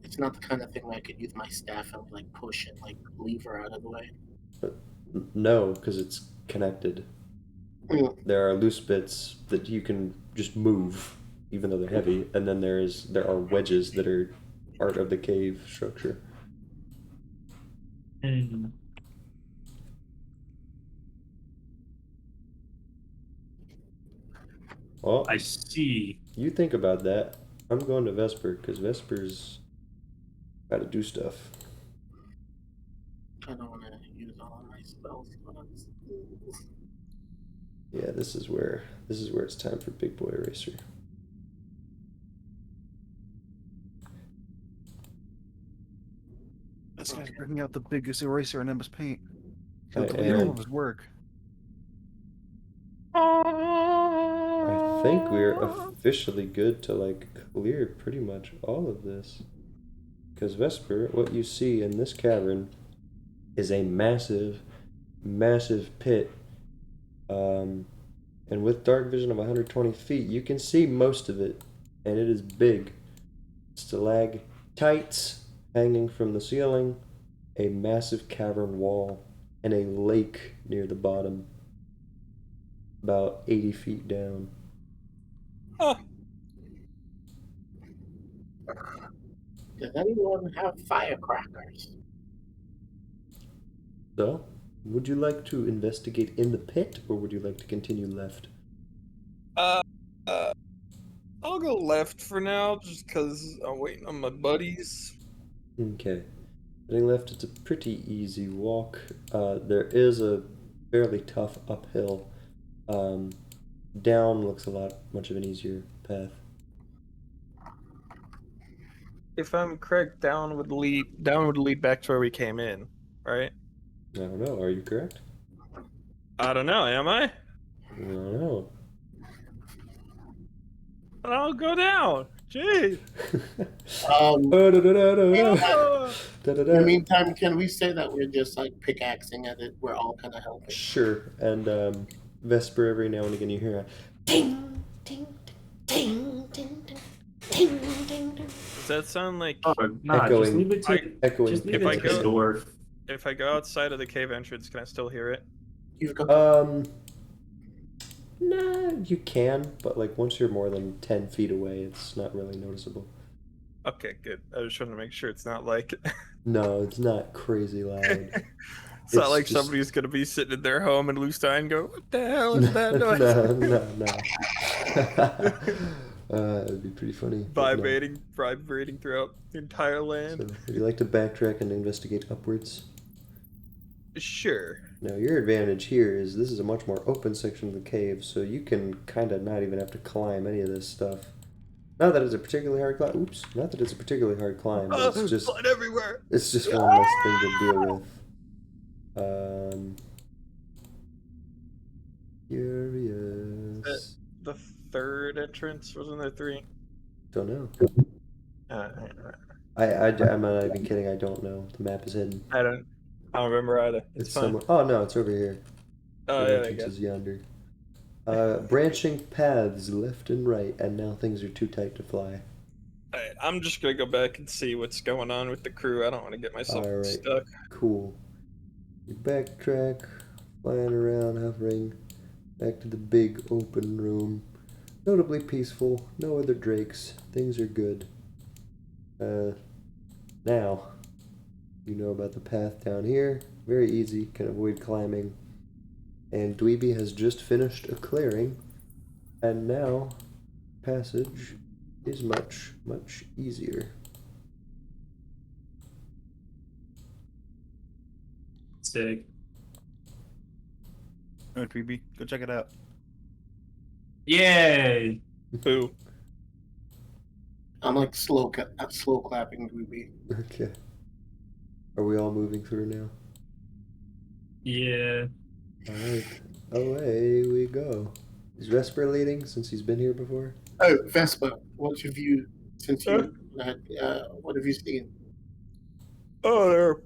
It's not the kind of thing where I could use my staff and like push and like lever out of the way. No, because it's connected. Mm. There are loose bits that you can just move, even though they're heavy, and then there are wedges that are part of the cave structure. Hmm. Well, I see. you think about that. I'm going to Vesper because Vesper's got to do stuff. I don't want to use all my spells. Yeah, this is where it's time for Big Boy Eraser. This guy's bringing out the biggest eraser in Emma's paint. I He'll delete all am. of his work. I think we're officially good to like clear pretty much all of this. Because Vesper, what you see in this cavern is a massive, massive pit. And with dark vision of 120 feet, you can see most of it, and it is big. Stalactites hanging from the ceiling, a massive cavern wall, and a lake near the bottom, about 80 feet down. Does anyone have firecrackers? So, would you like to investigate in the pit, or would you like to continue left? I'll go left for now, just because I'm waiting on my buddies. Okay. Heading left, it's a pretty easy walk. There is a fairly tough uphill. Down looks much of an easier path. If I'm correct, down would lead back to where we came in, right? I don't know. Are you correct? I don't know. Am I? I don't know. I'll go down. Jeez. In Da-da-da-da-da. the meantime, can we say that we're just like pickaxing at it? We're all kind of helping. Sure. And Vesper, every now and again you hear a ting, ting, ting, ting, ting, ting, ting, ting. Does that sound like Oh, nah, Echoing. just leave it to, Echoing. just leave If it I to go- the door. if I go outside of the cave entrance, can I still hear it? You've got Nah, you can, but like once you're more than 10 feet away, it's not really noticeable. Okay, good. I just wanted to make sure it's not like No, it's not crazy loud. it's not It's like just- somebody's gonna be sitting in their home and loose eye and go, "What the hell is that noise?" No. It'd be pretty funny. but no. Vibrating throughout the entire So, land. would you like to backtrack and investigate upwards? Sure. Now, your advantage here is this is a much more open section of the cave, so you can kind of not even have to climb any of this stuff. Not that it's a particularly hard climb. Oops. Not that it's a particularly hard climb, but it's just Blood everywhere. it's just one less thing to deal with. Curious. The third entrance, wasn't there three? Don't know. Uh, I'm not even kidding. I don't know. The map is hidden. I don't remember either. It's fine. somewhere. Oh no, it's over here. Oh The yeah, I entrance guess. is yonder. Branching paths left and right, and now things are too tight to fly. Alright, I'm just gonna go back and see what's going on with the crew. I don't want to get myself Alright. stuck. Cool. You backtrack, flying around, hovering, back to the big open room. Notably peaceful, no other drakes, things are good. Now, you know about the path down here, very easy, can avoid climbing. And Dweeby has just finished a clearing, and now passage is much, much easier. Sick. Alright, 3B, go check it out. Yay! Boo. I'm like slow clapping Ruby. Okay. Are we all moving through now? Yeah. Alright, away we go. Is Vesper leading since he's been here before? Oh, Vespa, what's your view since you what have you seen? Oh, there are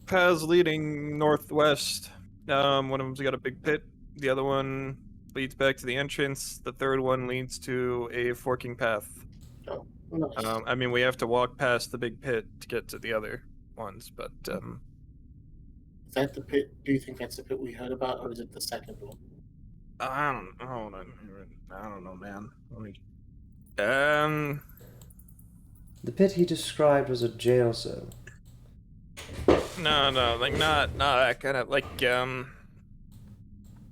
paths leading northwest. One of them's got a big pit. The other one leads back to the entrance. The third one leads to a forking path. Oh, nice. I mean, we have to walk past the big pit to get to the other ones, but Is that the pit? Do you think that's the pit we heard about, or is it the second one? I don't know, man. Let me. The pit he described was a jail cell. No, like not that kind of like the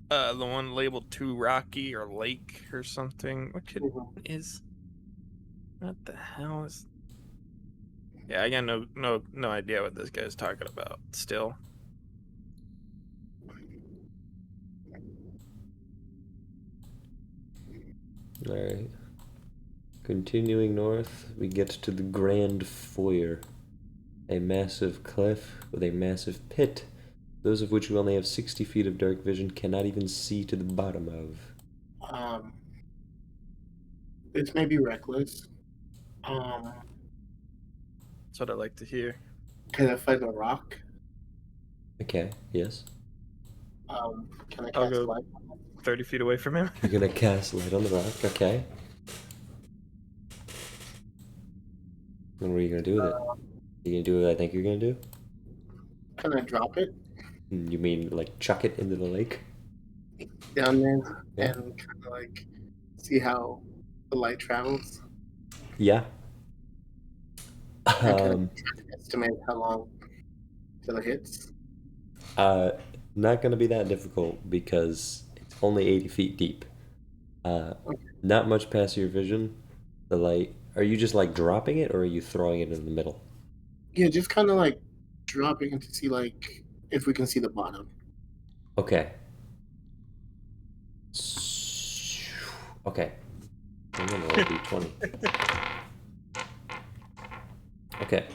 one labeled too rocky or lake or something. What could is? What the hell is? Yeah, I got no idea what this guy's talking about. Still. All right. Continuing north, we get to the Grand Foyer, a massive cliff with a massive pit, those of which who only have 60 feet of dark vision cannot even see to the bottom of. This may be reckless. That's what I like to hear. Can I find a rock? Okay, yes. Can I I'll cast go light? 30 feet away from him. You're gonna cast light on the rock, okay. And what are you gonna do with it? You gonna do what I think you're gonna do? Can I drop it You mean like chuck it into the lake? down there Yeah. and kind of like see how the light travels? Yeah. And can I estimate how long till it hits? Not gonna be that difficult because it's only 80 feet deep. Not much past your vision. The light. Are you just like dropping it, or are you throwing it in the middle? Yeah, just kind of like dropping it to see like if we can see the bottom. Okay. Okay. I'm gonna roll d20. Okay.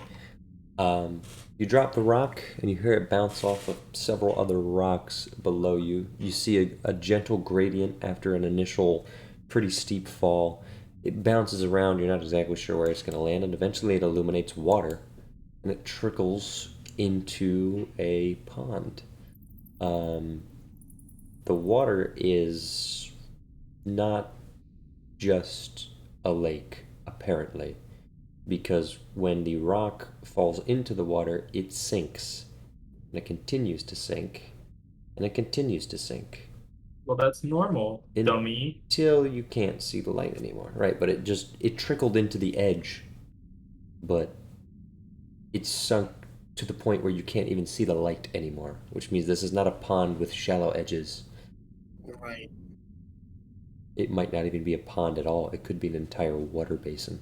You drop the rock and you hear it bounce off of several other rocks below you. You see a gentle gradient after an initial pretty steep fall. It bounces around, you're not exactly sure where it's going to land, and eventually it illuminates water and it trickles into a pond. The water is not just a lake, apparently, because when the rock falls into the water, it sinks, and it continues to sink, and it continues to sink. Well, that's normal, dummy. Until you can't see the light anymore, right? But it trickled into the edge, but it sunk to the point where you can't even see the light anymore, which means this is not a pond with shallow edges. Right. It might not even be a pond at all. It could be an entire water basin.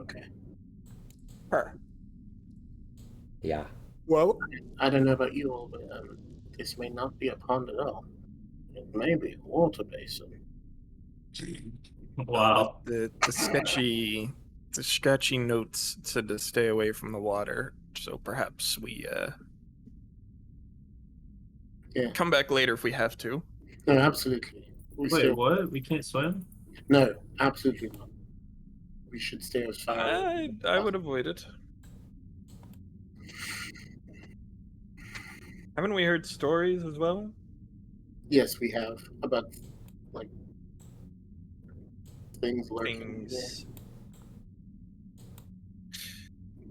Okay. Yeah. Well, I don't know about you all, but this may not be a pond at all. It may be a water basin. Wow. the sketchy notes said to stay away from the water. So perhaps we come back later if we have to. No, absolutely. Wait, what? We can't swim? No, absolutely not. We should stay as far. I would avoid it. Haven't we heard stories as well? Yes, we have about like things lurking. Things.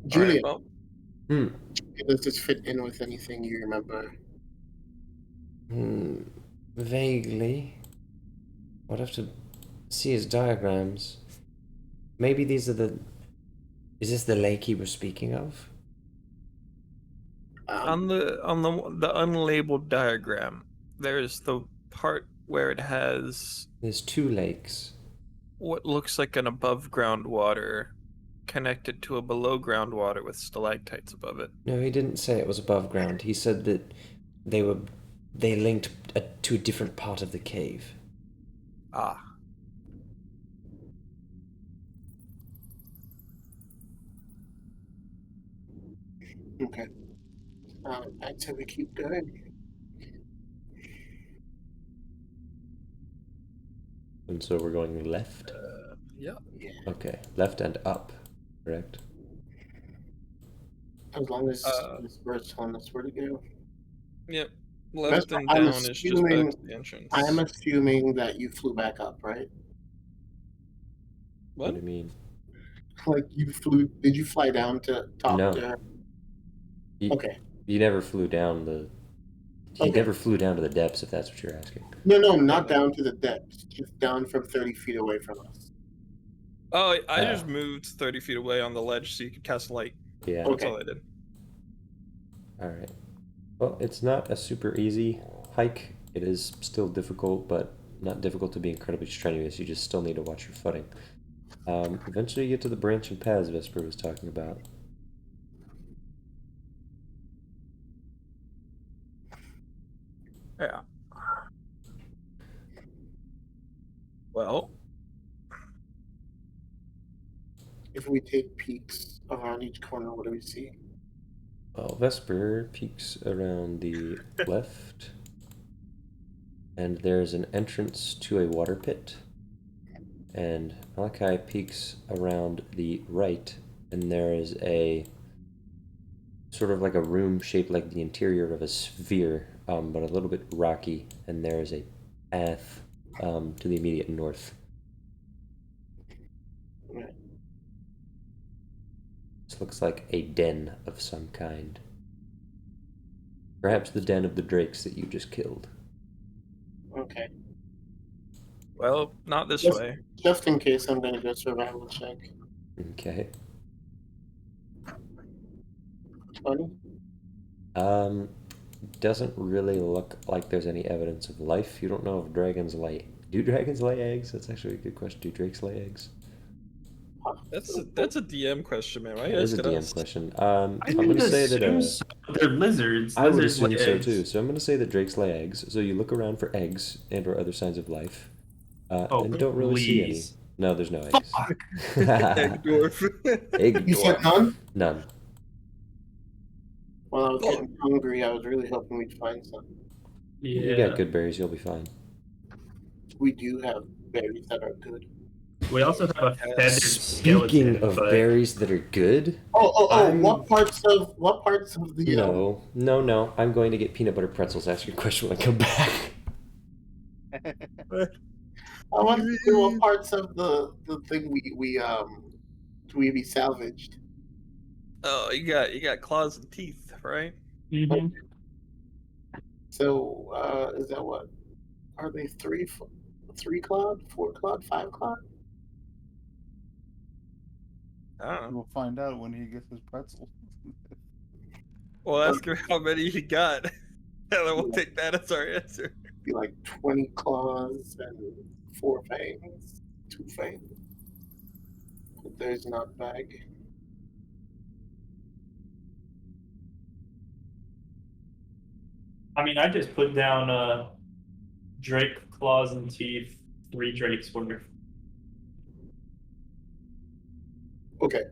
Julia, All right, well, does this fit in with anything you remember? Vaguely. I'd have to see his diagrams. Maybe these are the... Is this the lake he was speaking of? on the unlabeled diagram, there's the part where it has There's two lakes. what looks like an above ground water connected to a below ground water with stalactites above it. No, he didn't say it was above ground. He said that they linked to a different part of the cave. Ah. Okay. I'd say we keep going. And so we're going left? Yeah. Okay, left and up, correct? As long as this bird's telling us where to go. Yep. Left and I'm down is just back to the entrance. I'm assuming that you flew back up, right? What do you mean? Like you flew? Did you fly down to talk No. to her? You, Okay. You never flew down the... You never flew down to the depths, if that's what you're asking. No, not down to the depths. Just down from 30 feet away from us. Oh, I just moved 30 feet away on the ledge so you could cast light. Yeah. That's all I did. Alright. Well, it's not a super easy hike. It is still difficult, but not difficult to be incredibly strenuous. You just still need to watch your footing. Eventually you get to the branching paths Vesper was talking about. Yeah. Well, If we take peeks around each corner, what do we see? Well, Vesper peeks around the left, and there's an entrance to a water pit. And Malakai peeks around the right, and there is a sort of like a room shaped like the interior of a sphere, but a little bit rocky, and there is a path to the immediate north. Right. This looks like a den of some kind. Perhaps the den of the drakes that you just killed. Okay. well, not this Yes. way. Just in case, I'm gonna go survival check. Okay. 20. Doesn't really look like there's any evidence of life. You don't know if dragons lay. Do dragons lay eggs? That's actually a good question. Do drakes lay eggs? That's a DM question, man. Why It you is a asking DM us? question. I I'm gonna say that assume so. They're lizards. I would Lizards assume lay so eggs. too. So I'm gonna say that drakes lay eggs. So you look around for eggs and/or other signs of life, Oh, and don't really see any. please. No, there's no eggs. Fuck. Egg dwarf. Egg You said dwarf. none? None. While I was Oh. getting hungry, I was really hoping we'd find some. Yeah. You got good berries. You'll be fine. We do have berries that are good. We also have a feathered skeleton. Speaking of but berries that are good, Oh! I'm- What parts of the? no. I'm going to get peanut butter pretzels. Ask your question when I come back. I want to see what parts of the thing we salvaged. Oh, you got claws and teeth, right? Mhm. So, is that what? Are they three clawed, 4 clawed, 5 clawed? I don't know. We'll find out when he gets his pretzel. We'll ask him how many he got, and then we'll take that as our answer. Be like 20 claws and 4 fangs, 2 fangs. But there's not bag. I mean, I just put down Drake claws and teeth, 3 drakes worth. Okay.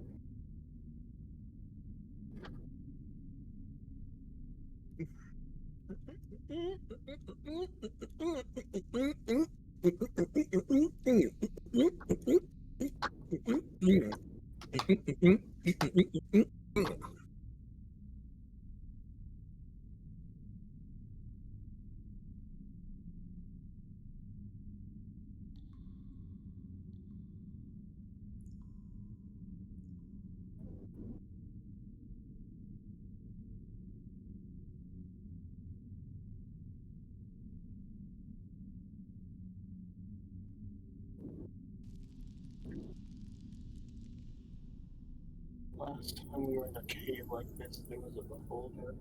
Last time we were in a cave like this, there was a beholder.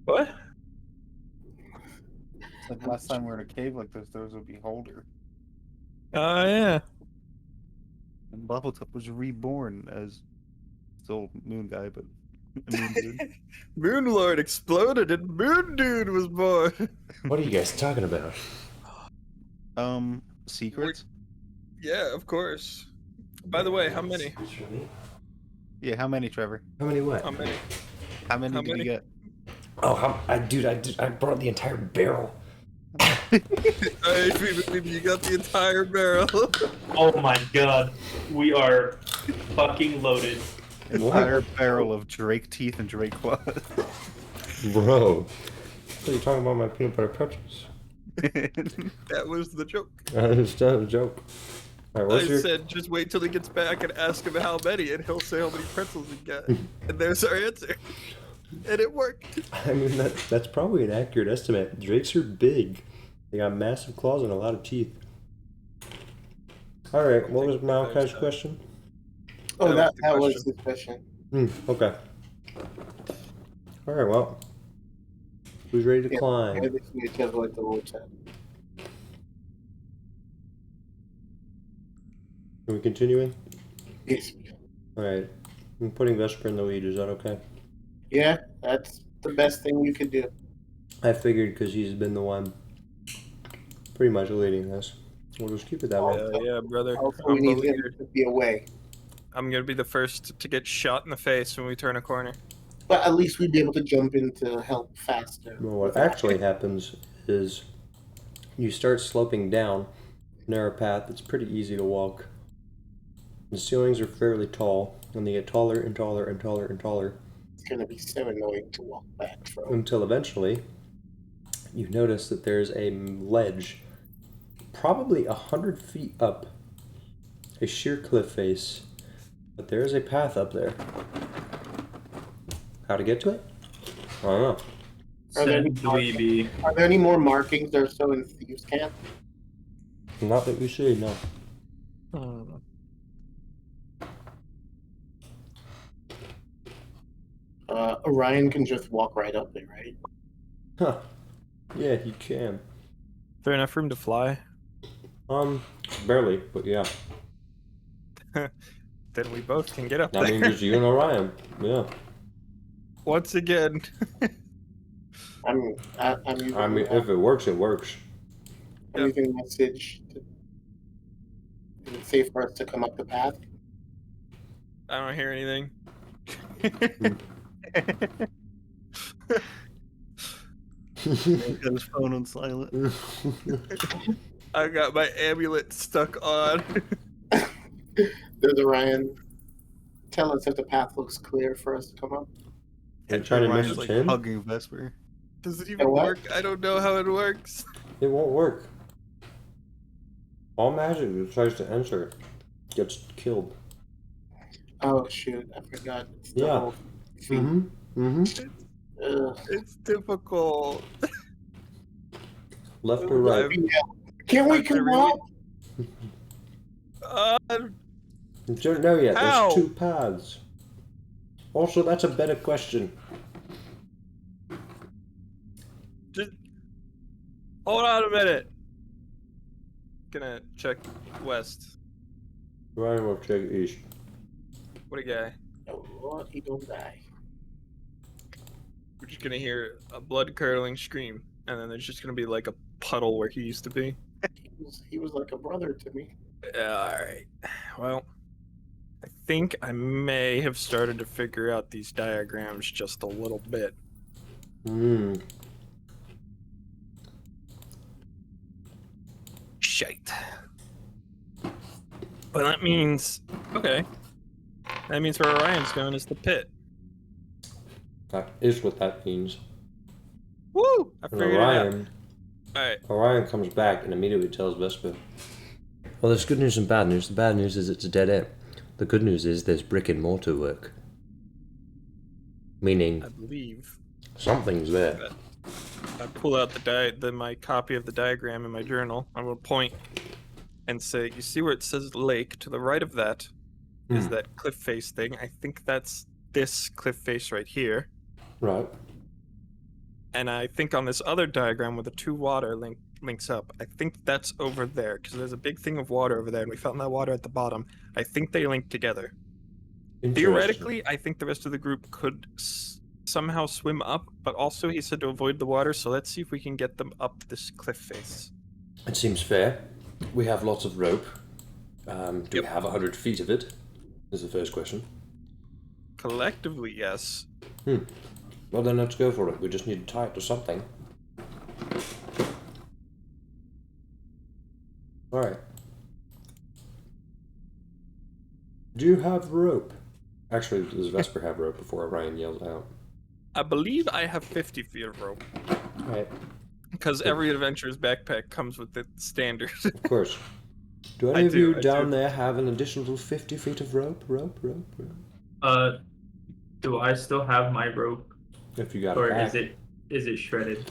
What? It's like last time we were in a cave like this, there was a beholder. Oh yeah. And Bubbletop was reborn as still Moon Guy, but Moon Dude. Moon Lord exploded and Moon Dude was born. What are you guys talking about? Secrets? Yeah, of course. By the way, how many? Yeah, how many, Trevor? How many what? How many? How many How did many? you get? Oh, I brought the entire barrel. I believe you got the entire barrel. Oh my god. We are fucking loaded. Entire barrel of Drake teeth and Drake claws. Bro. What are you talking about my peanut butter pretzels? That was the joke. I understand the joke. Alright, I what's your... said just wait till he gets back and ask him how many, and he'll say how many pretzels he got. And there's our answer. And it worked. I mean, that's probably an accurate estimate. Drakes are big. They got massive claws and a lot of teeth. Alright, what was Malakai's question? Oh, That was that the was question. the question. Okay. Alright, well. Who's ready to Yeah, climb? this is just like the whole time. Are we continuing? Yes. Alright. I'm putting Vesper in the lead, is that okay? Yeah, that's the best thing you could do. I figured because he's been the one pretty much leading this. We'll just keep it that way. Yeah, brother. Also, I'm we need the him leader. to be away. I'm gonna be the first to get shot in the face when we turn a corner. But at least we'd be able to jump in to help faster. Well, what actually happens is you start sloping down a narrow path that's pretty easy to walk. The ceilings are fairly tall, and they get taller and taller and taller and taller It's gonna be so annoying to walk back from. until eventually you notice that there's a ledge probably 100 feet up, a sheer cliff face, but there is a path up there. How to get to it? I don't know. Are there, any Send dweeby. are there any more markings or so in Thieves' Camp? Not that we see, no. Orion can just walk right up there, right? Huh. Yeah, he can. Is there enough room to fly? Barely, but yeah. Then we both can get up I there. mean, there's you and Orion. Yeah. Once again. I'm using, I mean, if it works, it works. I'm using message. Is it safe for us to come up the path? I don't hear anything. He's got his phone on silent. I got my amulet stuck on. There's Orion. Tell us if the path looks clear for us to come up. You're trying to Ryan's miss like him? hugging Vesper. Does it Yeah, even what? work? I don't know how it works. It won't work. All magic that tries to enter gets killed. Oh shoot, I forgot. It's the Yeah. whole feat. Ugh. It's difficult. Left or right? Can't we I've come never up? You don't know yet. How? There's 2 paths. Also, that's a better question. Just hold on a minute. Gonna check west. Ryan will check east. What a guy. Oh Lord, he don't die. We're just gonna hear a blood curdling scream, and then there's just gonna be like a puddle where he used to be. He was like a brother to me. Alright. Well, I think I may have started to figure out these diagrams just a little bit. Shite. But that means, okay. That means where Orion's going is the pit. That is what that means. Woo! I And figured it out. Orion, Alright. Orion comes back and immediately tells Vesper. Well, there's good news and bad news. The bad news is it's a dead end. The good news is there's brick and mortar work. Meaning I believe something's there. I pull out my copy of the diagram in my journal. I'm gonna point and say, you see where it says lake? To the right of that is that cliff face thing. I think that's this cliff face right here. Right. And I think on this other diagram where the 2 water links up, I think that's over there because there's a big thing of water over there, and we found that water at the bottom. I think they link together. Interesting. Theoretically, I think the rest of the group could somehow swim up, but also he said to avoid the water, so let's see if we can get them up this cliff face. It seems fair. We have lots of rope. Do we Yep. have 100 feet of it? Is the first question. Collectively, yes. Well, then let's go for it. We just need to tie it to something. Alright. Do you have rope? Actually, does Vesper have rope before Orion yells out? I believe I have 50 feet of rope, Alright, because every adventurer's backpack comes with the standard. of course. Do I any of do, you I down do. there have an additional 50 feet of rope? Rope? Do I still have my rope, If you got or it back. is it shredded?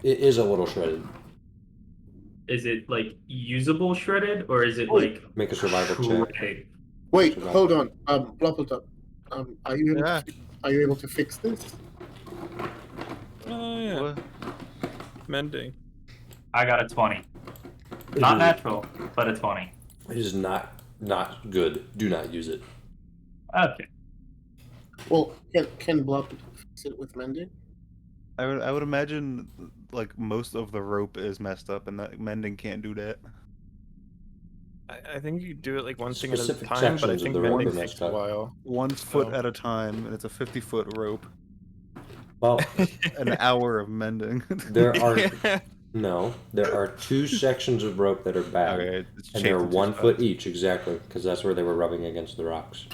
It is a little shredded. Is it like usable shredded, or is it Oh, like Make a survival check. shredded? Wait, Survival. hold on. Bluffleton. Are you able Yeah. are you able to fix this? mending? I got a 20. Not natural, but a 20. It is not good. Do not use it. Okay. Well, can Blub fix it with mending? I would imagine like most of the rope is messed up, and that mending can't do that. I think you do it like one thing at a Specific time, but I sections of think the rope mending are takes messed a up. while. 1 foot So- at a time, and it's a 50-foot rope. Well, An hour of mending. there are there are 2 sections of rope that are bad, Okay, it's and they're shaped in two 1 foot spots. each exactly, because that's where they were rubbing against the rocks.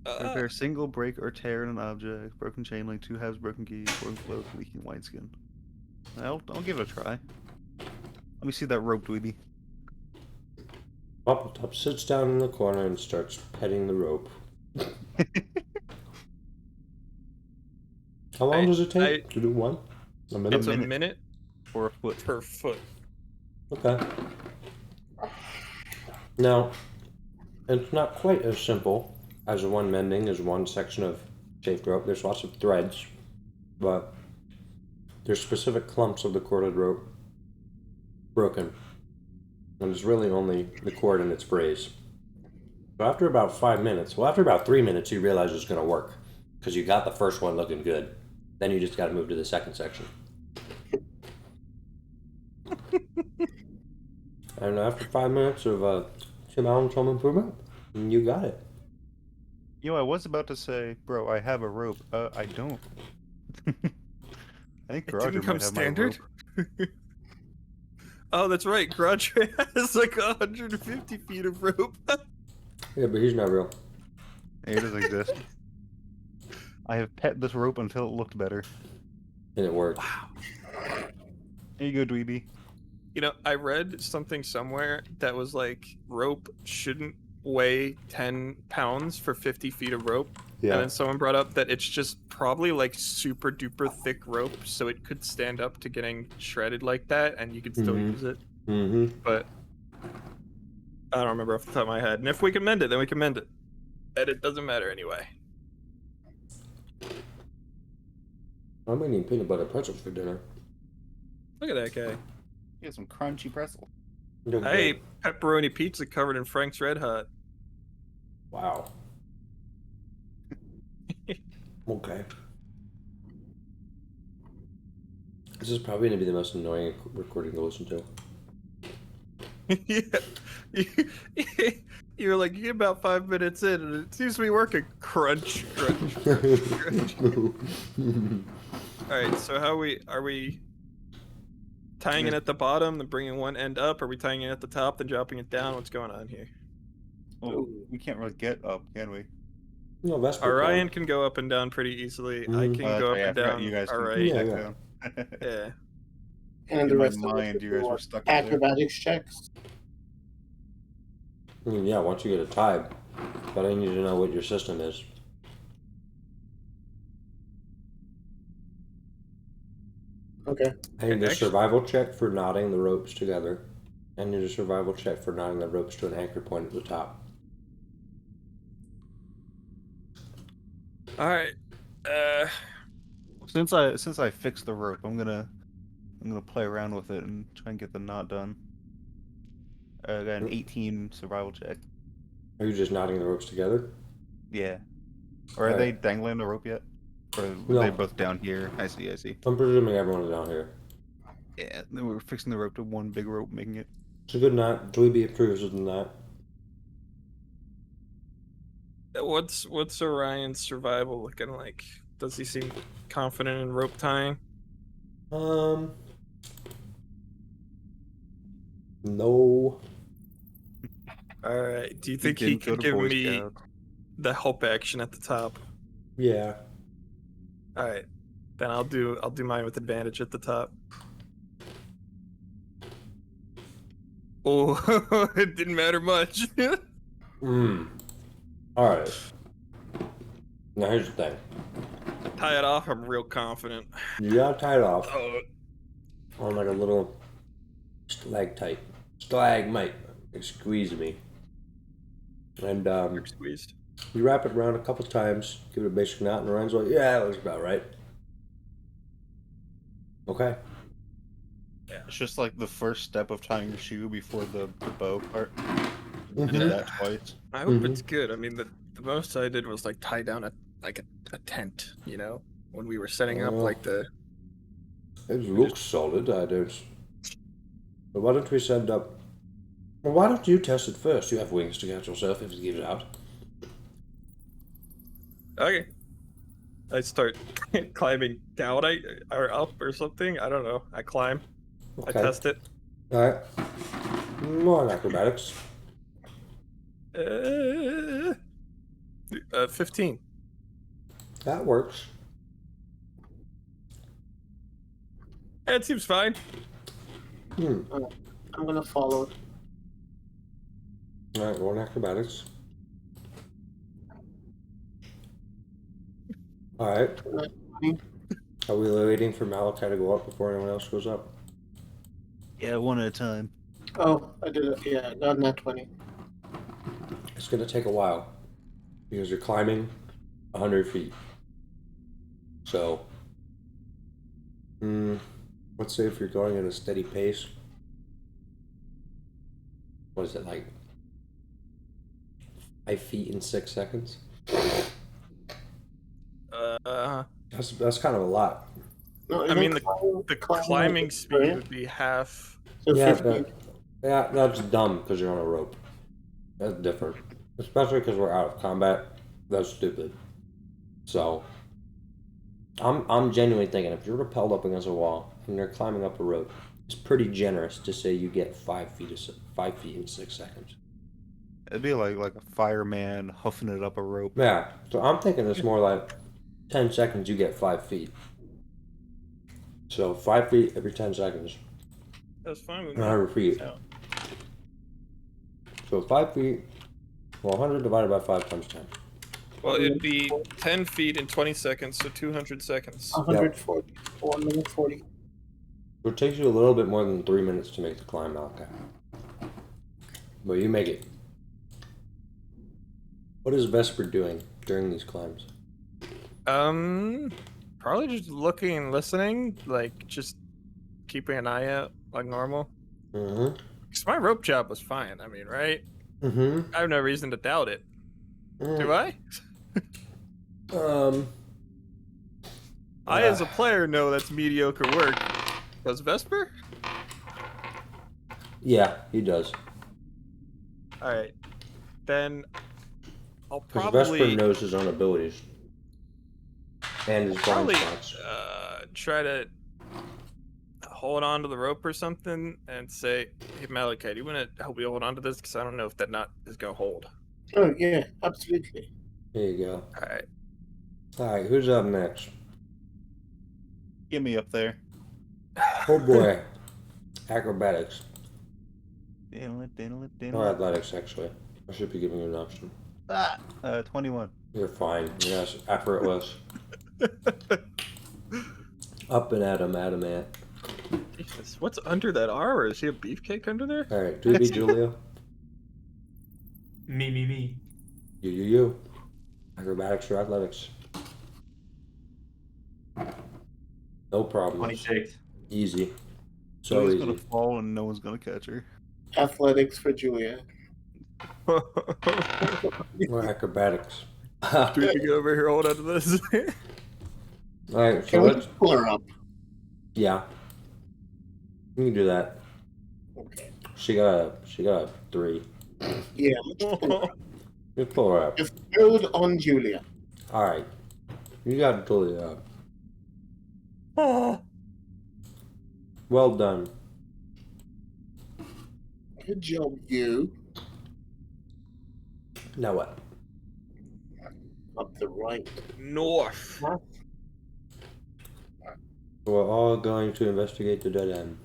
Repair single break or tear in an object, broken chain link, 2 halves, broken key, broken float, leaking white skin. I'll give it a try. Let me see that rope, dweeby. Top sits down in the corner and starts petting the rope. How long does it take to do one? A minute? It's a minute Or a foot. per foot. Okay. Now, it's not quite as simple as one mending as one section of shaped rope. There's lots of threads, but there's specific clumps of the corded rope broken. And it's really only the cord and its brace. So after about 5 minutes, after about 3 minutes, you realize it's going to work. Because you got the first one looking good. Then you just got to move to the second section. And after 5 minutes of some improvement, you got it. Yo, I was about to say, bro, I have a rope. I don't. I think It Garager didn't come might have standard? my rope. Oh, that's right. Garage has like 150 feet of rope. Yeah, but he's not real. It doesn't exist. I have pet this rope until it looked better. And it worked. Here you go, dweeby. You know, I read something somewhere that was like rope shouldn't weigh 10 pounds for 50 feet of rope. And then someone brought up that it's just probably like super duper thick rope, so it could stand up to getting shredded like that, and you could still use it. Mm-hmm. But I don't remember off the top of my head. And if we can mend it, then we can mend it. And it doesn't matter anyway. I'm eating peanut butter pretzels for dinner. Look at that guy. Get some crunchy pretzel. I ate pepperoni pizza covered in Frank's Red Hot. Wow. Okay. This is probably going to be the most annoying recording to listen to. Yeah. You're like, you get about 5 minutes in, and it seems to be working. Crunch, crunch, crunch, crunch. Alright, so are we tying it at the bottom, then bringing one end up? Are we tying it at the top, then dropping it down? What's going on here? Well, we can't really get up, can we? No, Vesper Orion can go up and down pretty easily. I can go up and down. You guys can Alright. Yeah, back yeah. down. Yeah. And the In my rest of mind, us you guys do were our stuck in there. acrobatics checks. Yeah, once you get it tied. But I need to know what your system is. Okay. I need a Actually- survival check for knotting the ropes together. I need a survival check for knotting the ropes to an anchor point at the top. Alright. Since I fixed the rope, I'm gonna play around with it and try and get the knot done. I got an 18 survival check. Are you just knotting the ropes together? Yeah. Or are they dangling the rope yet? Or are No. they both down here? I see. I'm presuming everyone's down here. Yeah, then we're fixing the rope to one big rope, making it. It's a good knot. Dweeby approves of the knot. What's Orion's survival looking like? Does he seem confident in rope tying? No. Alright. Do you think he didn't go could to give Boy me Scouts. the help action at the top? Yeah. Alright. Then I'll do mine with advantage at the top. Oh, it didn't matter much. Alright. Now here's the thing. Tie it off, I'm real confident. You gotta tie it off Oh, on like a little stalagmite. Excuse me. And you're squeezed. you wrap it around a couple times, give it a basic knot, and Ryan's like, yeah, that looks about right. Okay. It's just like the first step of tying your shoe before the bow part. I Mhm. did that twice. I hope Mhm. it's good. I mean, the most I did was like tie down a tent, you know, when we were setting up Oh. like the. It looks solid. I don't. But why don't we send up? Well, why don't you test it first? You have wings to catch yourself if it gives out. Okay. I start climbing down, or up or something. I don't know. I climb. I Okay. test it. All right. More acrobatics. 15. That works. It seems fine. I'm gonna follow. All right, roll acrobatics. All right. Are we waiting for Malakai to go up before anyone else goes up? Yeah, one at a time. Oh, I did it. Yeah, not nat 20. It's gonna take a while because you're climbing 100 feet. So, let's say if you're going at a steady pace, what is it like? 5 feet in 6 seconds. That's kind of a lot. No, I mean, the climbing climbing is speed great. would be half. So Yeah, 15. that's dumb because you're on a rope. That's different, especially because we're out of combat. That's stupid. So, I'm genuinely thinking if you're repelled up against a wall and you're climbing up a rope, it's pretty generous to say you get 5 feet in 6 seconds. It'd be like a fireman huffing it up a rope. Yeah, so I'm thinking it's more like 10 seconds you get 5 feet. So 5 feet every 10 seconds. That's fine with me. 100 feet. Yeah. So 5 feet, well, 100 divided by 5 times 10. Well, it'd be 10 feet in 20 seconds, so 200 seconds. 140. 1 minute 40. So it takes you a little bit more than 3 minutes to make the climb, Malakai. But you make it. What is Vesper doing during these climbs? Probably just looking and listening, like just keeping an eye out like normal. Mm-hmm. Because my rope job was fine. I mean, right? Mm-hmm. I have no reason to doubt it. Do I? I, as a player, know that's mediocre work. Does Vesper? Yeah, he does. All right, then I'll Because probably Vesper knows his own abilities. And his blind probably spots. try to hold on to the rope or something and say, "Hey, Malakai, do you want to help me hold on to this? Because I don't know if that knot is gonna hold." Oh, yeah, absolutely. There you go. All right. Alright, who's up next? Get me up there. Oh boy. Acrobatics. Diddle it. Or athletics, actually. I should be giving you an option. 21. You're fine. Yes, effortless. Up and at him, adamant. Jesus, what's under that armor? Is he a beefcake under there? Alright, do be Julia. Me. You. Acrobatics or athletics. No problem. 26. Easy. So Julia's easy. gonna fall and no one's gonna catch her. Athletics for Julia. Or acrobatics. Do we get over here hold on to this? Alright, so Can we let's. pull her up? Yeah. You can do that. Okay. She got a 3. Yeah, let's pull her up. You pull her up. Just build on Julia. Alright. You got Julia up. Well done. Good job, you. Now what? Up the right. North. We're all going to investigate the dead end.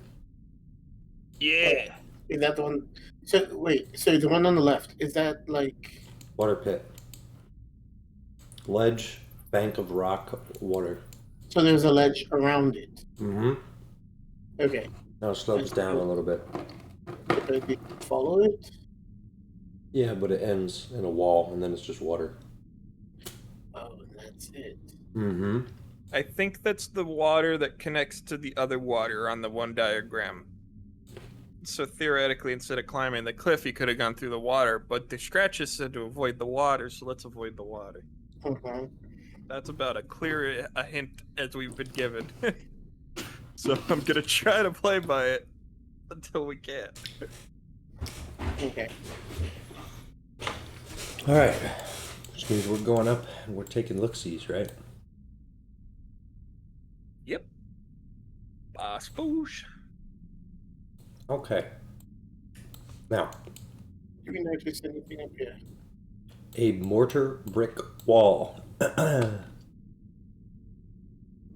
Yeah. Is that the one? So wait. So the one on the left, is that like? Water pit. Ledge, bank of rock, water. So there's a ledge around it. Mm-hmm. Okay. Now it slopes down a little bit. Should I follow it? Yeah, but it ends in a wall, and then it's just water. Oh, and that's it. Mm-hmm. I think that's the water that connects to the other water on the one diagram. So theoretically, instead of climbing the cliff, he could have gone through the water, but the scratches said to avoid the water, so let's avoid the water. Mm-hmm. That's about as clear a hint as we've been given. So I'm gonna try to play by it until we can't. Okay. All right. Which means we're going up and we're taking look-sees, right? Yep. Spoosh. Okay. Now, Do we notice anything up here? a mortar brick wall.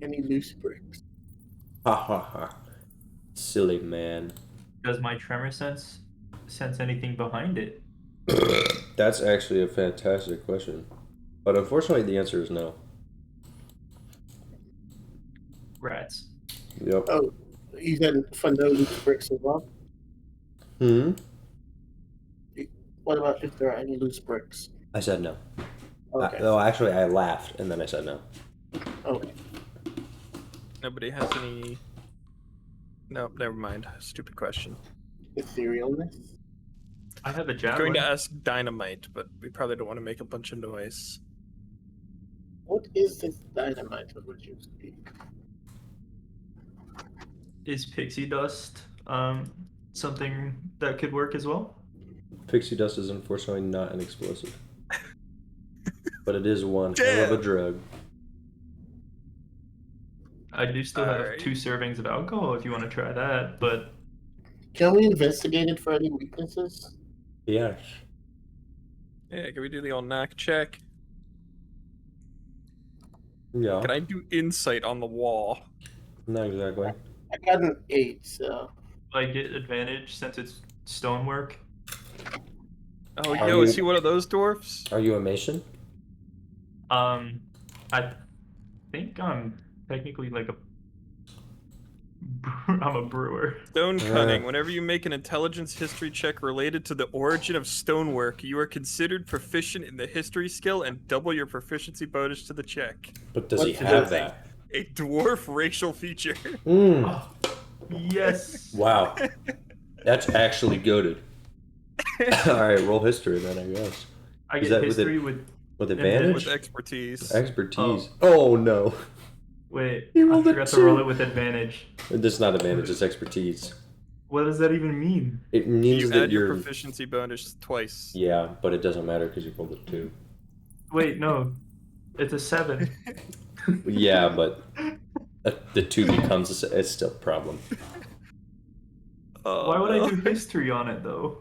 Any loose bricks? Ha ha ha. Silly man. Does my tremor sense anything behind it? That's actually a fantastic question. But unfortunately, the answer is no. Rats. Yep. Oh, you said for no loose bricks as well? Hmm? What about if there are any loose bricks? I said no. Okay. No, actually, I laughed and then I said no. Okay. Nobody has any. Nope, never mind. Stupid question. Etherealness? I have a I'm javelin. going to ask Dynamite, but we probably don't want to make a bunch of noise. What is this dynamite of which you speak? Is pixie dust something that could work as well? Pixie dust is unfortunately not an explosive. But it is one hell of a drug. I do still have Alright. 2 servings of alcohol if you want to try that, but Can we investigate it for any weaknesses? Yes. Yeah, can we do the old knack check? Yeah. Can I do insight on the wall? Not exactly. I got an 8, so. I get advantage since it's stonework. Oh, Are yo, is you- he one of those dwarfs? Are you a mason? I think I'm technically like I'm a brewer. Stone cunning. Whenever you make an intelligence history check related to the origin of stonework, you are considered proficient in the history skill and double your proficiency bonus to the check. But does he What's the have thing? that? A dwarf racial feature. Mm. Yes. Wow. That's actually goated. Alright, roll history then, I guess. I Is get that with history with With advantage? With expertise. Expertise. Oh no. wait. You I rolled a forgot to roll 2. it with advantage. It's not advantage, it's expertise. What does that even mean? It means You that add your you're. proficiency bonus twice. Yeah, but it doesn't matter because you rolled a 2. Wait, no. It's a 7. Yeah, but the 2 becomes it's still a problem. Why would I do history on it though?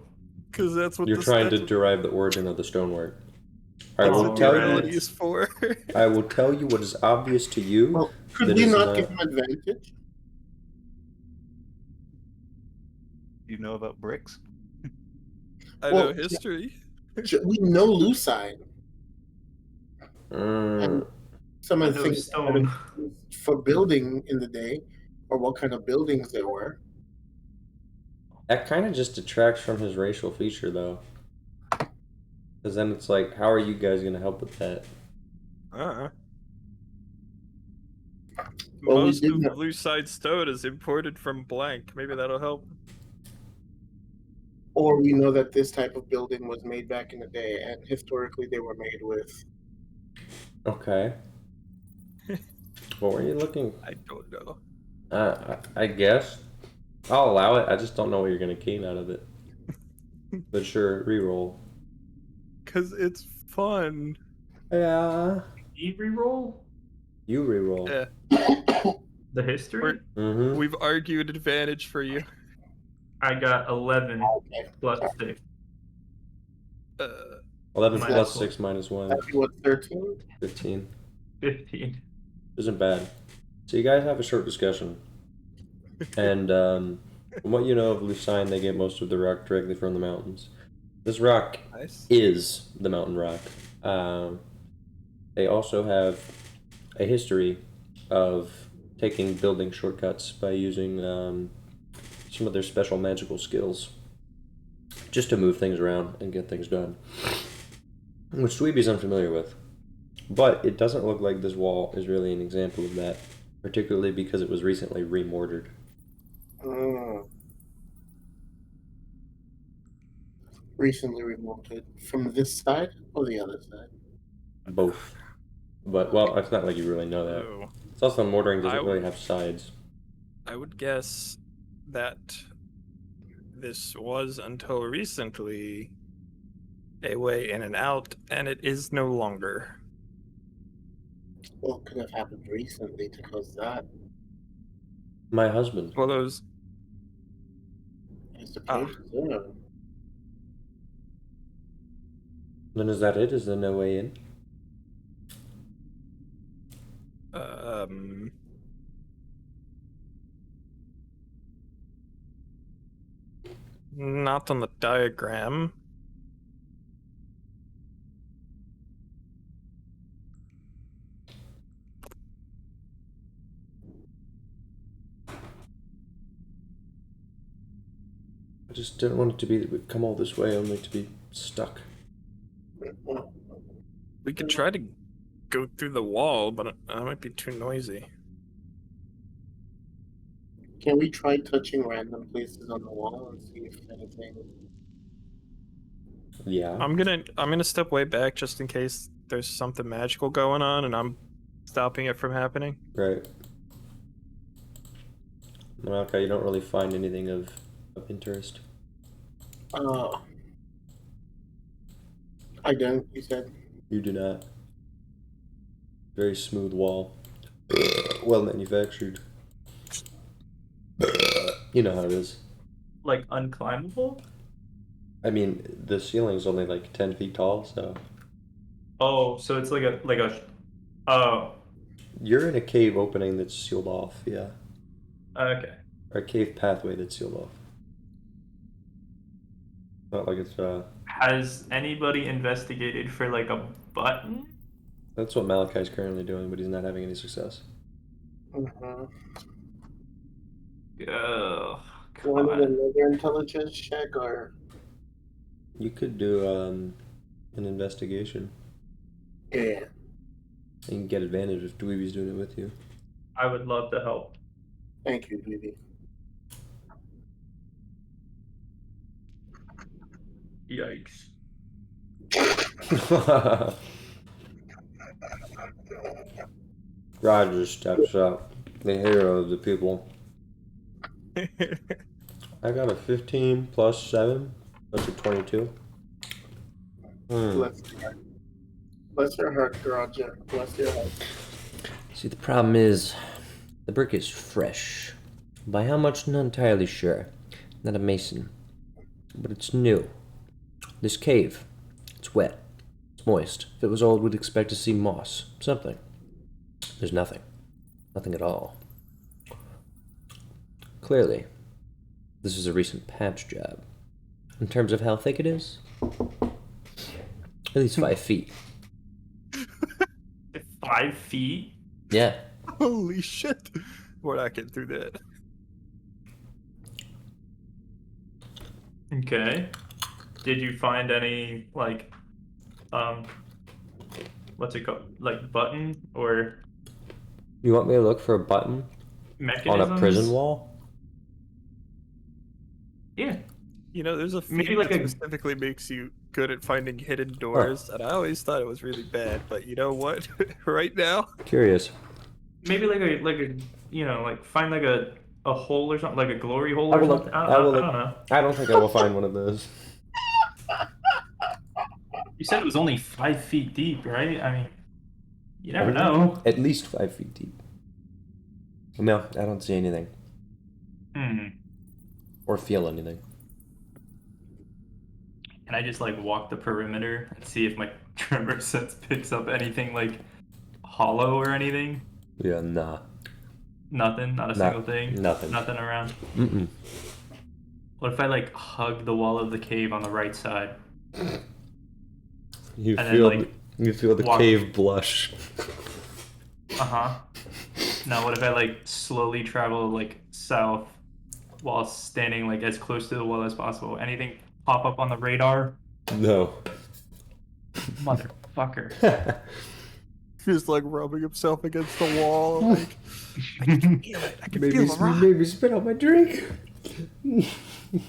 Because that's what You're the trying to that's derive the origin of the stonework. I what will the tell ability you. is for. I will tell you what is obvious to you. Well, could that we is not give him advantage? You know about bricks? I know Well, history. We know lucine. Mm, Some I of the know things stone. for building in the day, or what kind of buildings there were. that kind of just detracts from his racial feature, though. Because then it's like, how are you guys going to help with that? Uh-uh. Well, we Most did of know- Lucide stone is imported from blank. Maybe that'll help. Or we know that this type of building was made back in the day, and historically they were made with. Okay. What were you looking? I don't know. I guess. I'll allow it. I just don't know what you're going to gain out of it. But sure, reroll. Because it's fun. Yeah. You reroll You reroll. Yeah. the history. Mm-hmm. We've argued advantage for you. I got 11 Okay. plus 6. 11 Minus plus 1. 6 minus 1. That'd be what, 13? 15. 15. Isn't bad. So you guys have a short discussion. And from what you know of Lucine, they get most of the rock directly from the mountains. This rock Nice. is the mountain rock. They also have a history of taking building shortcuts by using some of their special magical skills just to move things around and get things done, which Dweeby's unfamiliar with. But it doesn't look like this wall is really an example of that, particularly because it was recently remortared. Mm. Recently removed it from this side or the other side? Both. But, well, it's not like you really know that. Oh, It's also mortaring doesn't I really would- have sides. I would guess that this was until recently a way in and out, and it is no longer. What could have happened recently to cause that? My husband. Well, those Is the Ah. cave preserved? Then is that it? Is there no way in? Not on the diagram. I just didn't want it to be that we'd come all this way only to be stuck. We could try to go through the wall, but that might be too noisy. Can we try touching random places on the wall and see if anything? Yeah. I'm gonna step way back just in case there's something magical going on, and I'm stopping it from happening. Right. Malakai, you don't really find anything of interest. I don't. You said. You do not. Very smooth wall. Well manufactured. You know how it is. Like unclimbable? I mean, the ceiling's only like 10 feet tall, so. Oh, so it's like a oh, You're in a cave opening that's sealed off, yeah. okay. Or a cave pathway that's sealed off. Not like it's, Has anybody investigated for like a button? That's what Malakai's currently doing, but he's not having any success. Mm-hmm. Oh, Want God. another intelligence check or? You could do, an investigation. Yeah. You can get advantage if Dweeby's doing it with you. I would love to help. Thank you, Vivi. Yikes. Roger steps up, the hero of the people. I got a 15 plus 7. That's a 22. Bless your heart. Bless your heart, Roger. Bless your heart. See, the problem is, the brick is fresh. By how much, not entirely sure. Not a mason. But it's new. This cave, it's wet. It's moist. If it was old, we'd expect to see moss. Something. There's nothing. Nothing at all. Clearly, this is a recent patch job. In terms of how thick it is, at least 5 feet. 5 feet? Yeah. Holy shit! We're not getting through that. Okay. Did you find any, like, what's it called? Like, button or You want me to look for a button mechanisms? on a prison wall? Yeah. You know, there's a Maybe feat like that a- specifically makes you good at finding hidden doors, and I always thought it was really bad. But you know what? Right now, Curious. Maybe like a you know, like find like a hole or something, like a glory hole I or will look. something. I will I look. don't know. I don't think I will find one of those. You said it was only 5 feet deep, right? I mean, you never know. At least 5 feet deep. No, I don't see anything. Or feel anything. Can I just like walk the perimeter and see if my tremor sense picks up anything like hollow or anything? Yeah, nah. Nothing, not a single thing. Nothing. Nothing around. Mm-mm. What if I like hug the wall of the cave on the right side? You And then, feel like, you feel the walk- cave blush. Uh-huh. Now what if I like slowly travel like south while standing like as close to the wall as possible? Anything pop up on the radar? No. Motherfucker. He's like rubbing himself against the wall. Like, I can feel it. I can feel the rock. Maybe spit out my drink.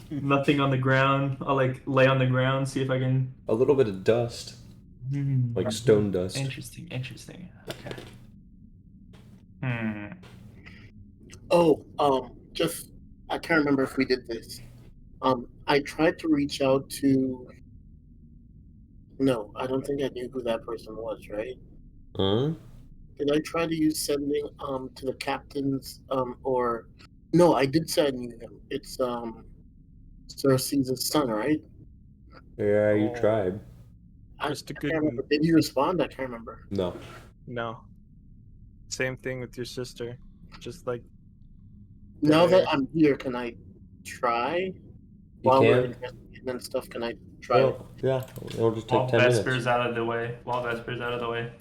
Nothing on the ground. I'll like lay on the ground, see if I can. A little bit of dust, like stone dust. Interesting. Okay. Oh, just I can't remember if we did this. I tried to reach out to. No, I don't think I knew who that person was. Right? Huh? Did I try to use sending to the captains or no? I did say I knew him. It's Cersei's son, right? Yeah, you Oh. tried. Just a I good. can't remember. Did he respond? I can't remember. No. No. Same thing with your sister. Just like Now Dead that air. I'm here, can I try? You While we're can. investigating and stuff, can I try it? Well, yeah, it'll just take While 10 Vesper's minutes. out of the way.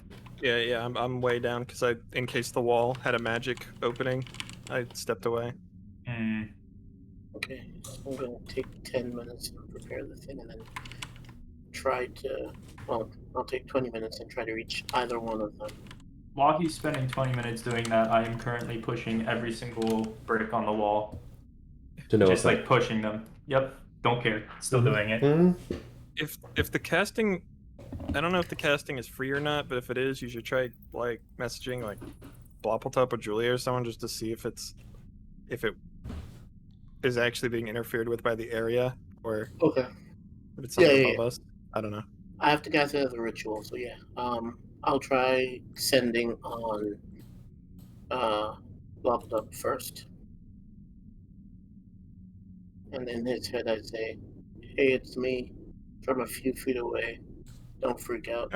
yeah. I'm way down because in case the wall had a magic opening, I stepped away. Okay, I'm gonna take 10 minutes to prepare the thing and then try to. Well, I'll take 20 minutes and try to reach either one of them. While he's spending 20 minutes doing that, I am currently pushing every single brick on the wall. To know Just if like pushing them. Yep. Don't care. Still doing it. If the casting, I don't know if the casting is free or not, but if it is, you should try like messaging like Bloppletop or Julia or someone just to see if it is actually being interfered with by the area or Okay. if it's something Yeah. above us. I don't know. I have to gather the ritual, so yeah. I'll try sending on Locked Up first. And in his head I say, hey, it's me from a few feet away. Don't freak out.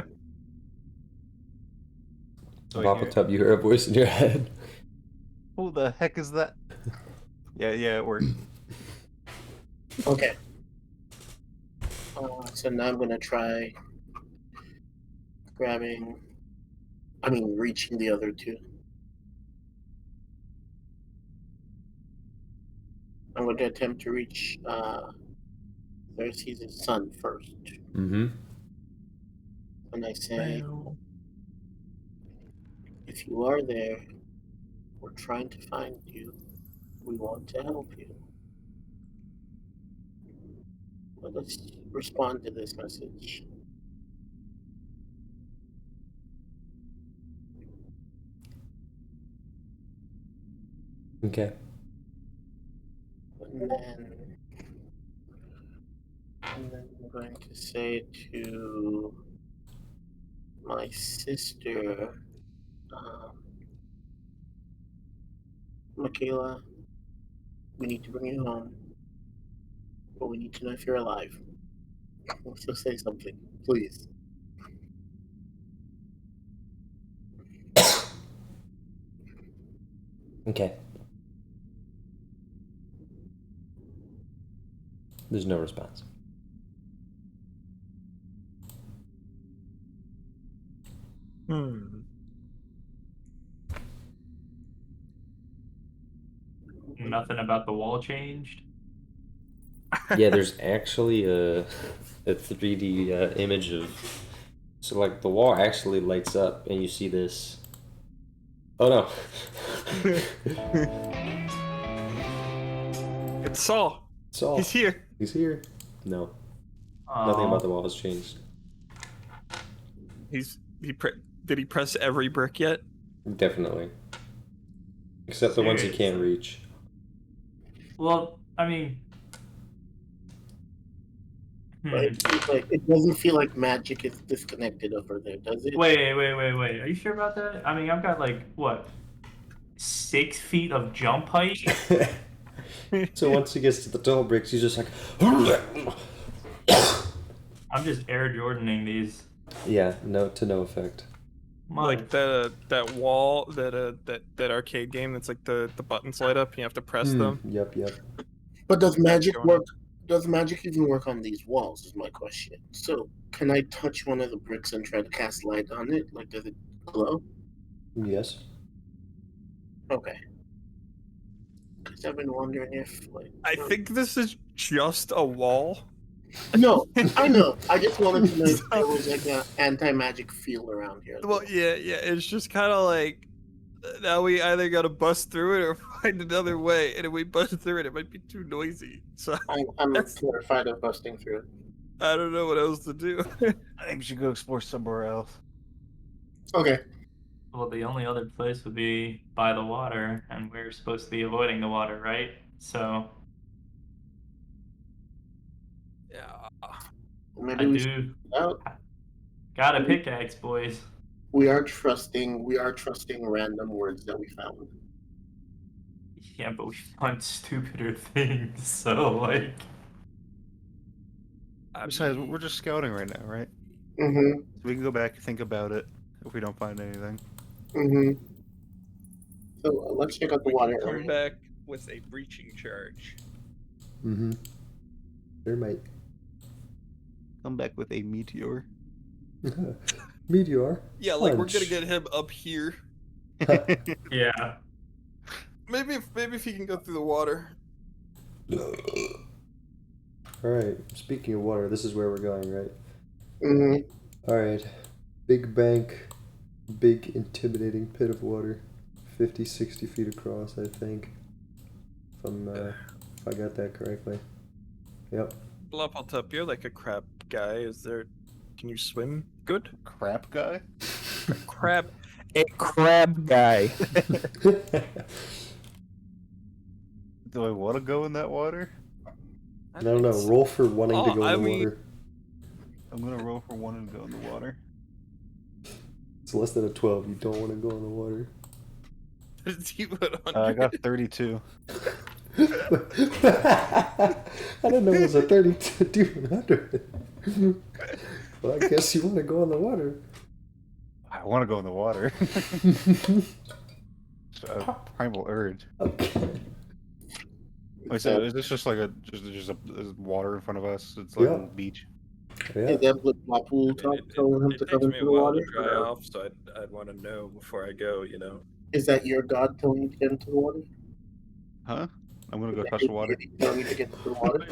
Up, you hear a voice in your head. Who the heck is that? Yeah, it worked. Okay. So now I'm gonna try reaching the other two. I'm going to attempt to reach Cersei's son first. Mm-hmm. And I say, if you are there, we're trying to find you. We want to help you. But let's respond to this message. Okay. And then I'm going to say to my sister, Michaela, we need to bring you home, but we need to know if you're alive. So say something, please. Okay. There's no response. Nothing about the wall changed. Yeah, there's actually a 3D image of. So, like, the wall actually lights up, and you see this. Oh no. It's Saul. Saul. He's here. He's here. No. Nothing about the wall has changed. Did he press every brick yet? Definitely. Except the ones he can't reach. Well, I mean, Right? It doesn't feel like magic is disconnected over there, does it? Wait. Are you sure about that? I mean, I've got like what, 6 feet of jump height. So once he gets to the tall bricks, he's just like. I'm just Air Jordaning these. Yeah, to no effect. Like that wall, that arcade game that's like the buttons light up and you have to press them. Yep. But does magic work? Does magic even work on these walls? Is my question. So can I touch one of the bricks and try to cast light on it? Like, does it glow? Yes. Okay. Because I've been wondering if, like. I think this is just a wall. No, I know. I just wanted to know if there was like an anti-magic field around here. Well, yeah. It's just kind of like now we either gotta bust through it or find another way. And if we bust through it, it might be too noisy. So I'm that's, terrified of busting through it. I don't know what else to do. I think we should go explore somewhere else. Okay. Well, the only other place would be by the water, and we're supposed to be avoiding the water, right? So Yeah. Maybe I we should do out. got a pickaxe, boys. We are trusting random words that we found. Yeah, but we found stupider things, so like. Besides, we're just scouting right now, right? Mm-hmm. So we can go back and think about it if we don't find anything. Mm-hmm. So let's check out the We water can come area. back with a breaching charge. Mm-hmm. There might. Come back with a meteor. Meteor. Yeah, like we're punch. gonna get him up here. Yeah. Maybe if he can go through the water. Alright, speaking of water, this is where we're going, right? Mm-hmm. Alright. Big bank, big intimidating pit of water. 50, 60 feet across, I think. If I got that correctly. Yep. Blopaltup, you're like a crab guy. Can you swim good? Crap guy? A crab guy. Do I want to go in that water? I don't know. Roll for wanting to Oh, go in I the mean- water. I'm gonna roll for one and go in the water. It's less than a 12. You don't want to go in the water. I got 32. I didn't know it was a 3200. Well, I guess you want to go in the water. I want to go in the water. It's a primal urge. Okay. Wait, so is this just like just a water in front of us? It's like Yeah. a beach. Yeah. Is that Blapool telling him to It come takes me into a the while water? to dry off, so I'd want to know before I go. You know. Is that your god telling you to get into the water? Huh? I'm gonna go touch the water. Telling you to get into the water?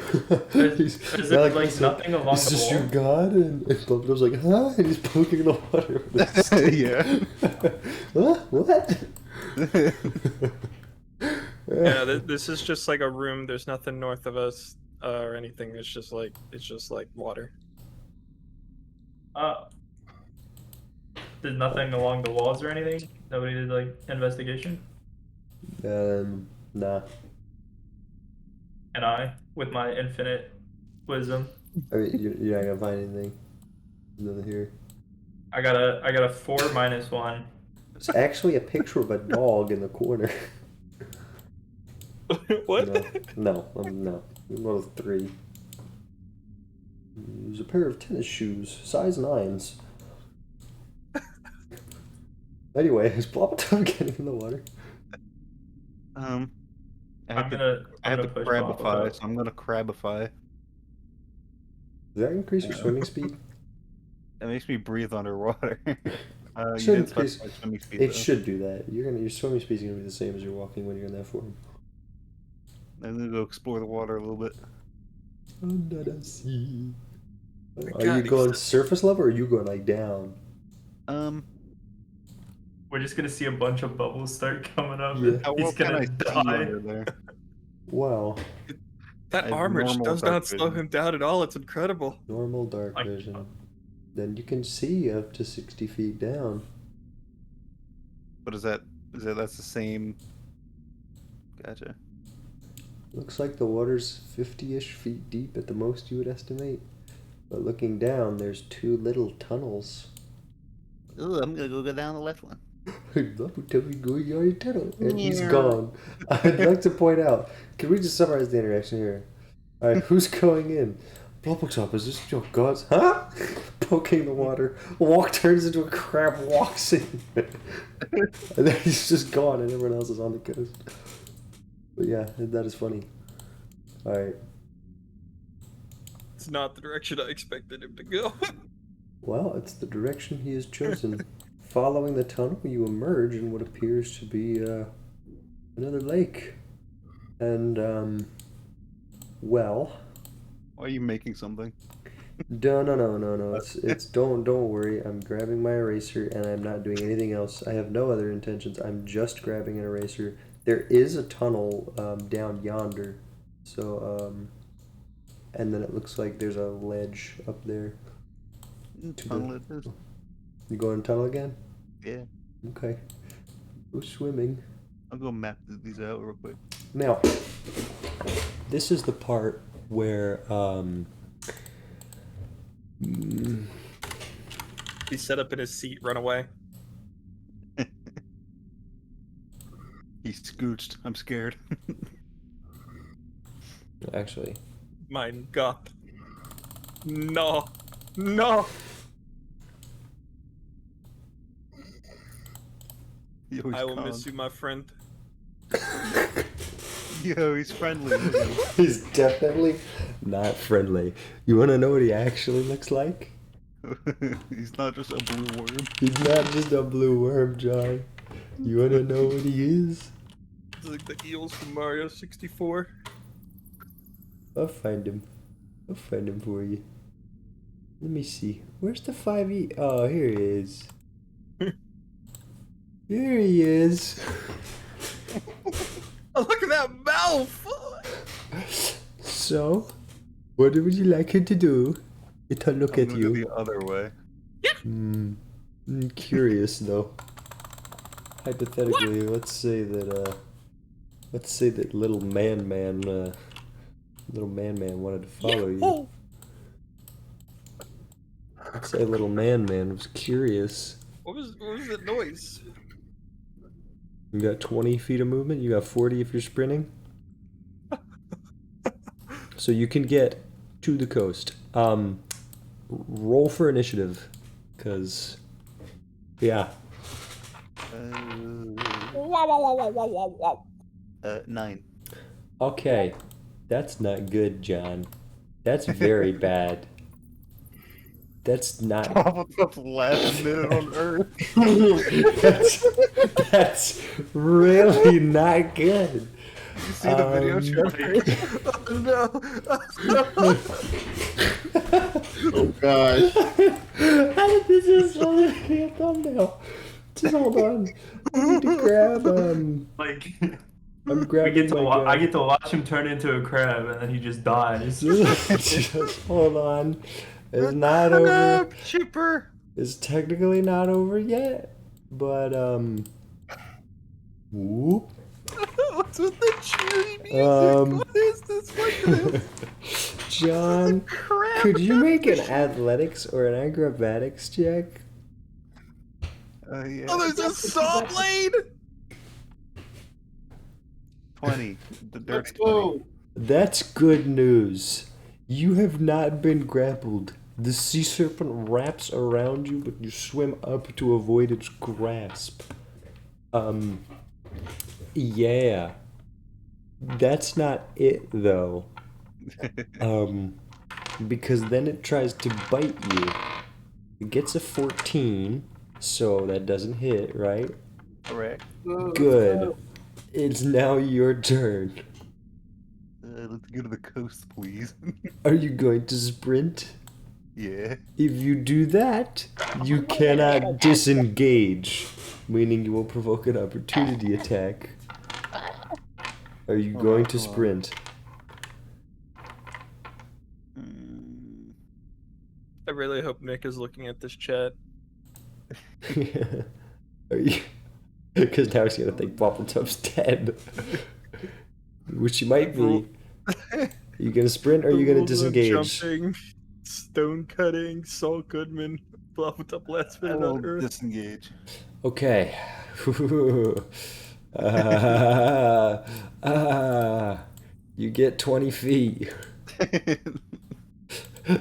Is it like nothing along Is the this your wall? god? And Bubbles like, huh? And he's poking the water. with his stick. Yeah. Huh? What? Yeah, this is just like a room. There's nothing north of us or anything. It's just like water. There's nothing along the walls or anything? Nobody did like investigation? Nah. And I, with my infinite wisdom, I mean, you're not gonna find anything. There's nothing here. I got a 4 minus 1. It's actually a picture of a dog in the corner. What? No. No. Roll a 3. There's a pair of tennis shoes, size 9s. Anyway, is Blopatop getting in the water? I I'm have to gonna push crabify, Bob so I'm gonna crabify. Does that increase your swimming speed? It makes me breathe underwater. You Should didn't increase- specify swimming speed, It though. should do that. Your swimming speed is gonna be the same as you're walking when you're in that form. I'm gonna go explore the water a little bit. Under the sea. Are God, you he's going so- surface level or are you going like down? We're just gonna see a bunch of bubbles start coming up. Yeah. And How well he's can gonna I see die. under there? Wow. That I have armor normal does dark not slow vision. him down at all. It's incredible. Normal dark Like- vision. Then you can see up to 60 feet down. What is that? That's the same. Gotcha. Looks like the water's 50-ish feet deep at the most you would estimate. But looking down, there's 2 little tunnels. Ooh, I'm gonna go down the left one. And he's gone. I'd like to point out, can we just summarize the interaction here? Alright, who's going in? Bubbletop, is this your gods? Huh? Poking the water. Walk turns into a crab, walks in. And then he's just gone and everyone else is on the coast. But yeah, that is funny. Alright. It's not the direction I expected him to go. Well, it's the direction he has chosen. Following the tunnel, you emerge in what appears to be another lake. And, well, Why are you making something? No. It's don't worry. I'm grabbing my eraser and I'm not doing anything else. I have no other intentions. I'm just grabbing an eraser. There is a tunnel down yonder, so and then it looks like there's a ledge up there. Tunnel it is. You going to tunnel again? Yeah. Okay. Go swimming. I'll go map these out real quick. Now, this is the part where He set up in his seat, run away. He scooched. I'm scared. actually, Mein Gott. No. No. Yo, he's I will calm. miss you, my friend. Yo, he's friendly. Look at him. he's definitely not friendly. You want to know what he actually looks like? He's not just a blue worm. He's not just a blue worm, John. You want to know what he is? It's like the eels from Mario 64. I'll find him. I'll find him for you. Let me see. Where's the 5e? Oh, here he is. Here he is. Oh, look at that mouth! So, what would you like him to do? It'll look I'm at gonna you. go the other way. Curious though. Hypothetically, let's say that little man wanted to follow you. Let's say little man was curious. What was that noise? You got 20 feet of movement. You got 40 if you're sprinting. So you can get to the coast. Roll for initiative, cause yeah. 9. Okay, that's not good, John. That's very bad. That's not. What's the last minute on Earth? that's really not good. You see the video, Trevor? Oh gosh. How did this just be a thumbnail? Just hold on. I need to grab Like, I'm grabbing I get to watch him turn into a crab and then he just dies. Just hold on. It's not over. Chipper! It's technically not over yet, but whoop. What's with the cheery music? What is this? Look at this. John, Crap. could you make an athletics or an acrobatics check? Yeah. Oh, there's a saw blade! 20. The Let's dirty 20. go. That's good news. You have not been grappled. The sea serpent wraps around you, but you swim up to avoid its grasp. Yeah. That's not it, though. Because then it tries to bite you. It gets a 14, so that doesn't hit, right? Correct. Good. It's now your turn. Let's go to the coast, please. Are you going to sprint? Yeah. If you do that, you cannot disengage, meaning you will provoke an opportunity attack. Are you going to sprint? I really hope Nick is looking at this chat. Are you? Because now he's gonna think Bobbletop's dead, which he might be. Are you gonna sprint or are you gonna disengage? Jumping, stone cutting, Saul Goodman, blah with the last I minute will on Earth. disengage. Okay. You get 20 feet.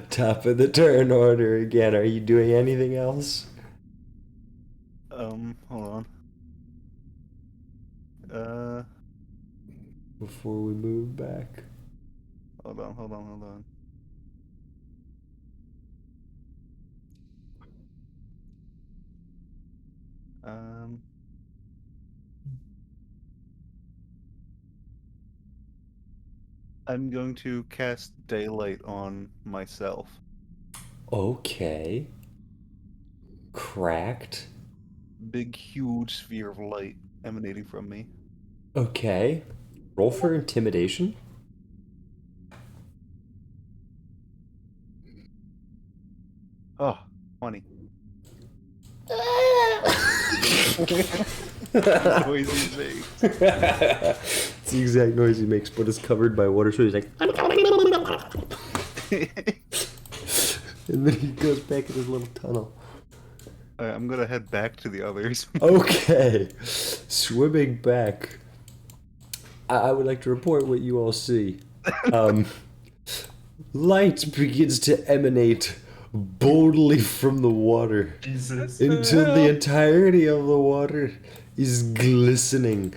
Top of the turn order again. Are you doing anything else? Hold on. Before we move back. Hold on. I'm going to cast daylight on myself. Okay. Cracked. Big, huge sphere of light emanating from me. Okay. Roll for intimidation. Oh, funny. Noise he makes. It's the exact noise he makes, but it's covered by water, so he's like. And then he goes back in his little tunnel. Alright, I'm gonna head back to the others. Okay. Swimming back. I would like to report what you all see. Light begins to emanate boldly from the water Jesus. until the entirety of the water is glistening.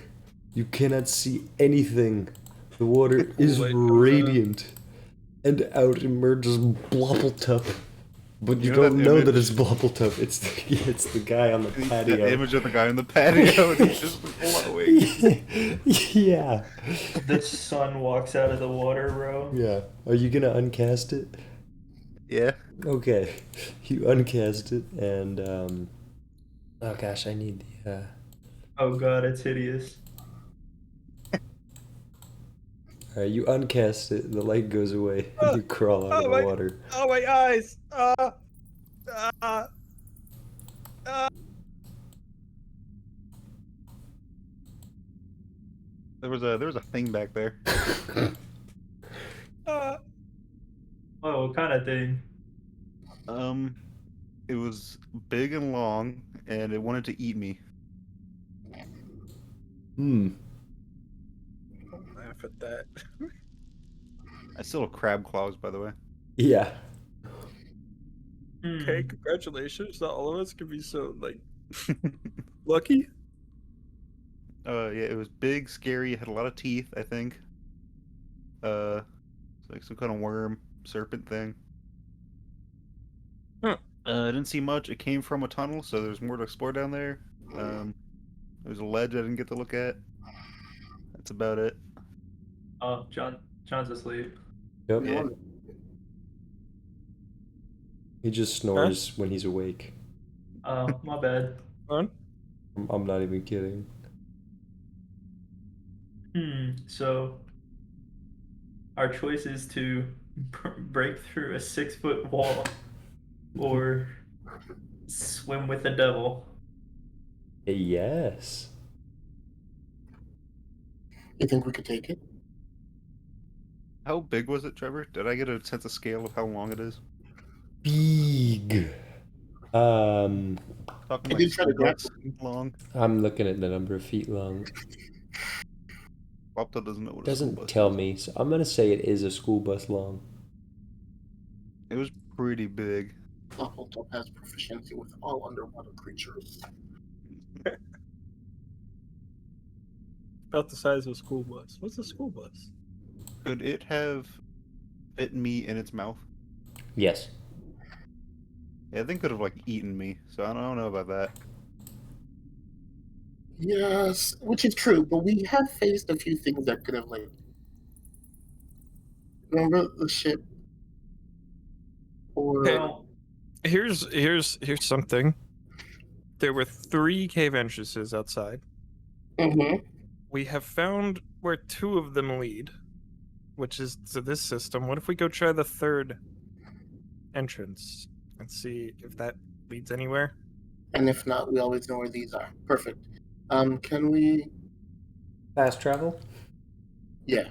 You cannot see anything. The water is Light comes out. radiant. And out emerges Bloppletup. But you You know don't that know that image? it's Bloppletup. It's the guy on the That patio. image of the guy on the patio and he's just glowing. Yeah. The sun walks out of the water, bro. Yeah. Are you gonna uncast it? Yeah. Okay. You uncast it and oh gosh, I need the Oh god, it's hideous. Alright, you uncast it, the light goes away, and you crawl out of the water. Oh, my eyes! There was a thing back there. Oh, what kind of thing? It was big and long, and it wanted to eat me. Hmm. Don't laugh at that. I still have crab claws, by the way. Yeah. Okay, congratulations. Not all of us can be so, like, lucky. Yeah, it was big, scary, had a lot of teeth, I think. It's like some kind of worm, serpent thing. Huh. I didn't see much. It came from a tunnel, so there's more to explore down there. There's a ledge I didn't get to look at. That's about it. Oh, John's asleep. Yep. Yeah. He just snores when he's awake. Oh, my bad. On? I'm not even kidding. So our choice is to break through a 6-foot wall or swim with the devil. Yes. You think we could take it? How big was it, Trevor? Did I get a sense of scale of how long it is? Big. Talking I like did try to grab butts long. I'm looking at the number of feet long. Bopta doesn't know what It a school doesn't bus tell is. me, so I'm gonna say it is a school bus long. It was pretty big. Hufflepuff has proficiency with all underwater creatures. About the size of a school bus. What's a school bus? Could it have fit me in its mouth? Yes. Yeah, I think could have like eaten me. So I don't know about that. Yes, which is true, but we have faced a few things that could have, like, remember the ship? Or Okay. Here's something. There were 3 cave entrances outside. Mhm. We have found where 2 of them lead, which is to this system. What if we go try the 3rd entrance and see if that leads anywhere? and if not, we always know where these are. Perfect. Can we? Fast travel? Yeah.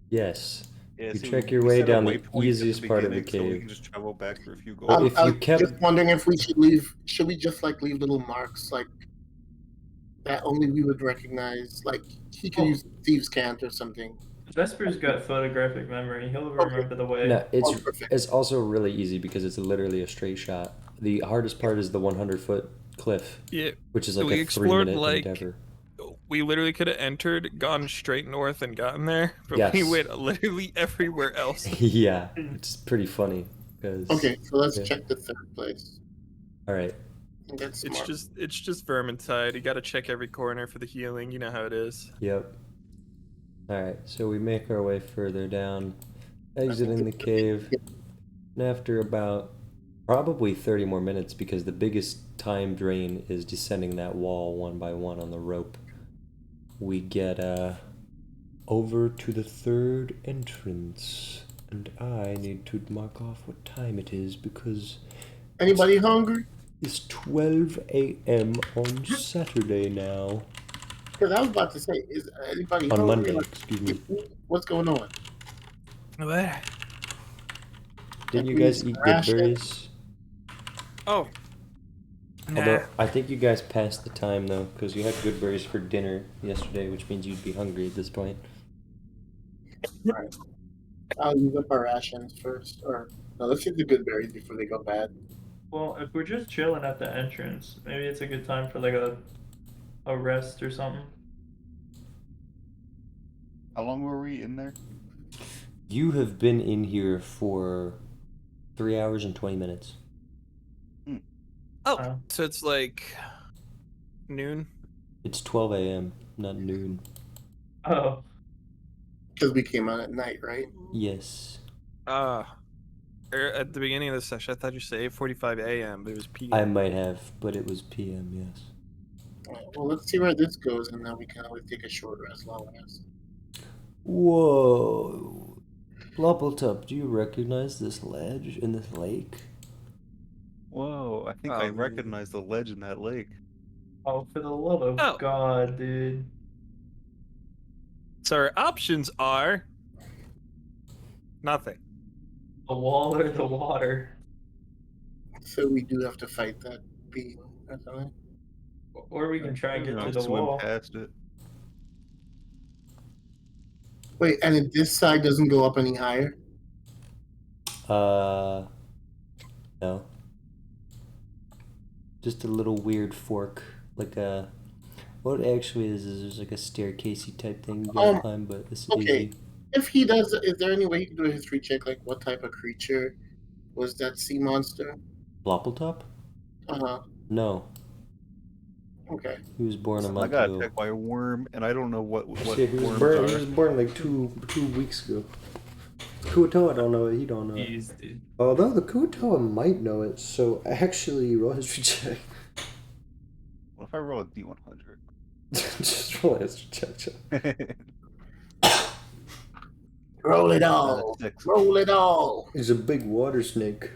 Yes. Yeah, You see, check we your way set a down the waypoint at easiest part of the beginning, so we cave. can just travel back for a few goals. Well, if I you was kept- just wondering if we should leave. Should we just like leave little marks like that only we would recognize? Like he could use thieves' cant or something. Vesper's got photographic memory. He'll remember the way. No, Oh, perfect. it's also really easy because it's literally a straight shot. The hardest part is the 100-foot cliff, Yeah, which is like we a explored, 3-minute like, endeavor. we literally could have entered, gone straight north, and gotten there, but we Yes. went literally everywhere else. Yeah, it's pretty funny. Cause, Okay, so let's yeah. check the 3rd place. All right. And that's It's smart. just Vermintide. You got to check every corner for the healing. You know how it is. Yep. Alright, so we make our way further down, exiting the cave. And after about probably 30 more minutes, because the biggest time drain is descending that wall one by one on the rope, we get over to the third entrance. And I need to mark off what time it is because Anybody hungry? it's 12 a.m. on Saturday now. Because I was about to say, is anybody On hungry? Monday, Like, excuse me. what's going on? There. Didn't you Like, we guys eat smashed it? goodberries? Oh. Although Nah. I think you guys passed the time though, because you had goodberries for dinner yesterday, which means you'd be hungry at this point. Alright. I'll use up our rations first. Or, no, let's use the good berries before they go bad. Well, if we're just chilling at the entrance, maybe it's a good time for like a rest or something. How long were we in there? You have been in here for 3 hours and 20 minutes. Oh, Oh. so it's like noon. It's 12 a.m., not noon. Oh, Because we came out at night, right? Yes. At the beginning of the session, I thought you said 8:45 a.m., but it was p.m. I might have, but it was p.m., yes. Alright, well, let's see where this goes, and then we can always take a short rest, long rest. Whoa. Loppletup, do you recognize this ledge in this lake? Whoa, I think I recognize the ledge in that lake. oh, for the love of Oh. God, dude. So our options are nothing. The wall or the water. So we do have to fight that being, that's all right. Or we can try and get to Just the swim wall. past it. Wait, and if this side doesn't go up any higher? No. Just a little weird fork, like a... What it actually is there's like a staircasey type thing you gotta climb, but it's okay. easy. If he does, is there any way he can do a history check? Like, what type of creature was that sea monster? Loppletop? Uh-huh. No. Okay. He was born a I month got ago. attacked by a worm, and I don't know what Yeah, he was worms born. are. He was born like two weeks ago. Kuatoa don't know it. He don't know it. Jeez, dude. Although the Kuatoa might know it, so actually roll history check. What if I roll a D100? Just roll a history check. Roll it all. 6. Roll it all. He's a big water snake.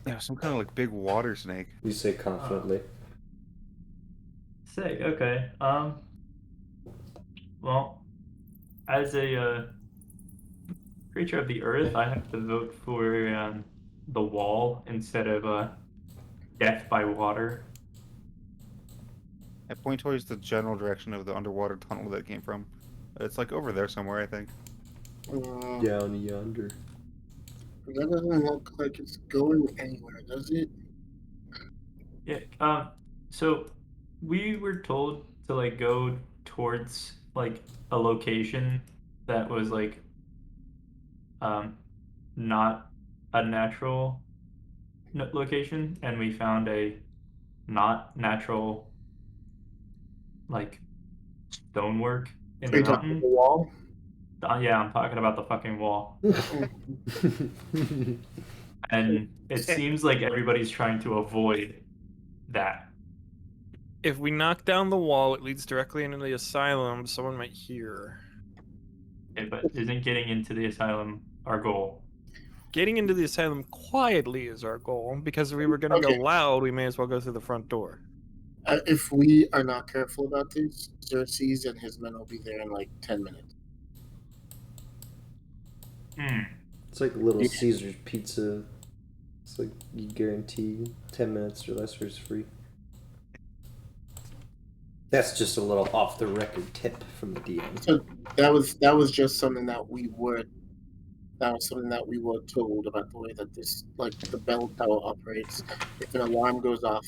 Yeah, some kind of like big water snake. You say confidently. Sick. Okay. Well, as a creature of the earth, I have to vote for the wall instead of death by water. I point towards the general direction of the underwater tunnel that it came from. It's like over there somewhere, I think. Down yonder. That doesn't look like it's going anywhere, does it? Yeah. So we were told to like go towards like a location that was like not a natural location, and we found a not natural like stonework in Are you the talking mountain. the wall? Yeah, I'm talking about the fucking wall. And it seems like everybody's trying to avoid that. If we knock down the wall, it leads directly into the asylum. Someone might hear. Okay, but isn't getting into the asylum our goal? Getting into the asylum quietly is our goal, because if we were going to Okay. go loud, we may as well go through the front door. If we are not careful about this, Xerxes and his men will be there in like 10 minutes. It's like Little Yeah. Caesar's pizza. It's like you guarantee 10 minutes or less or it's free. That's just a little off the record tip from the DM. So that was just something that we were told about the way that this, like, the bell tower operates. If an alarm goes off,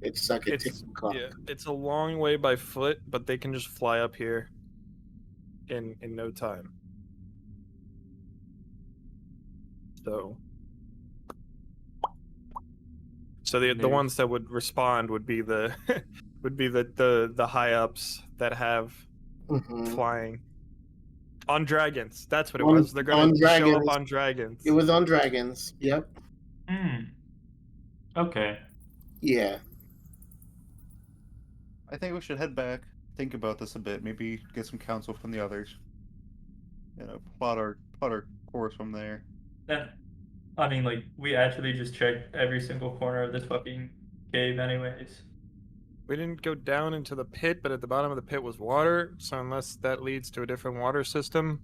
it's like a ticking clock. Yeah, it's a long way by foot, but they can just fly up here in no time. So the ones that would respond would be the would be the high ups that have Mhm. flying. On dragons. That's what it On- was. They're gonna on show up dragons. on dragons. It was on dragons. Yep. Okay. Yeah. I think we should head back, think about this a bit, maybe get some counsel from the others. Plot our course from there. Then, I mean, like, we actually just checked every single corner of this fucking cave, anyways. We didn't go down into the pit, but at the bottom of the pit was water. So unless that leads to a different water system,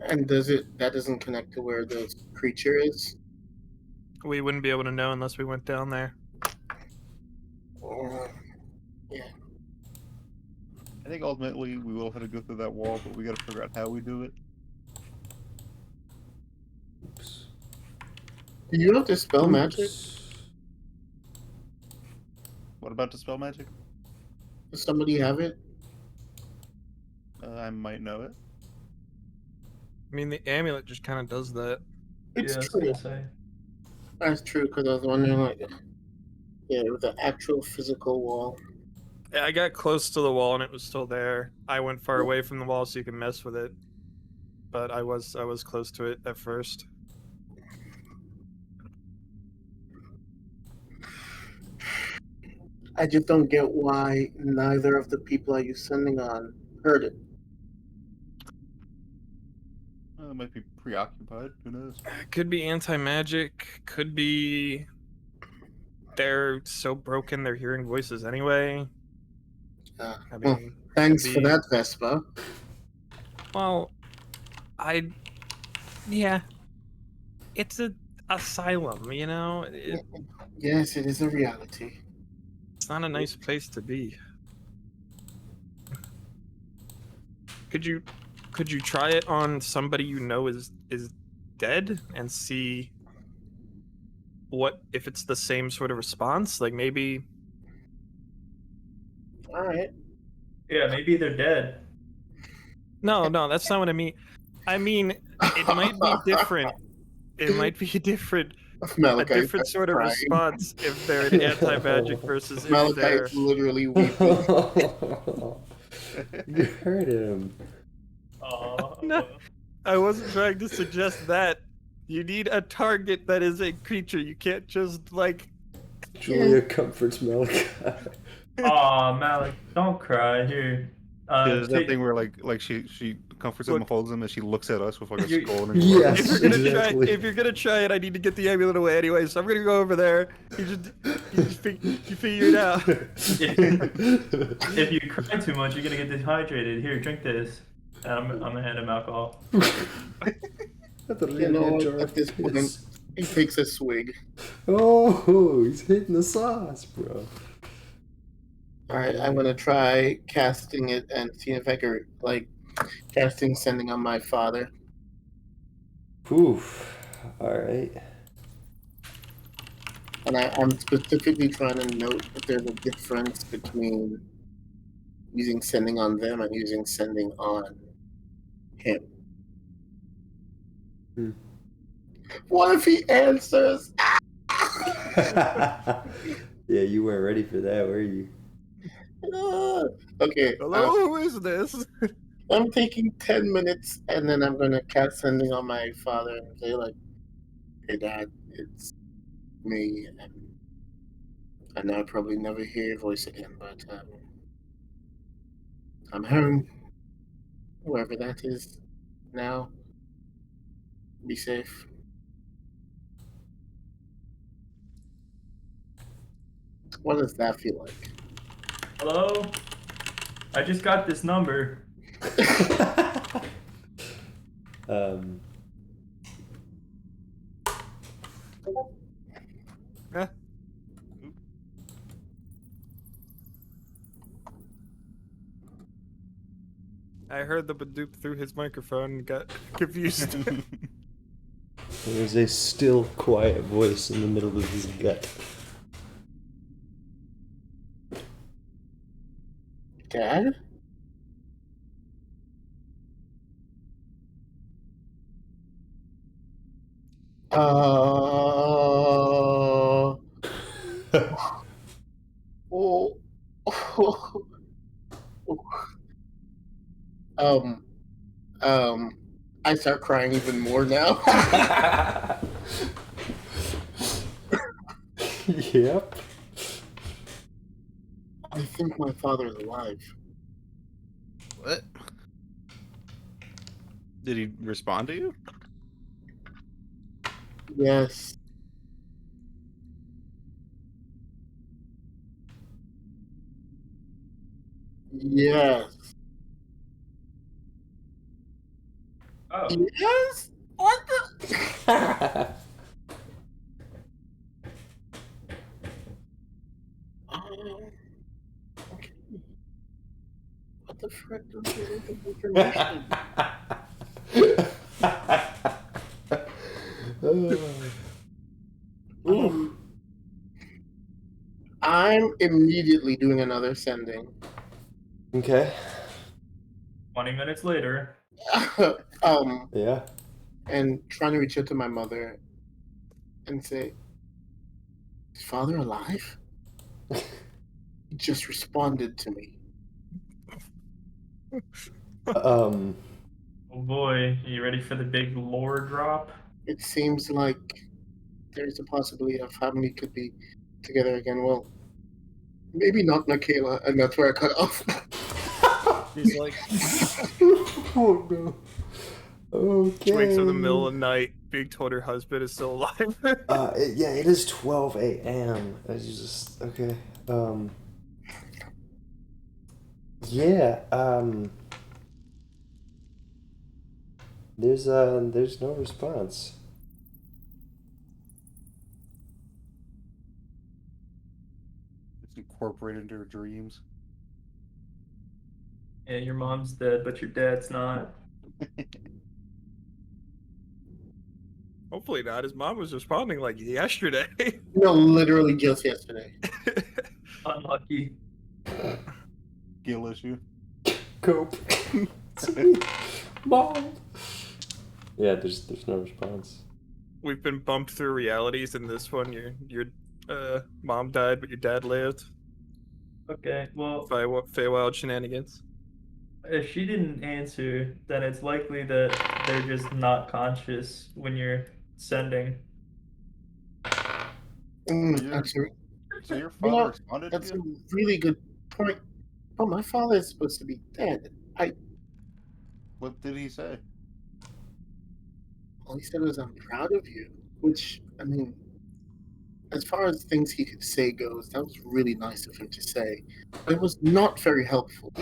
And that doesn't connect to where the creature is? we wouldn't be able to know unless we went down there. Yeah. I think ultimately we will have to go through that wall, but we gotta figure out how we do it. Oops. Do you have to spell magic? Oops. What about dispel magic? Does somebody have it? I might know it. I mean, the amulet just kind of does that. It's Yeah, I was true. gonna say. That's true, because I was wondering, like, yeah, with the actual physical wall. Yeah, I got close to the wall and it was still there. I went far away from the wall so you can mess with it, but I was close to it at first. I just don't get why neither of the people are you sending on heard it. Might be preoccupied. Who knows? Could be anti-magic. Could be they're so broken they're hearing voices anyway. I Well, mean, thanks could for be- that, Vespa. Well, yeah, it's a asylum, you know. Yes, it is a reality. It's not a nice place to be. Could you try it on somebody you know is dead and see what if it's the same sort of response? Like maybe All right. Yeah, maybe they're dead. no, that's not what I mean. I mean, it might be different. It might be different. A Malakai different sort of crying. response if they're an anti-magic versus if Malakai they're is literally weeping. You heard him. No. I wasn't trying to suggest that. You need a target that is a creature. You can't just like Julia comforts Malachi. Aw, Malik, don't cry. Here. There's that Take- thing where like she comforts him Look. and holds him, and she looks at us with like a You- skull in her Yes. if you're gonna exactly. if you're gonna try it, I need to get the amulet away anyway. So I'm gonna go over there. You figure it out. if you cry too much, you're gonna get dehydrated. Here, drink this. And I'm gonna hand him alcohol. That's a You know, really jar at of this point, piss. he takes a swig. Oh, he's hitting the sauce, bro. All right, I'm gonna try casting it and see if I can sending on my father. Oof. All right. And I'm specifically trying to note that there's a difference between using sending on them and using sending on him. Hmm. What if he answers? Yeah, you weren't ready for that, were you? Okay. Hello, who is this? I'm taking 10 minutes and then I'm gonna cast sending on my father and say like, "Hey, Dad, it's me." And I know I'll probably never hear your voice again, but I'm home. Wherever that is now. Be safe. What does that feel like? Hello? I just got this number. um. Huh? I heard the Badoop through his microphone and got confused. There's a still, quiet voice in the middle of his gut. Dad? Oh. Oh. Um, I start crying even more now. Yep. I think my father is alive. What? Did he respond to you? Yes. Yes. Oh, Yes? What the? Okay. What the frick does he want this information? Ooh. I'm immediately doing another sending. Okay. 20 minutes later. Yeah. And trying to reach out to my mother and say, is father alive? He just responded to me. Um. Oh boy, are you ready for the big lore drop? It seems like there's a possibility our family could be together again. Well, maybe not Michaela, and that's where I cut off. He's like, Oh no. Okay. she wakes up in the middle of the night, being told her husband is still alive. Yeah, it is 12 a.m. I just okay. Yeah. There's no response. It's incorporated into her dreams. Yeah, your mom's dead, but your dad's not. Hopefully not. His mom was responding like yesterday. No, literally just yesterday. Unlucky. Skill issue. Cope. Mom. Yeah, there's no response. We've been bumped through realities. In this one, your mom died, but your dad lived Okay, well, by what Feywild shenanigans. if she didn't answer, then it's likely that they're just not conscious when you're sending. You're- Actually, So your you father know, responded to that's a you? really good point. Oh, my father is supposed to be dead. What did he say? All he said was, I'm proud of you. Which, I mean, as far as things he could say goes, that was really nice of him to say. But it was not very helpful.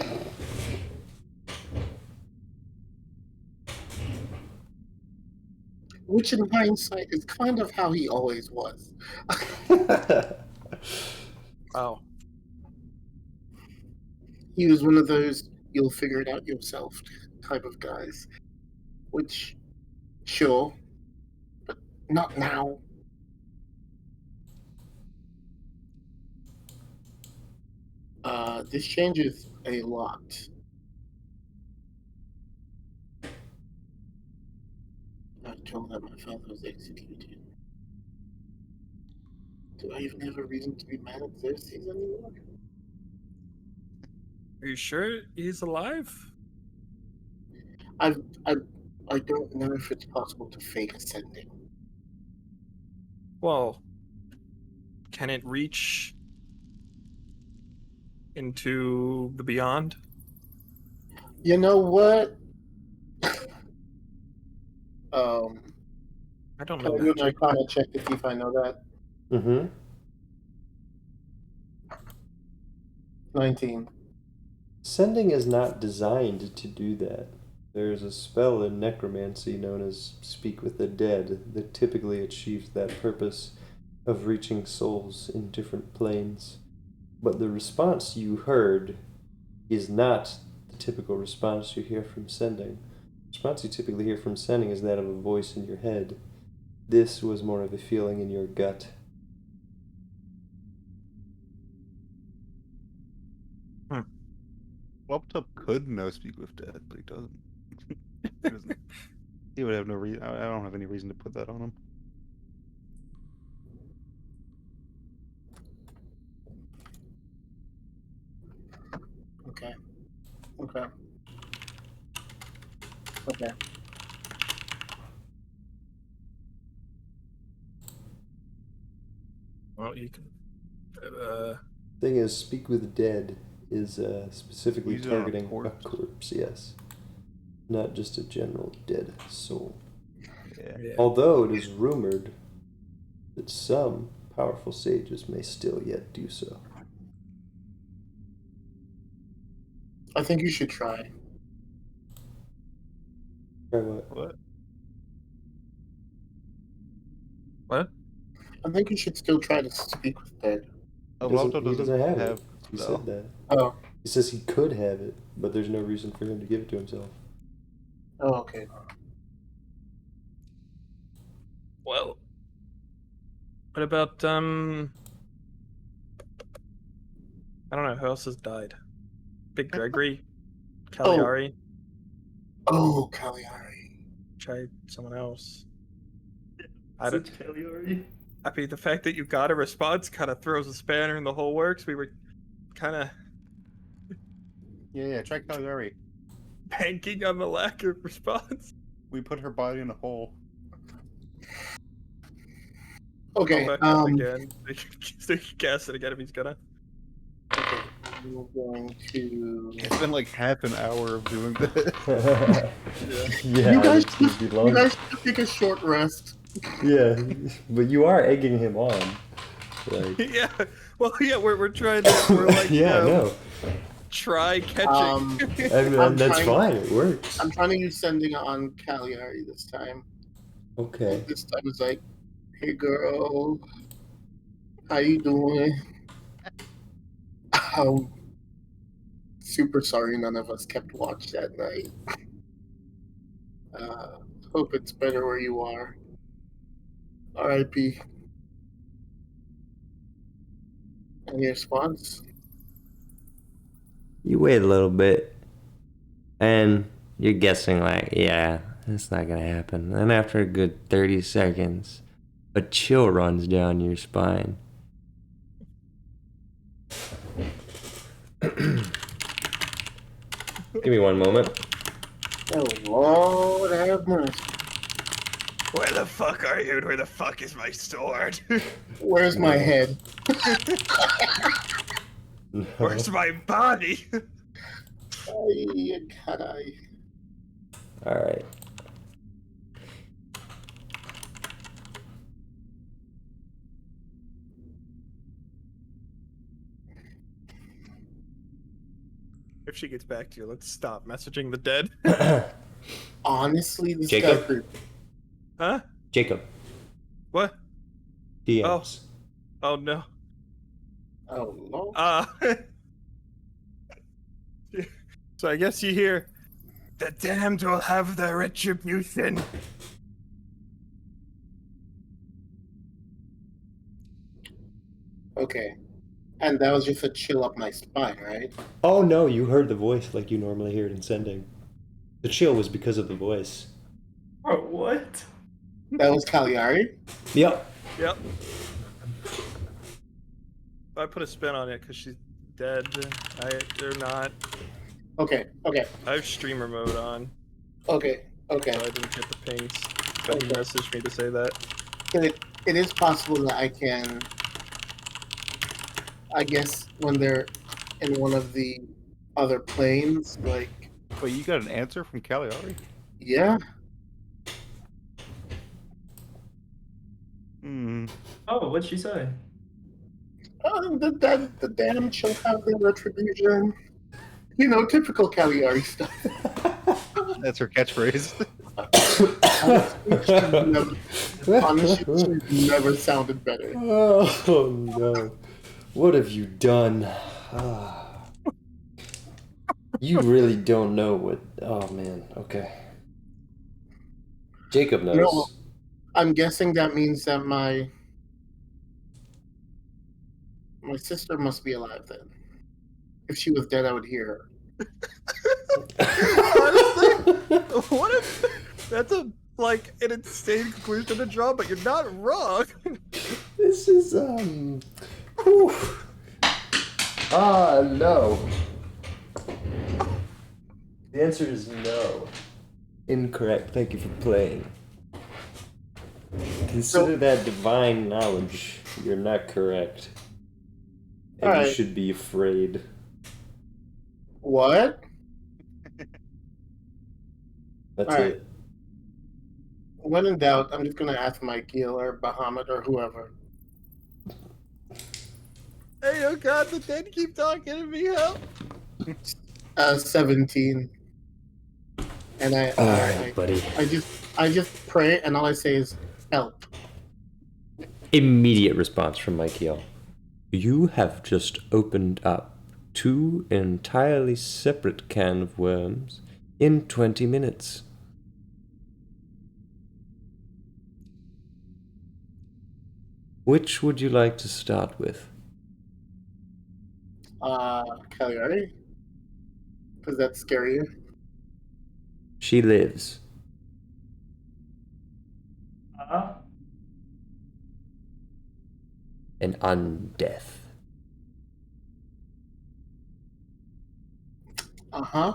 Which, in hindsight, is kind of how he always was. Wow. He was one of those you'll figure it out yourself type of guys. Which, sure, but not now. This changes a lot. I told that my father was executed. Do I even have a reason to be mad at Xerxes anymore? Are you sure he's alive? I I don't know if it's possible to fake ascending. Well, can it reach into the beyond? You know what? um, I don't can know I do an magic. Arcana check to see if I know that? Mm-hmm. 19. Sending is not designed to do that. There is a spell in necromancy known as Speak with the Dead that typically achieves that purpose of reaching souls in different planes. But the response you heard is not the typical response you hear from sending. The response you typically hear from sending is that of a voice in your head. This was more of a feeling in your gut. Whelptup could know speak with dead, but he doesn't. He doesn't. He would have no reason. I don't have any reason to put that on him. Okay. Okay. Okay. Well, you can. Thing is, speak with dead is specifically Use it on a targeting a corpse? corpse, yes. Not just a general dead soul. Yeah. Yeah. Although it is rumored that some powerful sages may still yet do so. I think you should try. Try what? What? What? I think you should still try to speak with dead. Oh, He Valdo doesn't have it. have He spell. said that. Oh. He says he could have it, but there's no reason for him to give it to himself. Oh, okay. Well. What about I don't know who else has died. Big Gregory, Cagliari. Oh, Cagliari. Try someone else. I don't. Cagliari. I mean, the fact that you got a response kind of throws a spanner in the whole works. We were kind of Yeah, try Caligari. banking on the lack of response. We put her body in a hole. Okay. Go back up again. So you can cast it again if he's gonna. Okay. We're going to. It's been like half an hour of doing that. Yeah, You guys, it's gonna be long. you guys should take a short rest. Yeah, but you are egging him on. Like, Yeah. Well, yeah. We're trying to. We're like. yeah, no. Try catching. I mean, I'm that's trying- fine. It works. I'm trying to use sending on Cagliari this time. Okay. This time it's like, hey girl, how you doing? Super sorry none of us kept watch that night. Hope it's better where you are. R.I.P. Any response? You wait a little bit, and you're guessing like, yeah, it's not gonna happen. Then after a good 30 seconds, a chill runs down your spine. Give me one moment. Oh Lord have mercy. Where the fuck are you? And where the fuck is my sword? Where's my head? No. Where's my body? Ay, caray. All right. If she gets back to you, let's stop messaging the dead. Honestly, this Jacob? guy creeped. Huh? Jacob, What? DMs. Oh no. Oh Lord. So I guess you hear, the damned will have their retribution. Okay. And that was just a chill up my spine, right? Oh no, you heard the voice like you normally hear it in sending. The chill was because of the voice. Oh, what? That was Cagliari? Yep. Yep. I put a spin on it because she's dead. They're not. Okay, okay, I have streamer mode on, okay, okay. so I didn't get the pings. But he messaged me to say that. It is possible that I can, I guess, when they're in one of the other planes, like, Wait, you got an answer from Caligari? yeah, Hmm. Oh, what'd she say? the damn shall have their retribution. You know, typical Cagliari stuff. That's her catchphrase. Honestly, she's never sounded better. Oh no. What have you done? You really don't know what. Oh man, okay. Jacob knows. No. I'm guessing that means that my sister must be alive then. If she was dead, I would hear her. Honestly, what if that's an insane conclusion to draw, but you're not wrong. This is whew. No. The answer is no. Incorrect. Thank you for playing. Consider that divine knowledge. You're not correct. And you Alright. should be afraid. What? That's Alright. it. When in doubt, I'm just gonna ask Mikey or Bahamut or whoever. Hey, oh god, the dead keep talking to me, help! 17. And Alright, buddy. I just pray, and all I say is help. Immediate response from Michael. You have just opened up 2 entirely separate can of worms in 20 minutes. Which would you like to start with? Cagliari? Because that's scarier. She lives. An undeath. Uh-huh.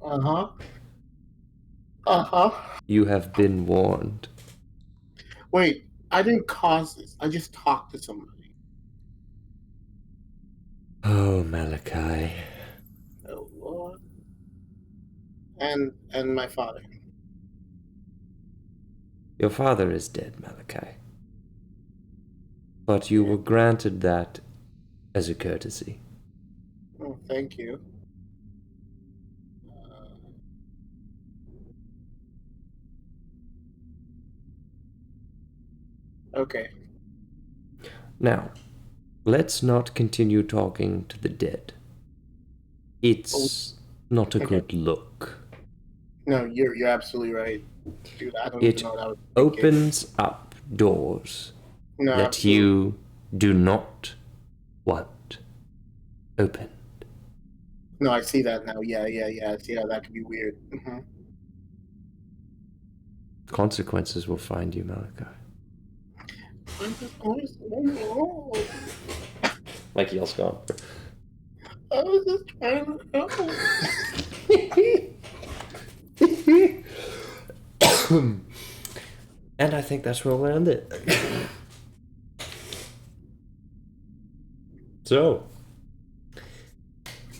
Uh-huh. Uh-huh. You have been warned. Wait, I didn't cause this. I just talked to somebody. Oh, Malakai. Oh, Lord. And my father. Your father is dead, Malakai. But you were granted that as a courtesy. Oh, thank you. Okay. Now, let's not continue talking to the dead. It's not a Okay. good look. No, you're absolutely right. Dude, I don't It even know what I was thinking. opens up doors No, that absolutely. you do not want open. No, I see that now. Yeah. I see how that could be weird. Mm-hmm. Consequences will find you, Malakai. Mikey else gone. I was just trying to help. And I think that's where we'll end it. So,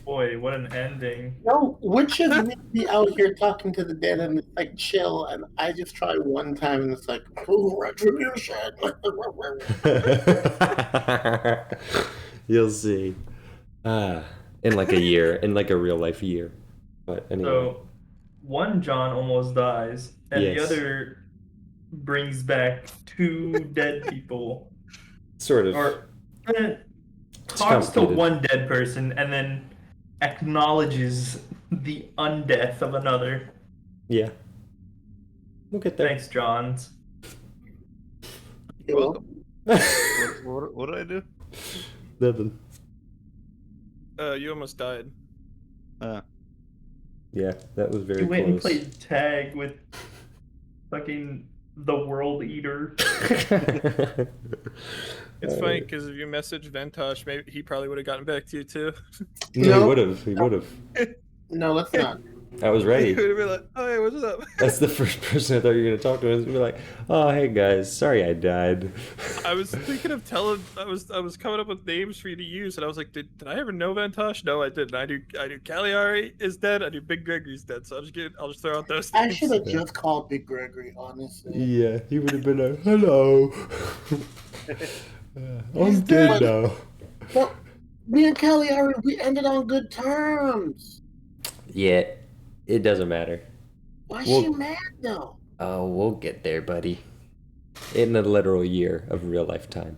Boy, what an ending. No, witches be out here talking to the dead and it's like chill, and I just try one time and it's like, oh, retribution. you'll see. In like a year, in like a real life year. But anyway. So, one John almost dies, and Yes. the other brings back 2 dead people. Sort of. Or talks to complicated. one dead person and then acknowledges the undeath of another. Yeah. We'll get there. Thanks, Johns. You're welcome. What did I do? Nothing. You almost died. Yeah, that was very You went and close. played tag with fucking the World Eater. It's funny because if you messaged Ventosh, maybe he probably would have gotten back to you too. No, No. he would have. He would have. No, let's not. I was He ready. would have been like, "Oh, hey, what's up?" That's the first person I thought you were gonna talk to. Was gonna be like, "Oh, hey guys, sorry I died." I was thinking of telling. I was coming up with names for you to use, and I was like, "Did I ever know Ventosh? No, I didn't. I do. Cagliari is dead. I do Big Gregory's dead. So I'll just throw out those I names." should have just called Big Gregory, honestly. Yeah, he would have been like, "Hello, I'm dead now." But me and Cagliari, we ended on good terms. Yeah, it doesn't matter. Why is Well- she mad though? Oh, we'll get there, buddy. In a literal year of real life time.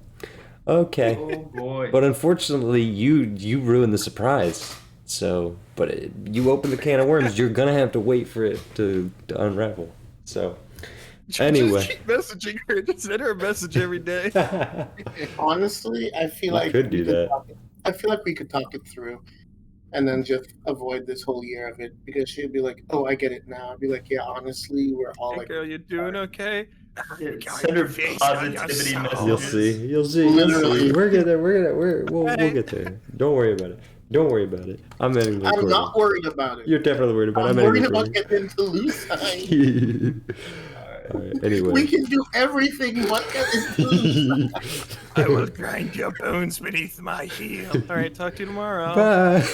Okay. Oh boy. But unfortunately, you ruined the surprise. So, but you open the can of worms, you're gonna have to wait for it to unravel. So, anyway. Just keep messaging her. Just send her a message every day. Honestly, I feel You like could do that. I feel like we could talk it through, and then just avoid this whole year of it because she'd be like, "Oh, I get it now." I'd be like, "Yeah, honestly, we're all Hey like, girl, you doing okay? Send her positivity messages. You'll see. You'll see. You'll Literally. see. We'll get there. We'll get there. Don't worry about it. Don't worry about it. I'm ending the I'm recording. not worried about it. You're definitely worried about it. I'm I'm worried ending the about getting into loose time. recording. Alright, anyway. We can do everything but get into loose time. I will grind your bones beneath my heel. All right, talk to you tomorrow. Bye.